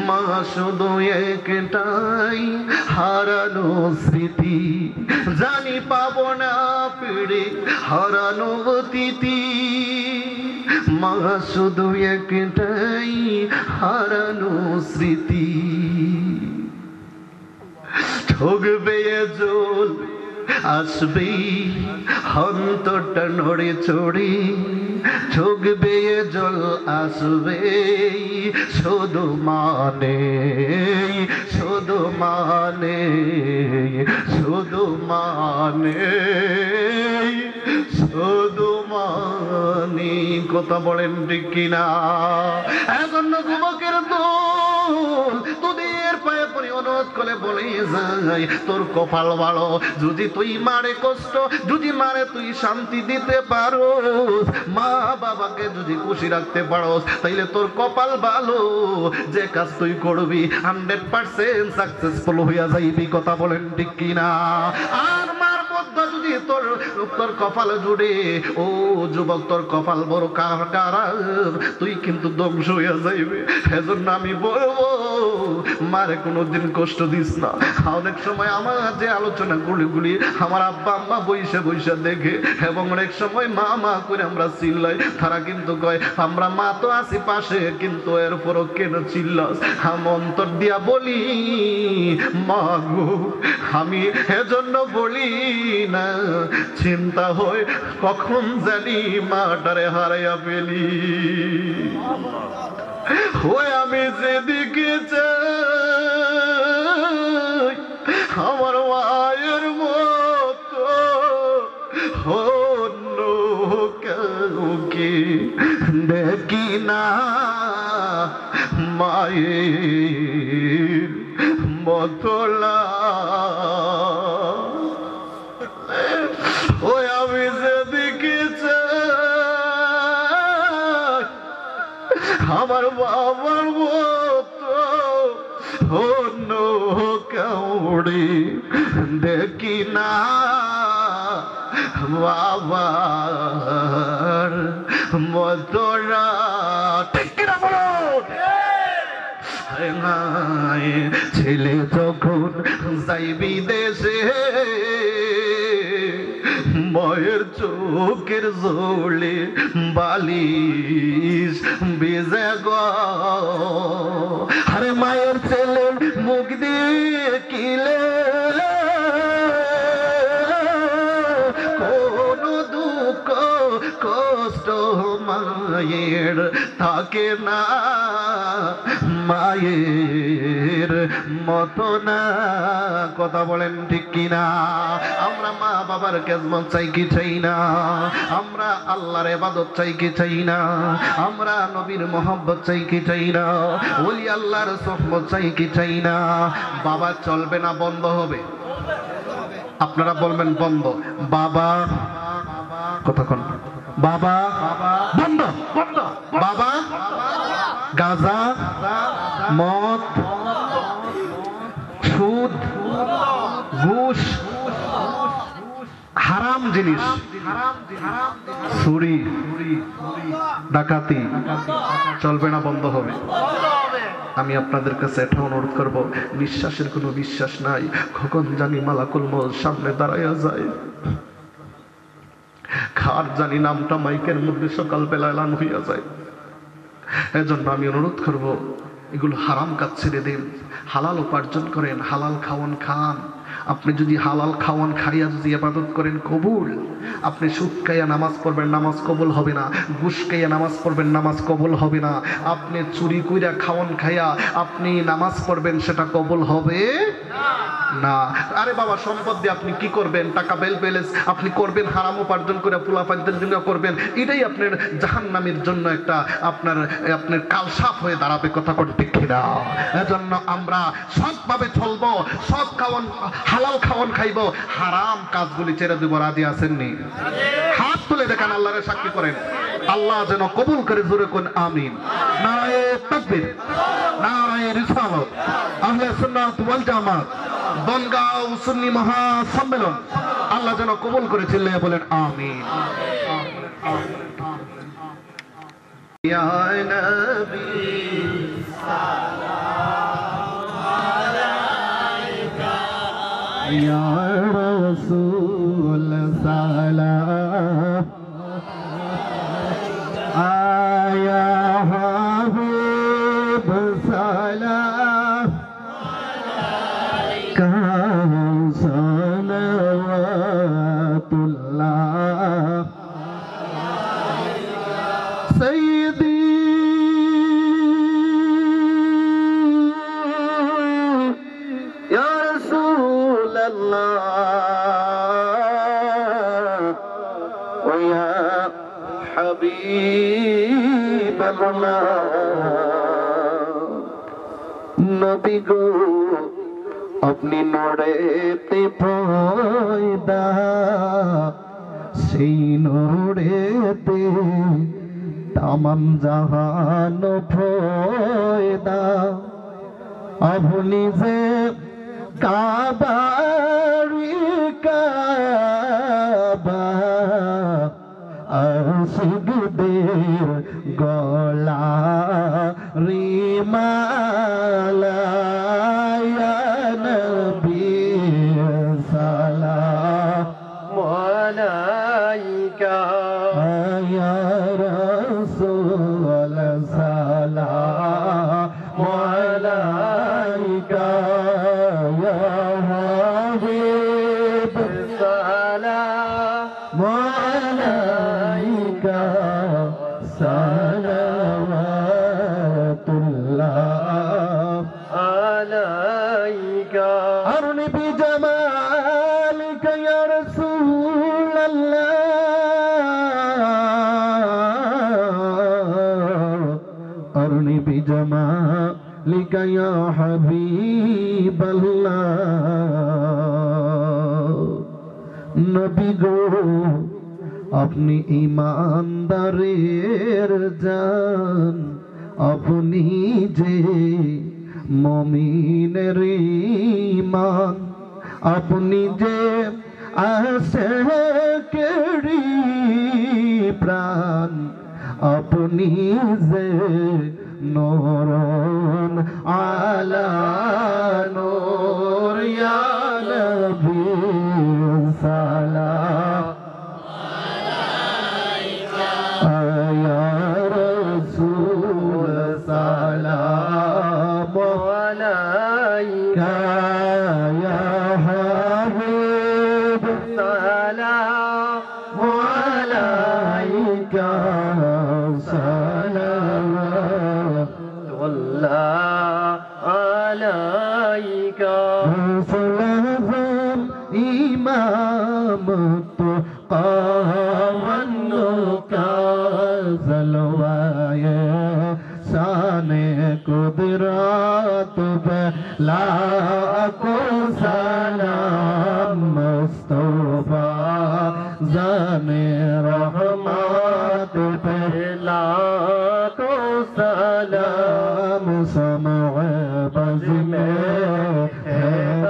মা শুধু একটাই হারানো স্মৃতি। জানি পাবো না পিড়ে হারানো দিদি, মা শুধু একটাই হারানো স্মৃতি। ঠকবে জল আসবে অন্তরটা নড়ে চড়ে, ঠকবে জল আসবে, শুধু মানে, শুধু মানে, শুধু মানে, শুধু মানে। কথা বলেন ঠিক কিনা? এখন যুবকের দল তোদের পায়ে পড়ে অনুরোধ অনুরোধ করে বলে যাই তোর কপাল ভালো যদি তুই মারে কষ্ট যদি মারে তুই শান্তি দিতে পারো মা বাবাকে যদি খুশি রাখতে পারো তাইলে তোর কপাল ভালো যে কাজ তুই করবি 100% সাকসেসফুল হইয়া যাইবি কথা বলেন ঠিক কিনা আর মার মধ্যে যদি তোর কপাল জুড়ে ও যুবক তোর কপাল বড় খারাপ তুই কিন্তু ধ্বংস হইয়া যাইবে এজন্য আমি বলবো মারে কোনোদিন কষ্ট দিস না অনেক সময় আমার যে আলোচনা গুলি আমার আব্বা আম্মা বইসা বইসা দেখে এবং অনেক সময় মা মা করে আমরা চিল্লাই তারা কিন্তু কয় আমরা মা তো আছি পাশে কিন্তু এরপরও কেন চিল্লাস আমি অন্তর দিয়া বলি মা গো আমি এজন্য বলি না চিন্তা হয় কখন জানি মাটারে হারাইয়া ফেলি ওই আমি যেদিকে চাই আমার মায়ের মতো অন্য কাউকে দেখি না মায়ের মতলা ওই আমি যেদিকে চাই আমার বাবার মতো অন্য কাউরে দেখি না বাবার মতরা ঠিক কিনা বলো ছেলে যখন যাই বিদেশে মায়ের চোখের জলে বালিশ বেজে গো আরে মায়ের ছেলে মুখ দিয়ে কিলে কোন দুঃখ কষ্ট মায়ের থাকে না মায়ের মতো না কথা বলেন ঠিক কিনা আমরা মা বাবার খেদমত চাই কি চাই না আমরা আল্লাহর ইবাদত চাই কি চাই না আমরা নবীর মোহাব্বত চাই কি চাই না ওলি আল্লাহর সুহবত চাই কি চাই না বাবা চলবে না বন্ধ হবে আপনারা বলবেন বন্ধ বাবা কতক্ষণ বাবা বন্ধ বন্ধ বাবা গাঁজা মদ সুদ ঘুষ হারাম জিনিস চুরি ডাকাতি চলবে না বন্ধ হবে আমি আপনাদের কাছে এটা অনুরোধ করব বিশ্বাসের কোনো বিশ্বাস নাই কখন জানি মালাকুল মউত সামনে দাঁড়াইয়া যায় খার জানি নামটা মাইকের মধ্যে সকালবেলা এলান হইয়া যায় এজন্য আমি অনুরোধ করব এগুলো হারাম কাজ ছেড়ে দিন হালাল উপার্জন করেন হালাল খাওয়ান খান আপনি যদি হালাল খাওয়ান খাইয়া যদি ইবাদত করেন কবুল আপনি সুদ খাইয়া নামাজ পড়বেন নামাজ কবুল হবে না ঘুষ খাইয়া নামাজ পড়বেন নামাজ কবুল হবে না আপনি চুরি কইরা খাওয়ান খাইয়া আপনি নামাজ পড়বেন সেটা কবুল হবে না আরে বাবা সম্পদ দিয়ে আপনি কি করবেন টাকা বেলেন্স আপনি করবেন হারাম উপার্জন করে পোলাপানদের জন্য করবেন এটাই আপনার জাহান্নামের জন্য একটা আপনার কাল সাপ হয়ে দাঁড়াবে কথা ঠিক কিনা এজন্য আমরা সৎভাবে চলবো সৎ খাওয়ান হালাল খাওয়ান খাইবো হারাম কাজগুলি ছেড়ে দেব রাজি আছেননি হাত তুলে দেখেন আল্লাহর সাক্ষী করেন আল্লাহ যেন কবুল করে জোরে কোন আমিন নারায়ে তাকবীর নারায়ে রিসালাত আহলে সুন্নাত ওয়াল জামাত বনগাঁও সুন্নি মহাসম্মেলন আল্লাহ যেন কবুল করে চিল্লায়ে বলেন আমিন ইয়া নবী या रसूल सलाम आया हबीब सलाम सलवातुल्लाह सय्यदी या रसूल या हबीब अल्लाह नबी गो अपनी नूरेते पयदा সেই নূরেতে তামাম জাহান পয়দা আপনি যে কাবারি কাবা আশিকদের গলা রিমালা ইয়া নবী সালাম আলাইকা ইয়া রাসূল সালাম আলাইকা ইয়া হাবিব সালাম আলাইকা সালাওয়াতুল্লাহ আলাইকা আরনি বিজামালিকা ইয়া রাসূলাল্লাহ আরনি বিজামালিকা ইয়া হাবিবাল্লাহ নবী গো अपनी ईमानदारेर जान अपनी जे मोमिनेर ईमान अपनी जे आशिकेरी प्राण अपनी जे नूरन आला नूर या नबी सलाम سلام عليك يا حبيب سلام عليك صلوات الله عليك سلام إمام التقى والنكى زلوايا शाने कुदरत पे लाखो सलाम मुस्तफा जाने रहमत पे लाखो सलाम समअ बज़ में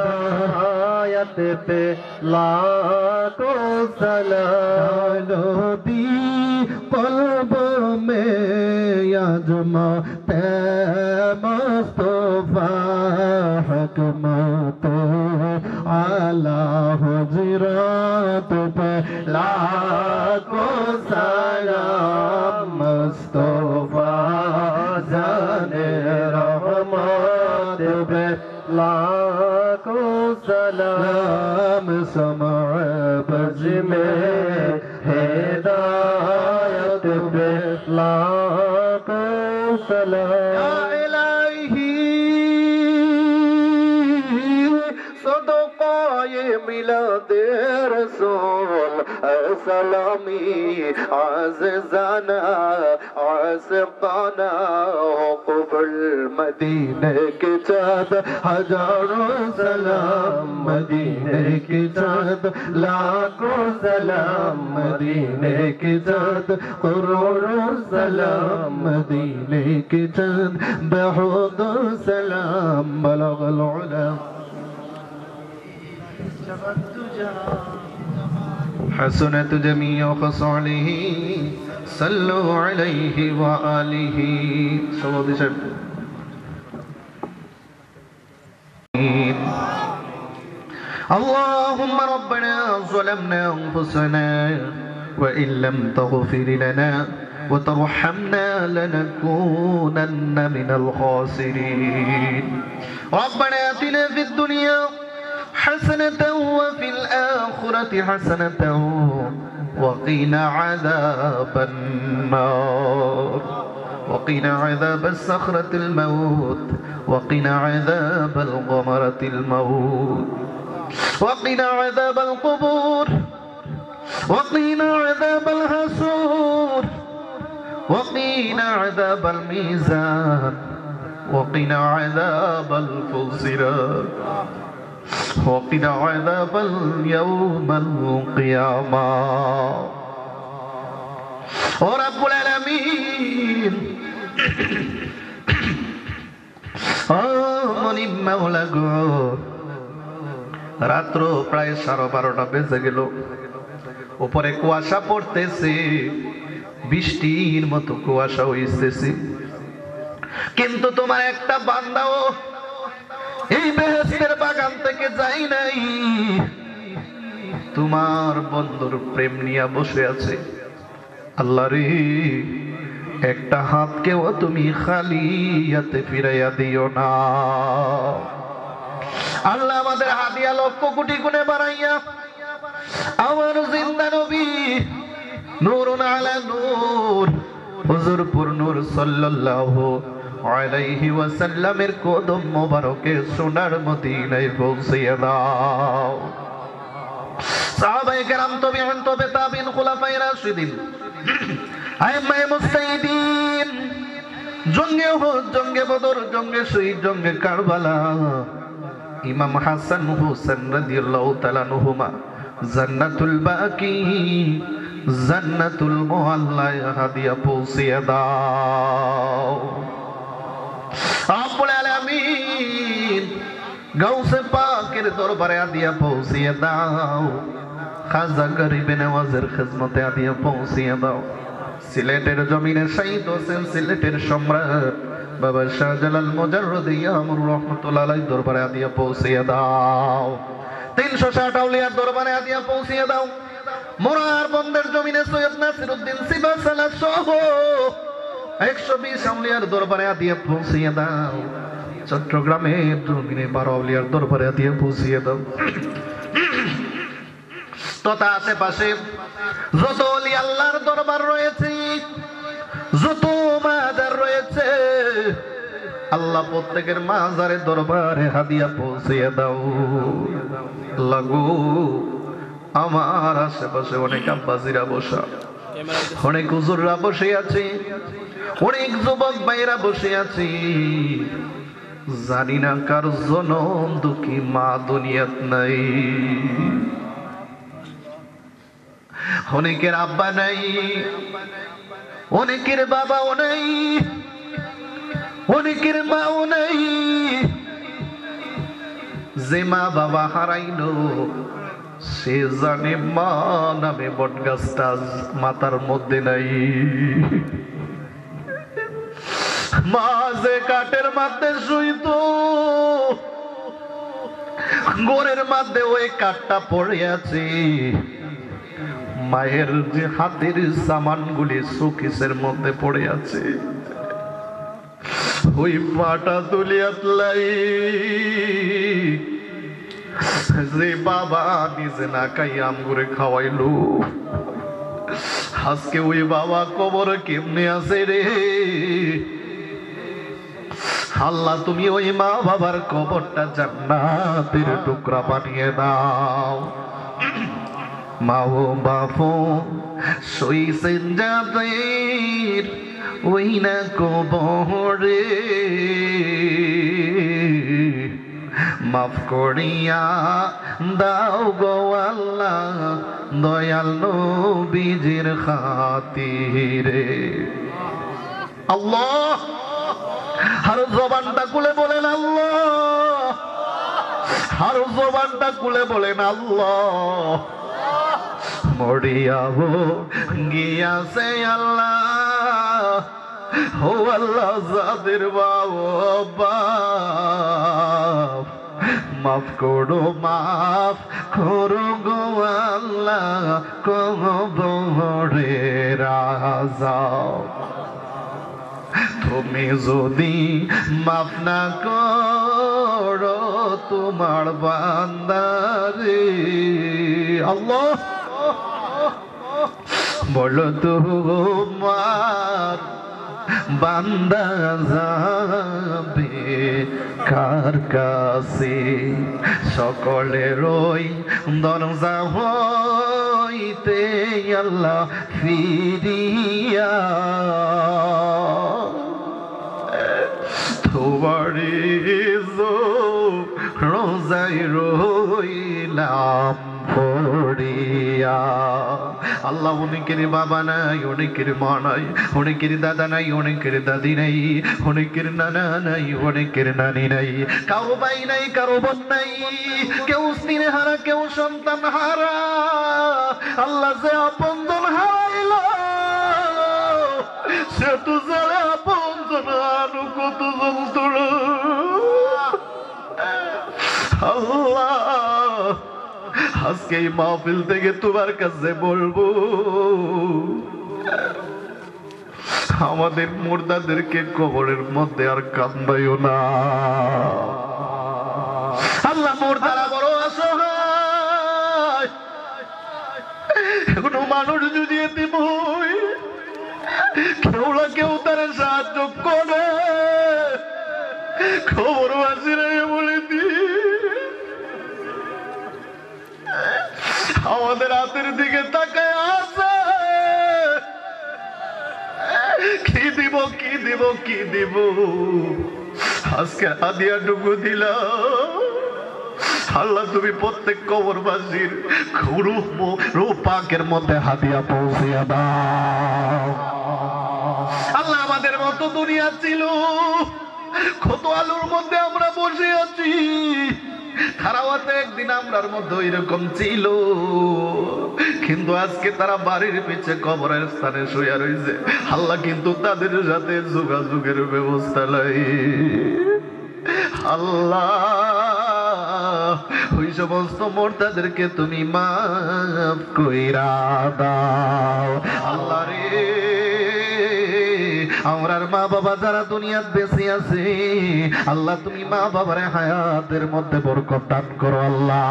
हिदायत पे लाखो सलाम दी क़ल्ब में यजमा ते मुस्तफा हकमत आला हुजरात पे लाखो सलाम मुस्तफा जाने रहमत पे लाखो सलाम समअ बज़ में हिदायत पे लाखो सलाम या इलाही सदक़ाए मिलादे रसूल सलामी आज़िज़ाना आशिक़ाना क़ुबुल मदीने के चाँद हज़ारों सलाम मदीने के चाँद लाखों सलाम मदीने के चाँद करोड़ों सलाम मदीने के चाँद बहुत सलाम बलगल उला حسنت جميع خصاله صلوا عليه وآله اللهم ربنا ظلمنا أنفسنا وإن لم تغفر لنا وترحمنا لنكونن من الخاسرين ربنا آتنا في الدنيا حسنة وفي الآخرة حسنة وقنا عذاب النار وقنا عذاب الصخرة الموت وقنا عذاب الغمرة الموت وقنا عذاب القبور وقنا عذاب الحسور وقنا عذاب الميزان وقنا عذاب الفصلات وقنا عذاب اليوم القيامة ورب العالمين মনি মাওলা গো রাত্র প্রায় 12:30 বেজে গেল উপরে কুয়াশা পড়তেছে বৃষ্টির মতো কুয়াশা হইতেছে কিন্তু তোমার একটা বান্দাও এই বেহেশতের বাগান থেকে যাই নাই তোমার বন্ধুর প্রেম নিয়ে বসে আছে আল্লাহ রে একটা হাতকেও তুমি খালি হাতে ফিরাইয়া দিও না আল্লাহ আমাদের হাদিয়া লক্ষ কোটি গুণে বাড়াইয়া আমার জিন্দা নবী নূরুন আলা নূর হুজুরপুর নূর সাল্লাল্লাহু আলাইহি ওয়াসাল্লামের কদম মোবারকে সোনার মদিনায় পৌঁছিয়ে দাও সাহাবায়ে কেরাম তাবিঈন তবে তাবিঈন খুলাফায়ে রাশিদিন আইম্মায়ে মুজতাহিদিন জঙ্গে উহুদ জঙ্গে বদর জঙ্গে শহীদ জঙ্গে কারবালা ইমাম হাসান হুসাইন রাদিয়াল্লাহু তাআলা আনহুমা জান্নাতুল বাকি জান্নাতুল মুআল্লায় হাদিয়া পৌঁছিয়ে দাও রব্বুল আলামিন গাউসে পাকের দরবারে হাদিয়া পৌঁছিয়ে দাও খাজা গরিবে নওয়াজের খিদমতে হাদিয়া পৌঁছিয়ে দাও সিলেটের জমিনে শহীদ হোসেন সিলেটের সম্রাট বাবা শাহজালাল মুজাররদি আমর রহমাতুল্লাহ আলাইহি দরবারে হাদিয়া পৌঁছিয়ে দাও 360 আউলিয়ার দরবারে হাদিয়া পৌঁছিয়ে দাও মোরার বন্দের জমিনে সৈয়দ নাসিরউদ্দিন সিবাসালা সহ 120 আউলিয়ার দরবারে হাদিয়া পৌঁছিয়ে দাও চট্টগ্রামের জমিনে 12 আউলিয়ার দরবারে হাদিয়া পৌঁছিয়ে দাও তথা আশেপাশে যত ওলি আল্লাহর দরবার রয়েছে যত মাজার রয়েছে আল্লাহ প্রত্যেকের মাজারের দরবারে হাদিয়া পৌঁছিয়ে দাও লাগো আমার আশেপাশে অনেক আব্বাজিরা বসা অনেক হুজুররা বসে আছে অনেক যুবক ভাইরা বসে আছে জানি না কার জনম দুঃখী মা দুনিয়াত নাই অনেকের আব্বা নাই অনেকের বাবাও নাই অনেকের মাও নাই যে মা বাবা হারাইলো সে জানে মা নামে বটগাছটা মাথার মধ্যে নাই মা যে কাঠের মধ্যে শুইত গোরের মধ্যে ওই কাঠটা পড়ে আছে মায়ের যে হাতের সামানগুলি শোকেসের মধ্যে পড়ে আছে ওই পাটা তুলিয়াতলাই যে বাবা নিজে না খাই আমগুরে খাওয়াইলো আজকে ওই বাবা কবর কেমনে আছে রে আল্লাহ তুমি ওই মা বাবার কবরটা জান্নাতের টুকরা বানিয়ে দাও মা ও বাপু সইছেন যাদের ওই না কবরে মাফ করিয়া দাও গো আল্লাহ দয়াল নবীজির খাতিরে আল্লাহ আর জবানটা খুলে বলেন আল্লাহ আর জবানটা খুলে বলেন আল্লাহ মরিয়াবো গিয়াছে আল্লাহ ও আল্লাহ যাদের বাবা মাফ করো গো আল্লাহ কবরে রাজা তুমি যদি মাফ না করো তোমার বান্দারে আল্লাহ বলো তোমার বান্দা যাবে কার কাছে সকলের ওই দরজা হইতে আল্লাহ ফিরিয়া তোমার রোজা রইলাম পড়িয়া। আল্লাহ অনেকের বাবা নাই, অনেকের মা নাই, অনেকের দাদা নাই, অনেকের দাদি নাই, অনেকের নানা নাই, অনেকের নানি নাই, কারো ভাই নাই, কারো বোন নাই, কেউ স্ত্রী হারা, কেউ সন্তান হারা। আল্লাহ যে আপনজন হারাইল সে তো যারা আপনজন আরো কত যন্ত্রণা। আল্লাহ আজকে এই মাহফিল থেকে তোমার কাছে বলবো, আমাদের মুর্দাদেরকে কবরের মধ্যে আর কান্দাইও না। আল্লাহ মুর্দারা বড় অসহায়, কোনো মানুষ যদি এতিম হয় কেউ না কেউ তারা সাহায্য করে। খবরবাসীরা বলে দি আমাদের হাতের দিকে তাকায় আছে, কি দিব কি দিব কি দিব। আজকে হাদিয়াটুকু দিলাম। আল্লাহ তুমি প্রত্যেক কবরবাসীর রূহ পাকের মধ্যে হাদিয়া পৌঁছিয়ে দাও। আল্লাহ আমাদের মতো দুনিয়া ছিল, কত আলোর মধ্যে আমরা বসে আছি, তারাওয়াতে একদিন আমরার মধ্যে এরকম ছিল, কিন্তু আজকে তারা বাড়ির পিছে কবরের স্থানে শুয়ে রয়েছে। আল্লাহ কিন্তু তাদের সাথে যোগাযোগের ব্যবস্থা নাই। আল্লাহ ওই সমস্ত মুর্দাদেরকে তুমি মাফ কইরা দাও। আল্লাহ রে আমরার মা বাবা যারা দুনিয়াত বেঁচে আছে, আল্লাহ তুমি মা বাবার হায়াতের মধ্যে বরকত দান করো। আল্লাহ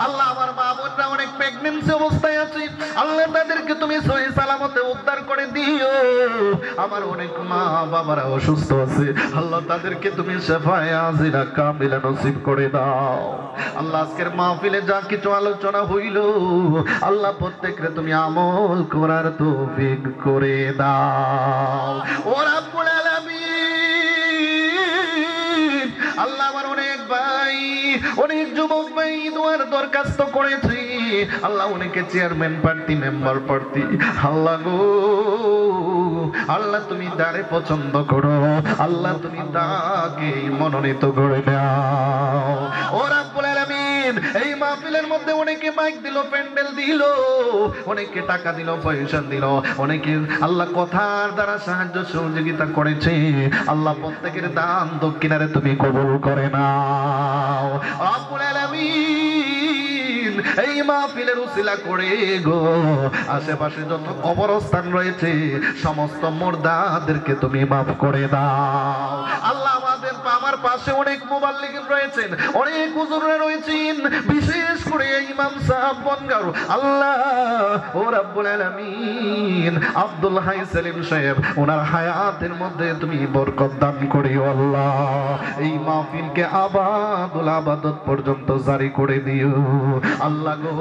আল্লাহ আমার মা বোনরা অনেক প্রেগন্যান্সি অবস্থায় আছে, আল্লাহ তাদেরকে তুমি সহি সালামতে উদ্ধার করে দিও। আমার অনেক মা বাবারা অসুস্থ আছে, আল্লাহ তাদেরকে তুমি শিফায়ে আজিলা কামিলা নসিব করে দাও। আল্লাহ আজকের মাহফিলে যা কিছু আলোচনা হইল, আল্লাহ প্রত্যেকরে তুমি আমল করার তৌফিক করে দাও ও রাব্বুল আলামিন। আল্লাহ আমার অনেক ভাই, অনেক যুবক ভাই দোয়ার দরখাস্ত করেছি, আল্লাহ অনেকে চেয়ারম্যান প্রার্থী, মেম্বার প্রার্থী। আল্লাহ গো আল্লাহ তুমি যারে পছন্দ করো, আল্লাহ তুমি তাকে মনোনীত করে দাও ও রাব্বুল আলামিন। এই মাহফিলের মধ্যে অনেকে মাইক দিল, প্যান্ডেল দিল, অনেকে টাকা দিল, পয়সা দিল, অনেকে আল্লাহ কথার দ্বারা সাহায্য সহযোগিতা করেছে। আল্লাহ প্রত্যেকের দান দক্ষিণারে তুমি কবুল করে নাও রাব্বুল আলামিন। এই মাহফিলের উসিলা করে গো আশেপাশে যত কবরস্থান রয়েছে সমস্ত মুর্দাদেরকে তুমি মাফ করে দাও। আল্লাহ আমার পাশে অনেক মুবাল্লিগিন রয়েছেন, অনেক হুজুররা রয়েছেন, বিশেষ করে ইমাম সাহেব বনগাঁও। আল্লাহ ও রাব্বুল আলামিন আব্দুল হাই সেলিম সাহেব ওনার হায়াতের মধ্যে তুমি বরকত দান করিও। আল্লাহ এই মাহফিলকে আবাদুল আবাদত পর্যন্ত জারি করে দিও। আল্লাহ গো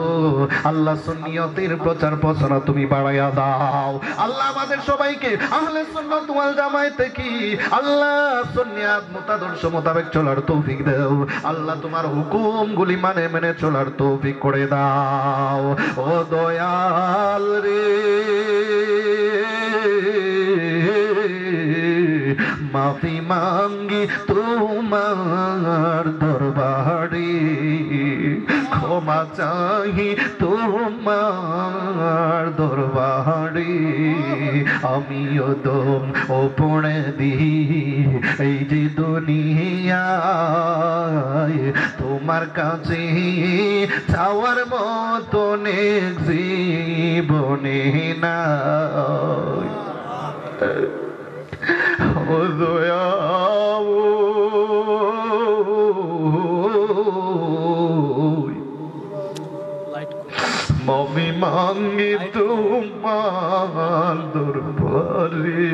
আল্লাহ সুন্নিয়তের প্রচার প্রসার তুমি বাড়াইয়া দাও। আল্লাহ আমাদের সবাইকে আহলে সুন্নাত ওয়াল জামায়াতে কি আল্লাহ সুন্নিয়াত মুতাদর্শ মোতাবেক চলার তৌফিক দাও। আল্লাহ তোমার হুকুমগুলি মানে মেনে চলার তৌফিক করে দাও ও দয়াল রে। মাফি মাঙ্গি তোমার দরবারে, ক্ষমা চাহি তোমার দরবারে। আমিও দম ও পড়ে দি এই যে দুনিয়ায় তোমার কাছে চাওয়ার মতো জীবনে না ও দয়া। মাফি মাঙ্গি তোমার দরবারে,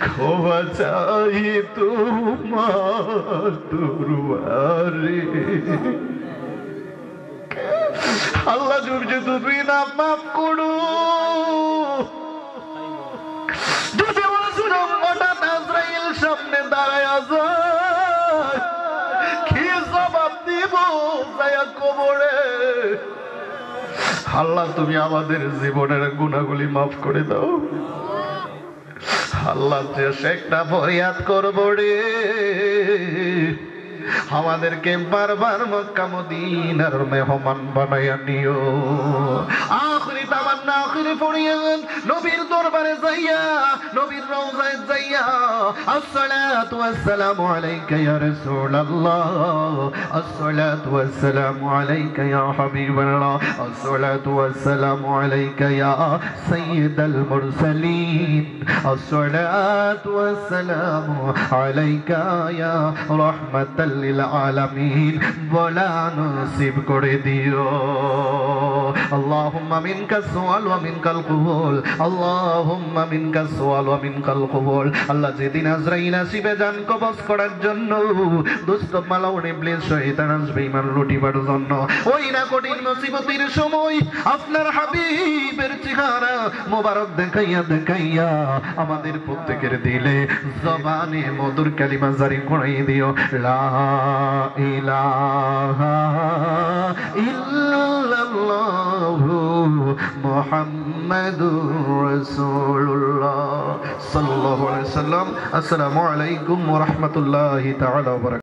ক্ষমা চাই তোমার দরবারে। আল্লাহ যদি তুমি না মাফ করো, যদি হঠাৎ আজরাইল সামনে দাঁড়ায় আল্লাহ তুমি আমাদের জীবনের গুনাহগুলি মাফ করে দাও আল্লাহ যে একটা ফরিয়াদ করব রে আমাদেরকে বারবার মক্কা মদিনার মেহমান বানায়া নিও আখিরি তামান্না আখিরি ফরিয়াদ নবীর দরবারে যাইয়া নবীর রওজায় যাইয়া আসসালাতু ওয়াসসালামু আলাইকা ইয়া রাসূলুল্লাহ আসসালাতু ওয়াসসালামু আলাইকা ইয়া হাবিবাল্লাহ আসসালাতু ওয়াসসালামু আলাইকা ইয়া সাইয়্যিদাল মুরসালিন আসসালাতু ওয়াসসালামু আলাইকা ইয়া রাহমাতাল লিল আলামিন বলা নসিব করে দিও আল্লাহুম্মা মিনকাস সুআল ওয়া মিনকাল কুবুল আল্লাহুম্মা মিনকাস সুআল ওয়া মিনকাল কুবুল আল্লাহ যেদিন আজরাইল আসিবে জান কবজ করার জন্য দুষ্ট মালাউন ইবলিস শয়তান আসবে ঈমান লুটিবার জন্য ওই না কঠিন মুসিবতের সময় আপনার হাবিবের চেহারা মোবারক দেখাইয়া আমাদের প্রত্যেকের দিলে জবানে মধুর কালিমা জারি করাই দিও লা ইলাহা ইল্লাল্লাহু মুহাম্মাদুর রাসূলুল্লাহ সাল্লাল্লাহু আলাইহি ওয়াসাল্লাম। আসসালামু আলাইকুম ওয়া রাহমাতুল্লাহি তাআলা ওয়া বারাকাতুহু।